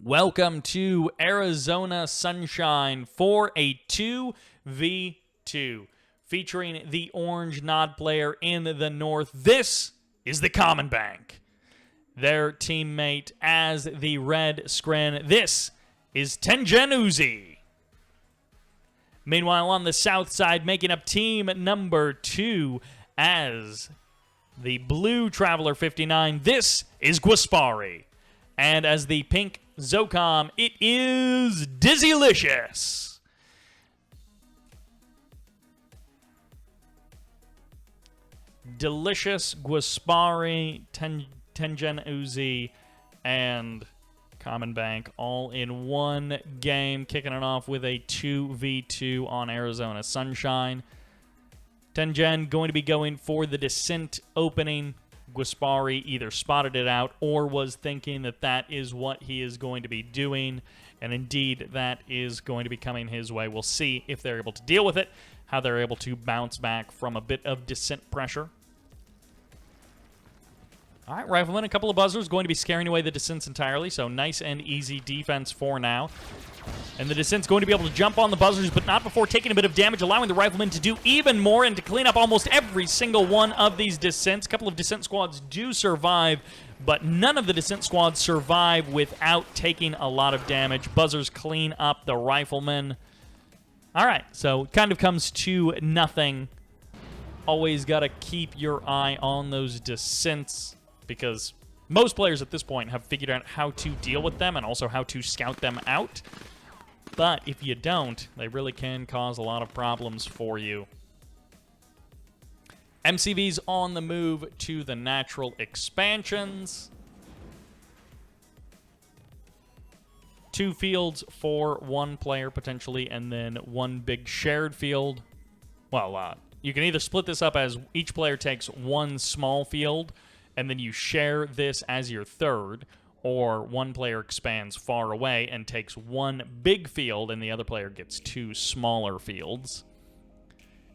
S1: Welcome to Arizona Sunshine for a 2v2 featuring the orange nod player in the north. This is the CommonBank. their teammate as the red screen. This is Tengenuzui. Meanwhile, on the south side, making up team number 2 as the blue Traveler 59, this is Gwaspari. And as the pink Zocom, it is Dizzlicious. Delicious, Gwaspari, Tengenuzui, and CommonBank all in one game, kicking it off with a 2v2 on Arizona Sunshine. Tengen going to be going for the Descent opening. Gwaspari either spotted it out or was thinking that that is what he is going to be doing, and indeed that is going to be coming his way. We'll see if they're able to deal with it, how they're able to bounce back from a bit of Descent pressure. All right, Rifleman, a couple of buzzers going to be scaring away the Descents entirely, so nice and easy defense for now. And the Descent's going to be able to jump on the buzzers, but not before taking a bit of damage, allowing the Riflemen to do even more and to clean up almost every single one of these Descents. A couple of Descent squads do survive, but none of the Descent squads survive without taking a lot of damage. Buzzers clean up the Riflemen. All right, so it kind of comes to nothing. Always got to keep your eye on those Descents, because most players at this point have figured out how to deal with them and also how to scout them out. But if you don't, they really can cause a lot of problems for you. MCV's on the move to the natural expansions. 2 fields for 1 player potentially, and then 1 big shared field. Well, you can either split this up as each player takes 1 small field, and then you share this as your 3rd, or 1 player expands far away and takes 1 big field, and the other player gets 2 smaller fields.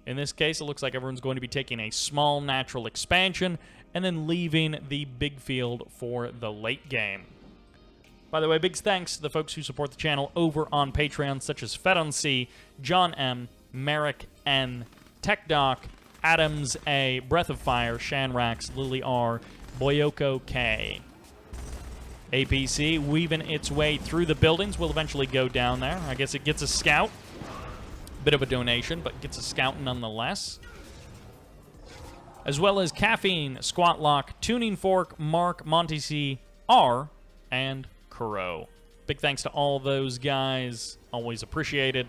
S1: In this case, it looks like everyone's going to be taking a small natural expansion and then leaving the big field for the late game. By the way, big thanks to the folks who support the channel over on Patreon, such as Fedon C, John M, Merrick N, Tech Doc, Adams A, Breath of Fire, Shanrax, Lily R, Boyoko K. APC weaving its way through the buildings. Will eventually go down there. I guess it gets a scout. Bit of a donation, but gets a scout nonetheless. As well as Caffeine, Squat Lock, Tuning Fork, Mark, Monty C, R, and Kuro. Big thanks to all those guys. Always appreciated.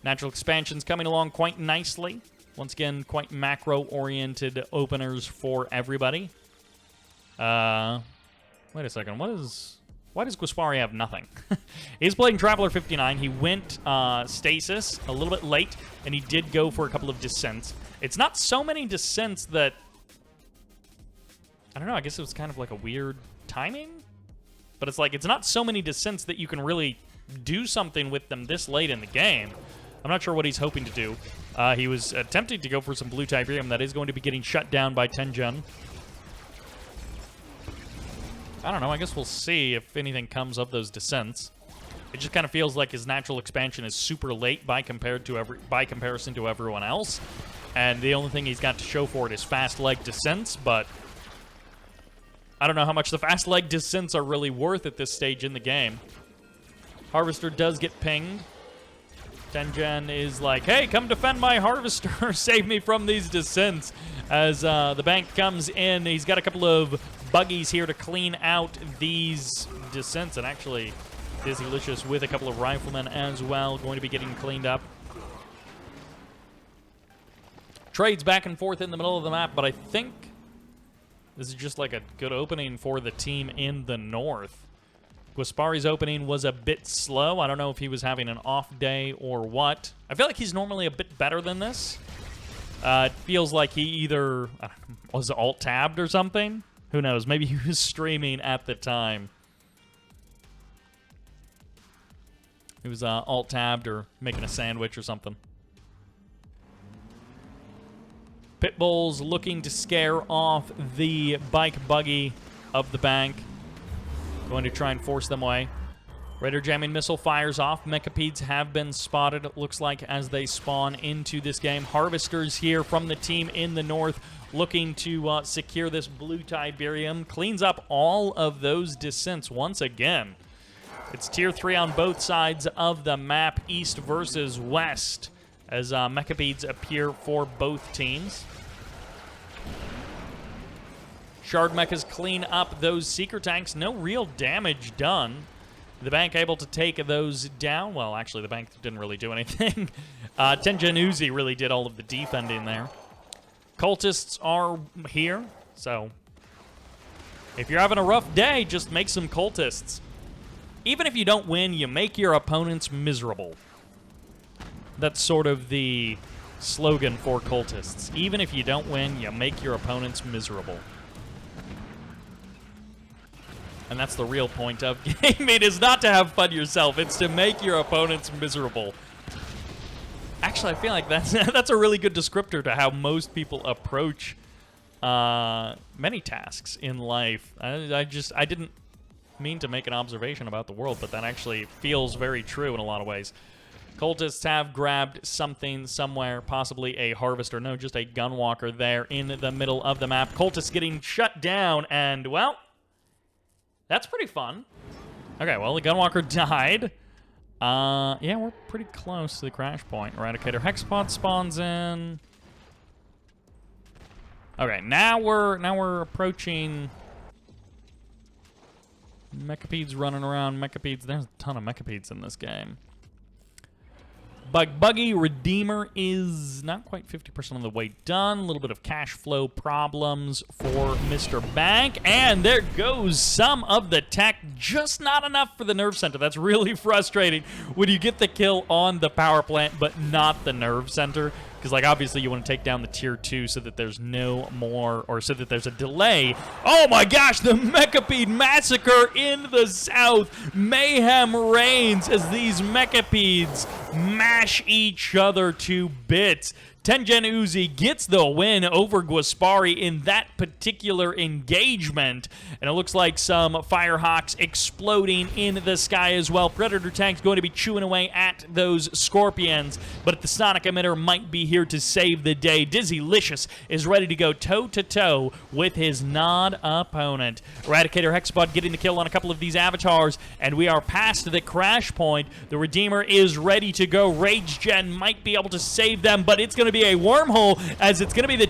S1: Natural expansions coming along quite nicely. Once again, quite macro-oriented openers for everybody. Wait a second. Why does Gwaspari have nothing? He's playing Traveler 59. He went Stasis a little bit late, and he did go for a couple of Descents. It's not so many Descents that... I don't know, I guess it was kind of like a weird timing? But it's like, it's not so many Descents that you can really do something with them this late in the game. I'm not sure what he's hoping to do. He was attempting to go for some blue Tiberium. That is going to be getting shut down by Tengen. I don't know. I guess we'll see if anything comes of those Descents. It just kind of feels like his natural expansion is super late by comparison to everyone else. And the only thing he's got to show for it is fast leg Descents, but I don't know how much the fast leg Descents are really worth at this stage in the game. Harvester does get pinged. Tengen is like, hey, come defend my Harvester. Save me from these Descents. As the bank comes in, he's got a couple of buggies here to clean out these Descents. And actually, Dizzlicious with a couple of Riflemen as well, going to be getting cleaned up. Trades back and forth in the middle of the map, but I think this is just like a good opening for the team in the north. Gwaspari's opening was a bit slow. I don't know if he was having an off day or what. I feel like he's normally a bit better than this. It feels like he either was alt-tabbed or something. Who knows? Maybe he was streaming at the time. He was alt-tabbed or making a sandwich or something. Pitbull's looking to scare off the bike buggy of the bank. Going to try and force them away. Raider jamming missile fires off. Mechapedes have been spotted, it looks like, as they spawn into this game. Harvesters here from the team in the north looking to secure this blue Tiberium. Cleans up all of those descents once again. It's tier 3 on both sides of the map, east versus west, as Mechapedes appear for both teams. Shard Mechas clean up those Seeker tanks. No real damage done. The bank able to take those down. Well, actually, the bank didn't really do anything. Tengenuzui really did all of the defending there. Cultists are here, so if you're having a rough day, just make some cultists. Even if you don't win, you make your opponents miserable. That's sort of the slogan for cultists. Even if you don't win, you make your opponents miserable. And that's the real point of gaming, is not to have fun yourself. It's to make your opponents miserable. Actually, I feel like that's a really good descriptor to how most people approach many tasks in life. I didn't mean to make an observation about the world, but that actually feels very true in a lot of ways. Cultists have grabbed something somewhere, possibly a Harvester. No, just a Gunwalker there in the middle of the map. Cultists getting shut down, and, well, that's pretty fun. Okay, well, the Gunwalker died. Yeah, we're pretty close to the crash point. Eradicator Hexapod spawns in. Okay, now we're approaching Mechapedes running around. Mechapedes, there's a ton of Mechapedes in this game. Buggy Redeemer is not quite 50% of the way done. A little bit of cash flow problems for Mr. Bank. And there goes some of the tech. Just not enough for the nerve center. That's really frustrating when you get the kill on the power plant, but not the nerve center. Because, like, obviously you want to take down the tier 2 so that there's no more, or so that there's a delay. Oh my gosh, the Mechapede massacre in the south. Mayhem reigns as these Mechapedes mash each other to bits. Tengenuzui gets the win over Gwaspari in that particular engagement. And it looks like some Firehawks exploding in the sky as well. Predator tanks going to be chewing away at those Scorpions. But the Sonic Emitter might be here to save the day. Dizzlicious is ready to go toe-to-toe with his Nod opponent. Eradicator Hexapod getting the kill on a couple of these avatars. And we are past the crash point. The Redeemer is ready to go. Rage Gen might be able to save them, but it's going to be a wormhole, as it's going to be the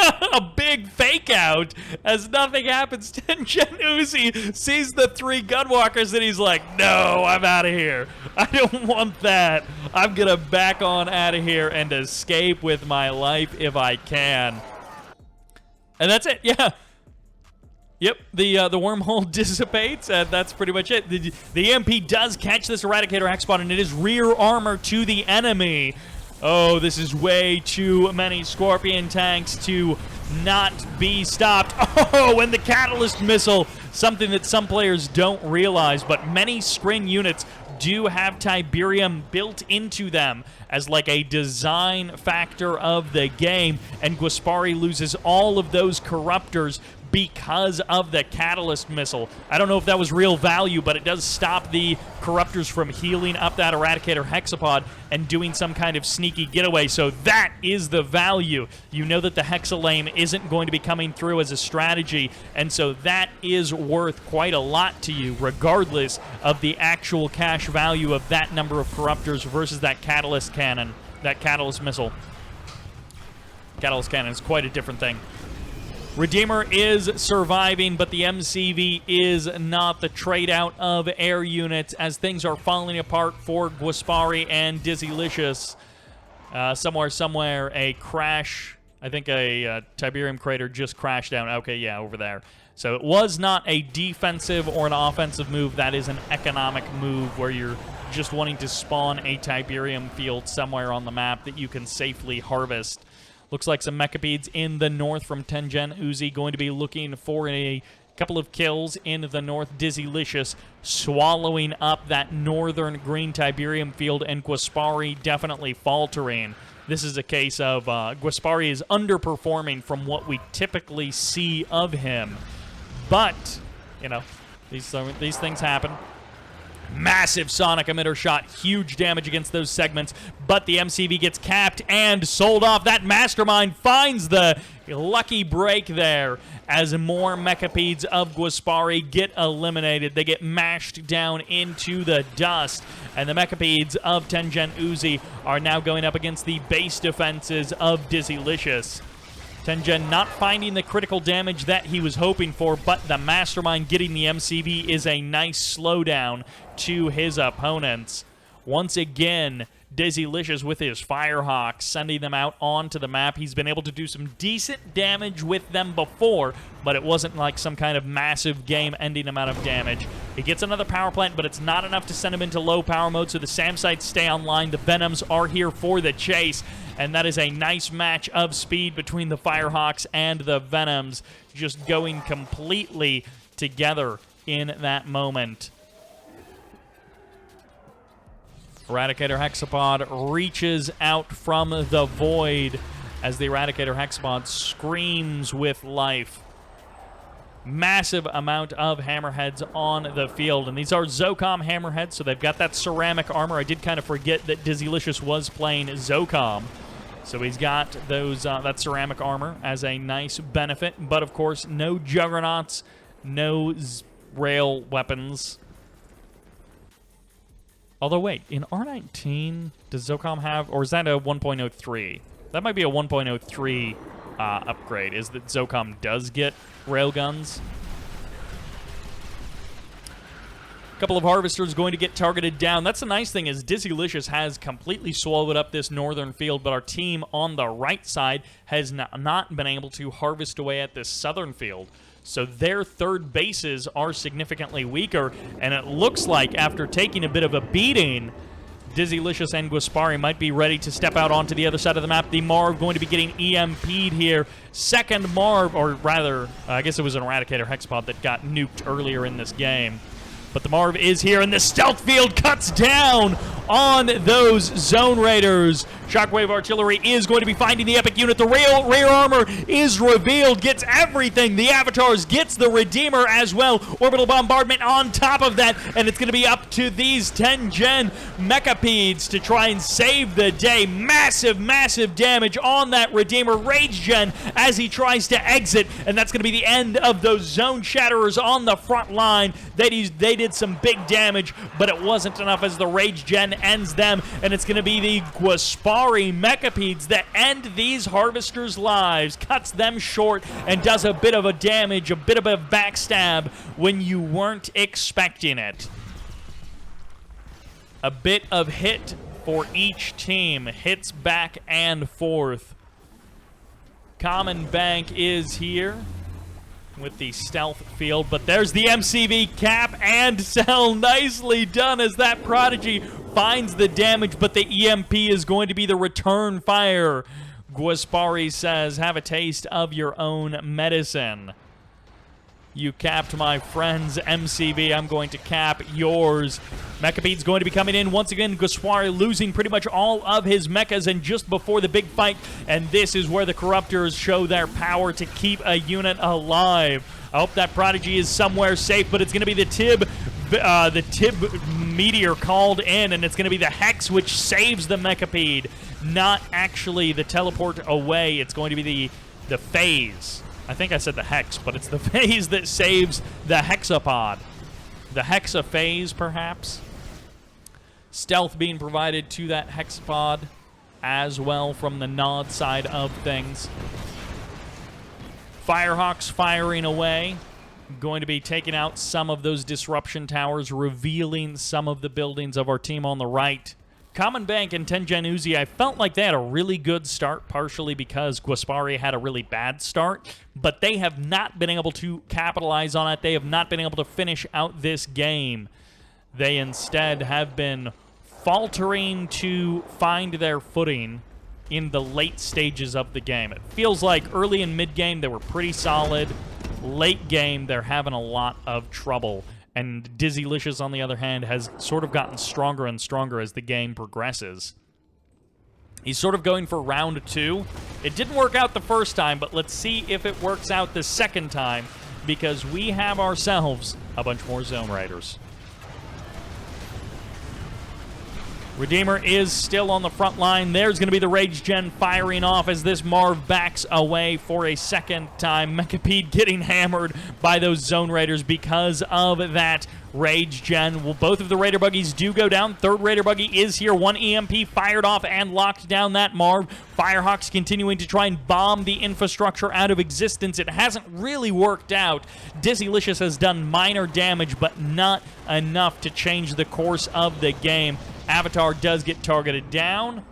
S1: a big fake out as nothing happens. Tengenuzui sees the 3 Gunwalkers and he's like, no, I'm out of here. I don't want that. I'm going to back on out of here and escape with my life if I can. And that's it. Yeah. Yep, the wormhole dissipates, and that's pretty much it. The EMP does catch this Eradicator Hexapod, and it is rear armor to the enemy. Oh, this is way too many Scorpion tanks to not be stopped. Oh, and the Catalyst Missile, something that some players don't realize, but many Scrin units do have Tiberium built into them as like a design factor of the game, and Gwaspari loses all of those Corruptors because of the Catalyst Missile. I don't know if that was real value, but it does stop the Corruptors from healing up that Eradicator Hexapod and doing some kind of sneaky getaway. So that is the value. You know that the Hexalame isn't going to be coming through as a strategy, and so that is worth quite a lot to you, regardless of the actual cash value of that number of Corruptors versus that Catalyst Cannon, that Catalyst Missile. Catalyst Cannon is quite a different thing. Redeemer is surviving, but the MCV is not. The trade-out of air units as things are falling apart for Gwaspari and Dizzlicious. Somewhere, a crash. I think a Tiberium crater just crashed down. Okay, yeah, over there. So it was not a defensive or an offensive move. That is an economic move where you're just wanting to spawn a Tiberium field somewhere on the map that you can safely harvest. Looks like some Mechapedes in the north from Tengenuzui going to be looking for a couple of kills in the north. Dizzlicious swallowing up that northern green Tiberium field, and Gwaspari definitely faltering. This is a case of Gwaspari is underperforming from what we typically see of him. But, you know, These things happen. Massive sonic emitter shot, huge damage against those segments, but the MCV gets capped and sold off. That mastermind finds the lucky break there as more Mechapedes of Gwaspari get eliminated. They get mashed down into the dust, and the Mechapedes of Tengenuzui are now going up against the base defenses of Dizzlicious. Tengen not finding the critical damage that he was hoping for, but the Mastermind getting the MCV is a nice slowdown to his opponents. Once again, Dizzlicious with his Firehawks, sending them out onto the map. He's been able to do some decent damage with them before, but it wasn't like some kind of massive game-ending amount of damage. He gets another power plant, but it's not enough to send him into low power mode, so the SAM sites stay online. The Venoms are here for the chase, and that is a nice match of speed between the Firehawks and the Venoms, just going completely together in that moment. Eradicator Hexapod reaches out from the void as the Eradicator Hexapod screams with life. Massive amount of hammerheads on the field, and these are Zocom hammerheads, so they've got that ceramic armor. I did kind of forget that Dizzlicious was playing Zocom, so he's got those that ceramic armor as a nice benefit, but of course no Juggernauts, no rail weapons. Although, wait, in R19, does Zocom have, or is that a 1.03? That might be a 1.03 upgrade, is that Zocom does get railguns. A couple of Harvesters going to get targeted down. That's the nice thing, is Dizzlicious has completely swallowed up this northern field, but our team on the right side has not been able to harvest away at this southern field. So their third bases are significantly weaker, and it looks like after taking a bit of a beating, Dizzlicious and Gwaspari might be ready to step out onto the other side of the map. The Marv going to be getting EMP'd here. Second Marv, or rather, I guess it was an Eradicator Hexapod that got nuked earlier in this game. But the Marv is here, and the stealth field cuts down on those Zone Raiders. Shockwave Artillery is going to be finding the epic unit. The rear armor is revealed, gets everything. The Avatars gets the Redeemer as well. Orbital Bombardment on top of that, and it's going to be up to these 10-gen Mechapedes to try and save the day. Massive, massive damage on that Redeemer. Rage Gen as he tries to exit, and that's going to be the end of those Zone Shatterers on the front line. They did some big damage, but it wasn't enough as the Rage Gen ends them, and it's going to be the Gwaspari Mechapedes that end these Harvesters' lives, cuts them short, and does a bit of a damage, a bit of a backstab when you weren't expecting it. A bit of hit for each team, hits back and forth. CommonBank is here with the stealth field, but there's the MCV cap and sell. Nicely done as that Prodigy finds the damage, but the EMP is going to be the return fire. Gwaspari says, have a taste of your own medicine. You capped my friend's MCV. I'm going to cap yours. Mechapede's going to be coming in once again. Gwaspari losing pretty much all of his mechas and just before the big fight. And this is where the Corruptors show their power to keep a unit alive. I hope that Prodigy is somewhere safe, but it's going to be the Tib Meteor called in, and it's going to be the Hex which saves the Mechapede. Not actually the teleport away. It's going to be the Phase. I think I said the Hex, but it's the Phase that saves the Hexapod. The Hexa-Phase, perhaps. Stealth being provided to that Hexapod as well from the Nod side of things. Firehawks firing away. Going to be taking out some of those disruption towers, revealing some of the buildings of our team on the right. CommonBank and Tengenuzui, I felt like they had a really good start, partially because Gwaspari had a really bad start, but they have not been able to capitalize on it. They have not been able to finish out this game. They instead have been faltering to find their footing in the late stages of the game. It feels like early and mid-game they were pretty solid. Late game, they're having a lot of trouble. And Dizzlicious, on the other hand, has sort of gotten stronger and stronger as the game progresses. He's sort of going for round 2. It didn't work out the first time, but let's see if it works out the second time because we have ourselves a bunch more Zone Raiders. Redeemer is still on the front line. There's going to be the Rage Gen firing off as this Marv backs away for a second time. Mechapede getting hammered by those Zone Raiders because of that Rage Gen. Well, both of the Raider buggies do go down. Third Raider buggy is here. One EMP fired off and locked down that Marv. Firehawks continuing to try and bomb the infrastructure out of existence. It hasn't really worked out. Dizzlicious has done minor damage, but not enough to change the course of the game. Avatar does get targeted down,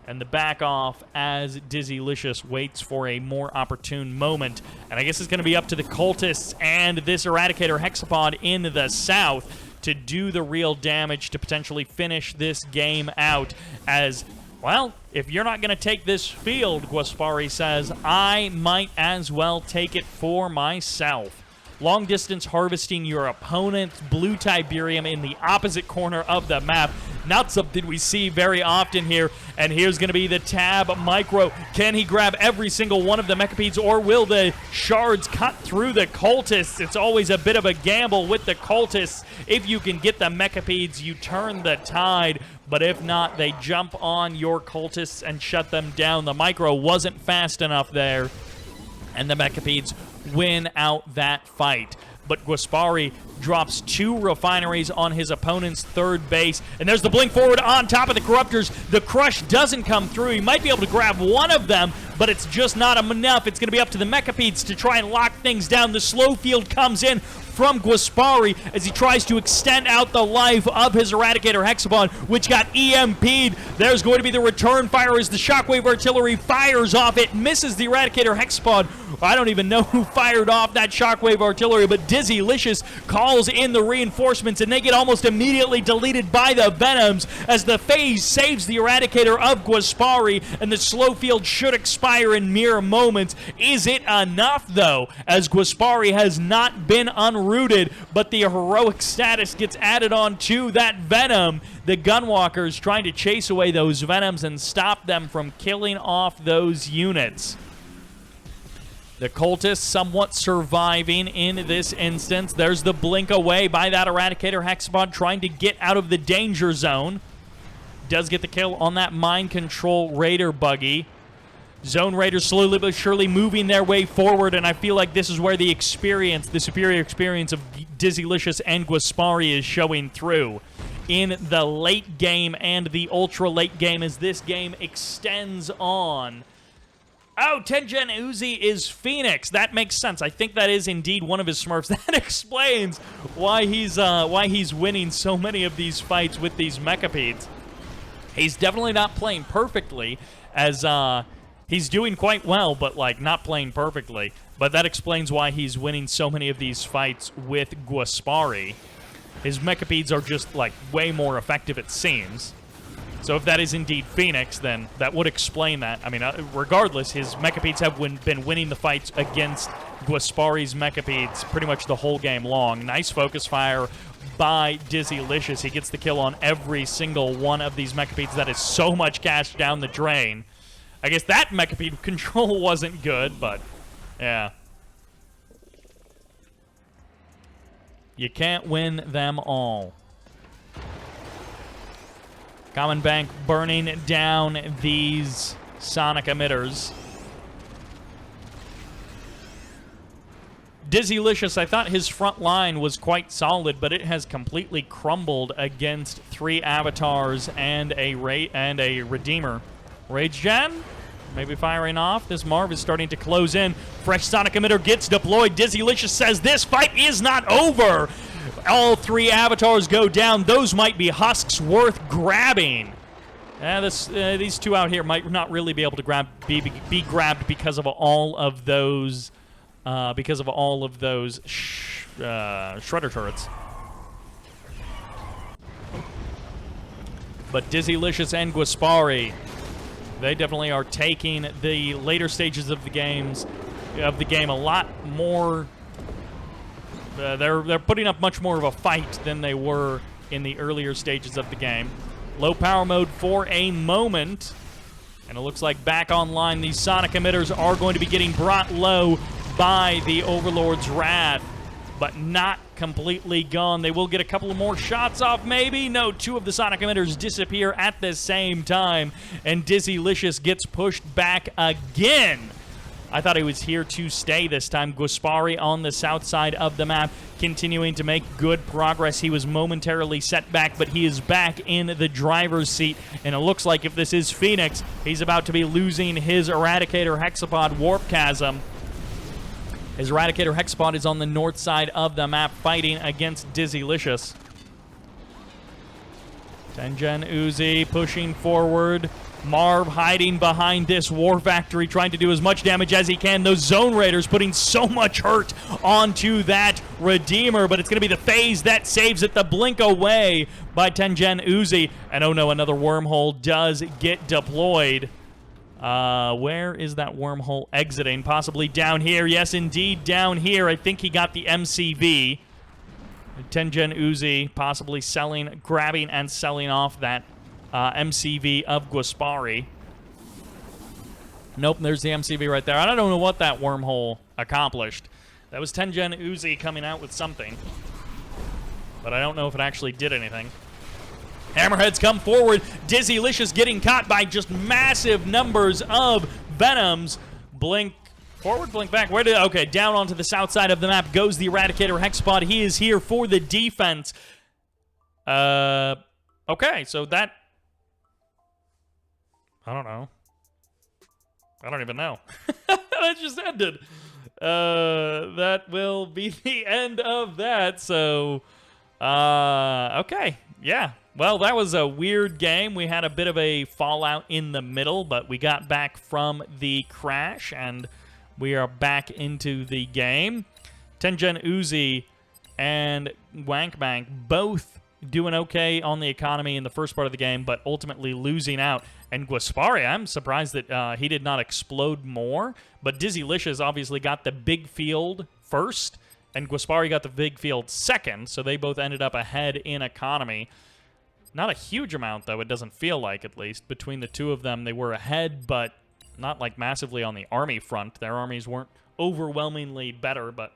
S1: and the back off as Dizzlicious waits for a more opportune moment. And I guess it's going to be up to the Cultists and this Eradicator Hexapod in the south to do the real damage to potentially finish this game out. As, well, if you're not going to take this field, Gwaspari says, I might as well take it for myself. Long distance harvesting your opponent's blue Tiberium in the opposite corner of the map. Not something we see very often here. And here's going to be the Tab Micro. Can he grab every single one of the Mechapedes, or will the shards cut through the Cultists? It's always a bit of a gamble with the Cultists. If you can get the Mechapedes, you turn the tide. But if not, they jump on your Cultists and shut them down. The Micro wasn't fast enough there, and the Mechapedes win out that fight. But Gwaspari drops 2 refineries on his opponent's third base. And there's the blink forward on top of the Corruptors. The crush doesn't come through. He might be able to grab one of them, but it's just not enough. It's going to be up to the Mechapedes to try and lock things down. The slow field comes in from Gwaspari as he tries to extend out the life of his Eradicator Hexapod, which got EMP'd. There's going to be the return fire as the Shockwave Artillery fires off. It misses the Eradicator Hexapod. I don't even know who fired off that Shockwave Artillery, but Dizzlicious calls in the reinforcements, and they get almost immediately deleted by the Venoms as the phase saves the Eradicator of Gwaspari, and the slow field should expire in mere moments. Is it enough, though, as Gwaspari has not been unrooted, but the heroic status gets added on to that Venom. The Gunwalkers trying to chase away those Venoms and stop them from killing off those units. The Cultists somewhat surviving in this instance. There's the blink away by that Eradicator Hexapod trying to get out of the danger zone. Does get the kill on that Mind Control Raider buggy. Zone Raiders slowly but surely moving their way forward, and I feel like this is where the experience, the superior experience of Dizzlicious and Gwaspari is showing through in the late game and the ultra late game as this game extends on. Oh, Tengenuzui is Phoenix. That makes sense. I think that is indeed one of his Smurfs. That explains why he's winning so many of these fights with these Mechapedes. He's definitely not playing perfectly, as he's doing quite well, but like not playing perfectly. But that explains why he's winning so many of these fights with Gwaspari. His Mechapedes are just like way more effective, it seems. So if that is indeed Phoenix, then that would explain that. I mean, regardless, his Mechapedes have been winning the fights against Gwaspari's Mechapedes pretty much the whole game long. Nice focus fire by Dizzlicious. He gets the kill on every single one of these Mechapedes. That is so much cash down the drain. I guess that Mechapede control wasn't good, but yeah. You can't win them all. CommonBank burning down these sonic emitters. Dizzlicious, I thought his front line was quite solid, but it has completely crumbled against 3 avatars and a Redeemer. Rage Gen, maybe firing off. This Marv is starting to close in. Fresh sonic emitter gets deployed. Dizzlicious says this fight is not over. All 3 avatars go down. Those might be husks worth grabbing. These 2 out here might not really be able to be grabbed because of all of those shredder turrets. But Dizzlicious and Gwaspari, they definitely are taking the later stages of the game a lot more. They're putting up much more of a fight than they were in the earlier stages of the game. Low power mode for a moment, and it looks like back online these sonic emitters are going to be getting brought low by the Overlord's Wrath, but not completely gone. They will get a couple of more shots off, maybe. No, 2 of the sonic emitters disappear at the same time, and Dizzlicious gets pushed back again. I thought he was here to stay this time. Gwaspari on the south side of the map, continuing to make good progress. He was momentarily set back, but he is back in the driver's seat, and it looks like if this is Phoenix, he's about to be losing his Eradicator Hexapod Warp Chasm. His Eradicator Hexapod is on the north side of the map, fighting against Dizzlicious. Tengenuzui pushing forward. Marv hiding behind this War Factory, trying to do as much damage as he can. Those Zone Raiders putting so much hurt onto that Redeemer, but it's going to be the phase that saves it. The blink away by Tengenuzui. And oh no, another wormhole does get deployed. Where is that wormhole exiting? Possibly down here. Yes, indeed, down here. I think he got the MCV. Tengenuzui possibly grabbing and selling off that MCV of Gwaspari. Nope, there's the MCV right there. I don't know what that wormhole accomplished. That was Tengenuzui coming out with something, but I don't know if it actually did anything. Hammerheads come forward. Dizzlicious getting caught by just massive numbers of Venoms. Blink forward, blink back. Okay, down onto the south side of the map goes the Eradicator Hexapod. He is here for the defense. Okay, so that... I don't know. I don't even know. That just ended. That will be the end of that. So, okay. Yeah. Well, that was a weird game. We had a bit of a fallout in the middle, but we got back from the crash, and we are back into the game. Tengenuzui and CommonBank both doing okay on the economy in the first part of the game, but ultimately losing out. And Gwaspari, I'm surprised that he did not explode more, but Dizzlicious obviously got the big field first, and Gwaspari got the big field second, so they both ended up ahead in economy. Not a huge amount, though, it doesn't feel like, at least. Between the two of them, they were ahead, but not, like, massively on the army front. Their armies weren't overwhelmingly better, but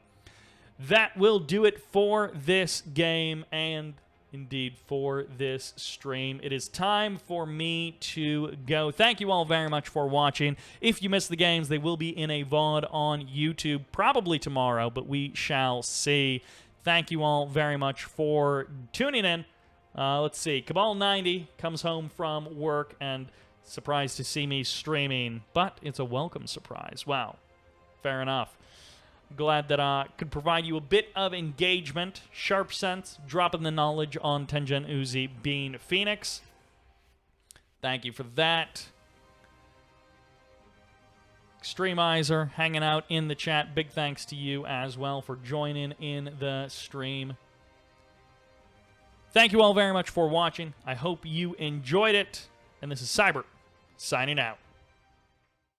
S1: that will do it for this game, and indeed for this stream. It is time for me to go. Thank you all very much for watching. If you missed the games, they will be in a VOD on YouTube, probably tomorrow, but we shall see. Thank you all very much for tuning in. Let's see. Cabal90 comes home from work and surprised to see me streaming, but it's a welcome surprise. Wow. Fair enough. Glad that I could provide you a bit of engagement, sharp sense, dropping the knowledge on Tengenuzui being Phoenix. Thank you for that. Extremizer hanging out in the chat. Big thanks to you as well for joining in the stream. Thank you all very much for watching. I hope you enjoyed it. And this is Cyber, signing out.